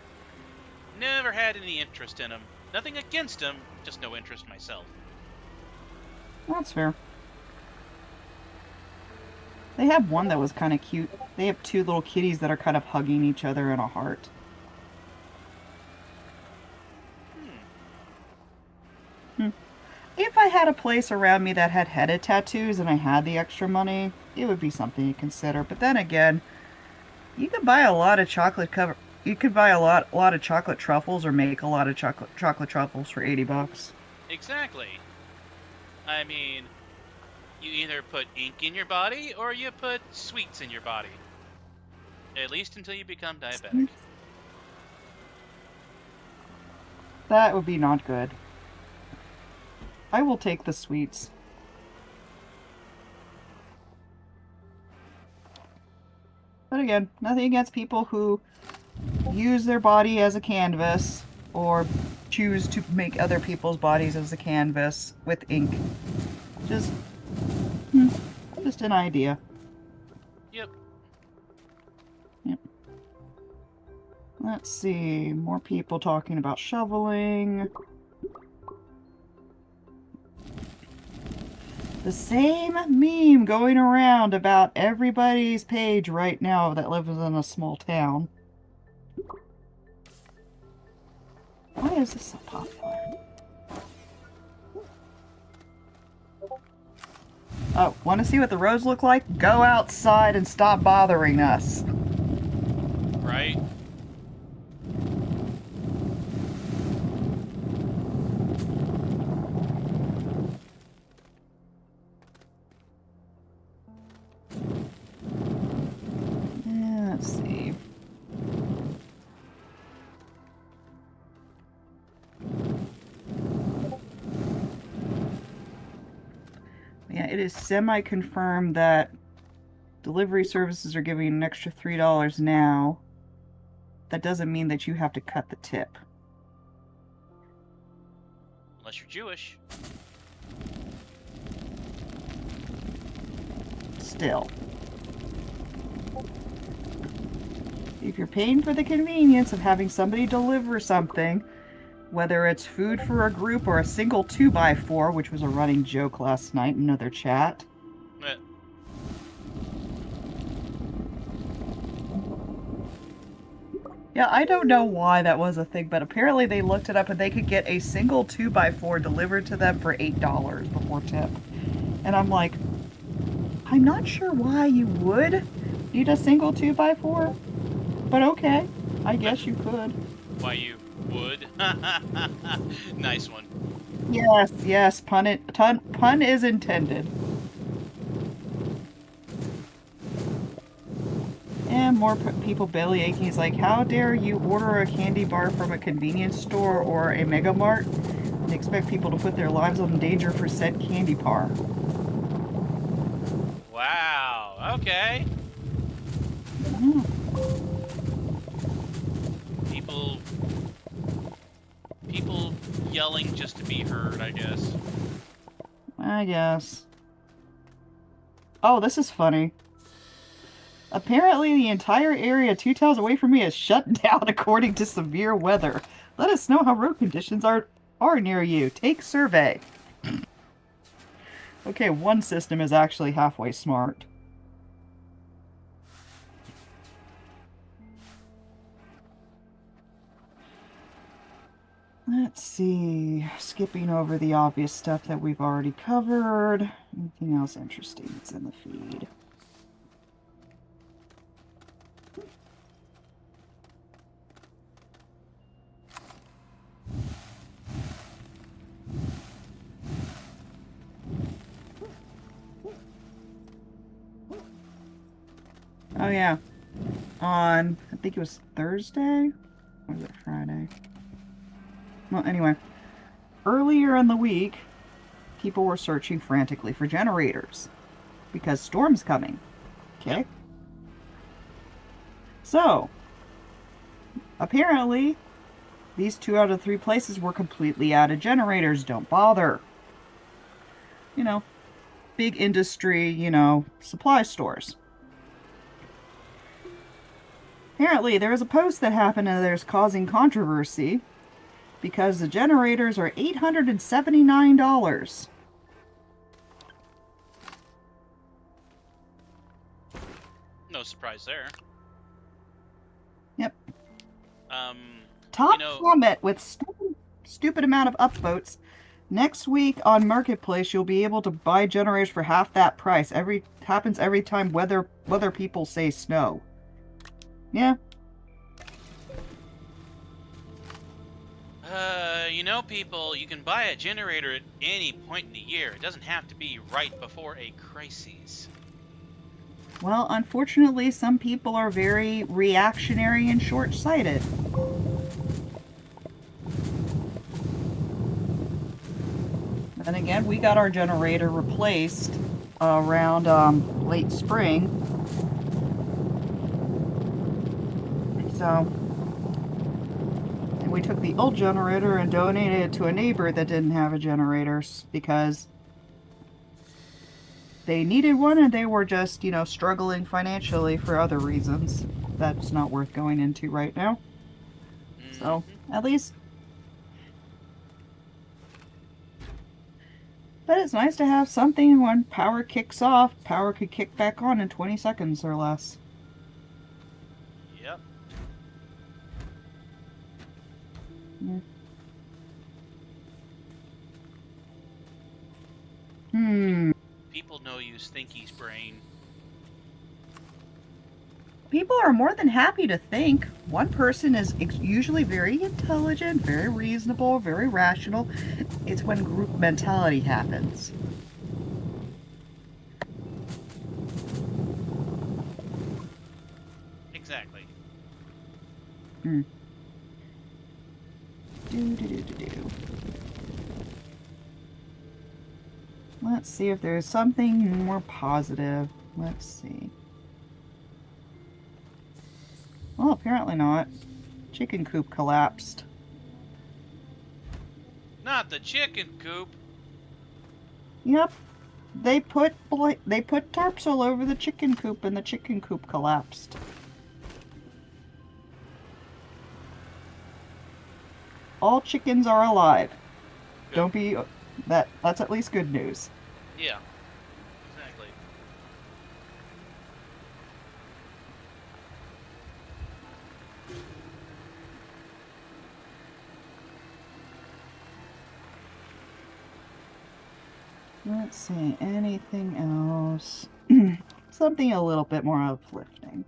Never had any interest in them. Nothing against them, just no interest myself. That's fair. They have one that was kind of cute. They have two little kitties that are kind of hugging each other in a heart. If I had a place around me that had headed tattoos and I had the extra money, it would be something to consider. But then again, you could buy a lot of chocolate cover. You could buy a lot of chocolate truffles or make a lot of chocolate truffles for $80. Exactly. I mean, you either put ink in your body or you put sweets in your body. At least until you become diabetic. That would be not good. I will take the sweets. But again, nothing against people who use their body as a canvas or choose to make other people's bodies as a canvas with ink. Just an idea. Yep. Let's see, more people talking about shoveling. The same meme going around about everybody's page right now that lives in a small town. Why is this so popular? Oh, want to see what the roads look like? Go outside and stop bothering us. Right? Let's see. Yeah, it is semi-confirmed that delivery services are giving an extra $3 now. That doesn't mean that you have to cut the tip. Unless you're Jewish. Still. If you're paying for the convenience of having somebody deliver something, whether it's food for a group or a single 2x4, which was a running joke last night in another chat. Yeah, I don't know why that was a thing, but apparently they looked it up and they could get a single 2x4 delivered to them for $8 before tip. And I'm like, I'm not sure why you would need a single 2x4, but okay, I guess you could. Why you Wood. Nice one. Yes, yes, pun is intended. And more people belly aching. He's like, how dare you order a candy bar from a convenience store or a Mega Mart and expect people to put their lives in danger for said candy bar? Wow. Okay. Mm, People yelling just to be heard, I guess. I guess. Oh, this is funny. Apparently, the entire area 2 towns away from me is shut down according to severe weather. Let us know how road conditions are near you. Take survey. Okay, one system is actually halfway smart. Let's see. Skipping over the obvious stuff that we've already covered. Anything else interesting that's in the feed? Oh yeah. On, I think it was Thursday? Or was it Friday? Well, anyway. Earlier in the week, people were searching frantically for generators. Because storm's coming. Okay? Yep. So, apparently, these 2 out of 3 places were completely out of generators. Don't bother. You know, big industry, you know, supply stores. Apparently, there was a post that happened and there's causing controversy because the generators are $879. No surprise there. Yep. Um, Top you know, comment with stupid amount of upvotes. Next week on Marketplace, you'll be able to buy generators for half that price. Happens every time weather people say snow. Yeah. people, you can buy a generator at any point in the year. It doesn't have to be right before a crisis. Well, unfortunately, some people are very reactionary and short-sighted. Then again, we got our generator replaced around late spring. So, and we took the old generator and donated it to a neighbor that didn't have a generator because they needed one and they were just, struggling financially for other reasons. That's not worth going into right now. So, at least. But it's nice to have something when power kicks off, power could kick back on in 20 seconds or less. Yep. People know you Stinky's brain. People are more than happy to think. One person is usually very intelligent, very reasonable, very rational. It's when group mentality happens. Exactly. Let's see if there's something more positive. Let's see. Well, apparently not. Chicken coop collapsed. Not the chicken coop. Yep. They put tarps all over the chicken coop and the chicken coop collapsed. All chickens are alive. Good. Don't be that's at least good news. Yeah. Exactly. Let's see, anything else? Something a little bit more uplifting.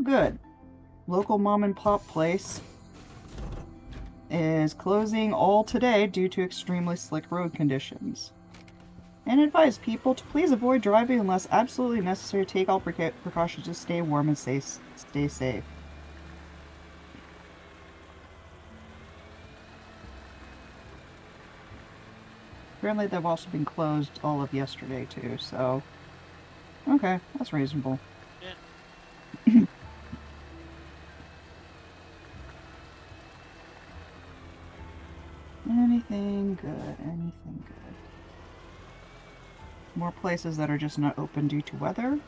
good. Local mom and pop place is closing all today due to extremely slick road conditions. And advise people to please avoid driving unless absolutely necessary. Take all precautions to stay warm and stay safe. Apparently they've also been closed all of yesterday too, so... Okay, that's reasonable. Yeah. Anything good, anything good. More places that are just not open due to weather.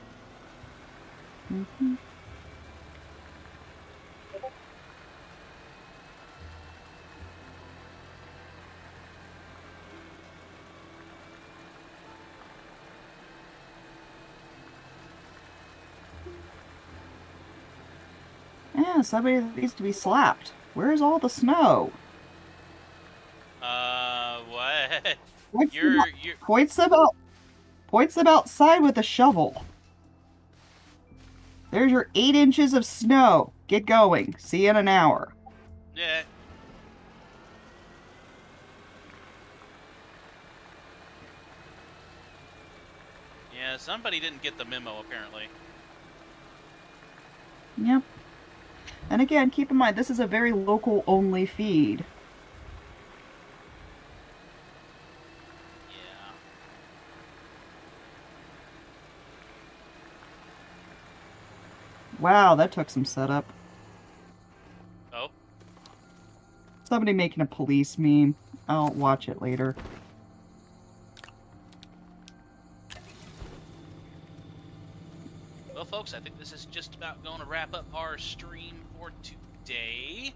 Yeah, somebody needs to be slapped. Where's all the snow? What? Points them outside with a shovel. There's your 8 inches of snow. Get going. See you in an hour. Yeah. Yeah, somebody didn't get the memo, apparently. Yep. And again, keep in mind, this is a very local-only feed. Yeah. Wow, that took some setup. Oh? Somebody making a police meme. I'll watch it later. Well, folks, I think this is just about going to wrap up our stream for today.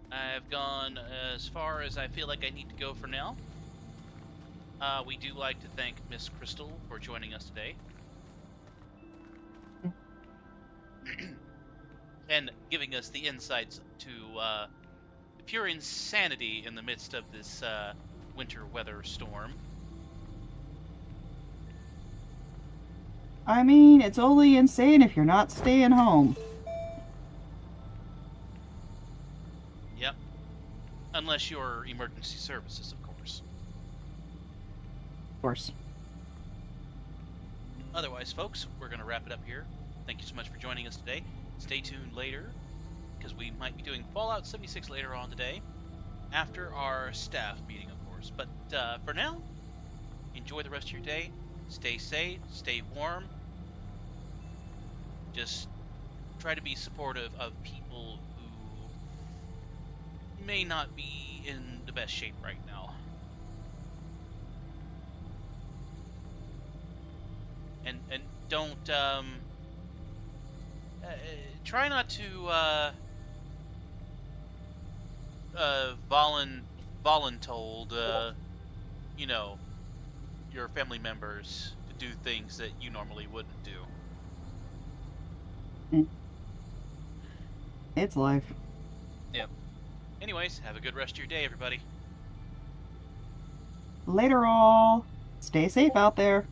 I've gone as far as I feel like I need to go for now. We do like to thank Miss Crystal for joining us today. And giving us the insights to the pure insanity in the midst of this winter weather storm. I mean, it's only insane if you're not staying home. Yep. Unless you're emergency services, of course. Of course. Otherwise, folks, we're going to wrap it up here. Thank you so much for joining us today. Stay tuned later, because we might be doing Fallout 76 later on today, after our staff meeting, of course. But for now, enjoy the rest of your day. Stay safe, stay warm. Just try to be supportive of people who may not be in the best shape right now. And don't try not to voluntold you know, your family members to do things that you normally wouldn't do. It's life. Yep. Anyways, have a good rest of your day, everybody. Later all. Stay safe out there.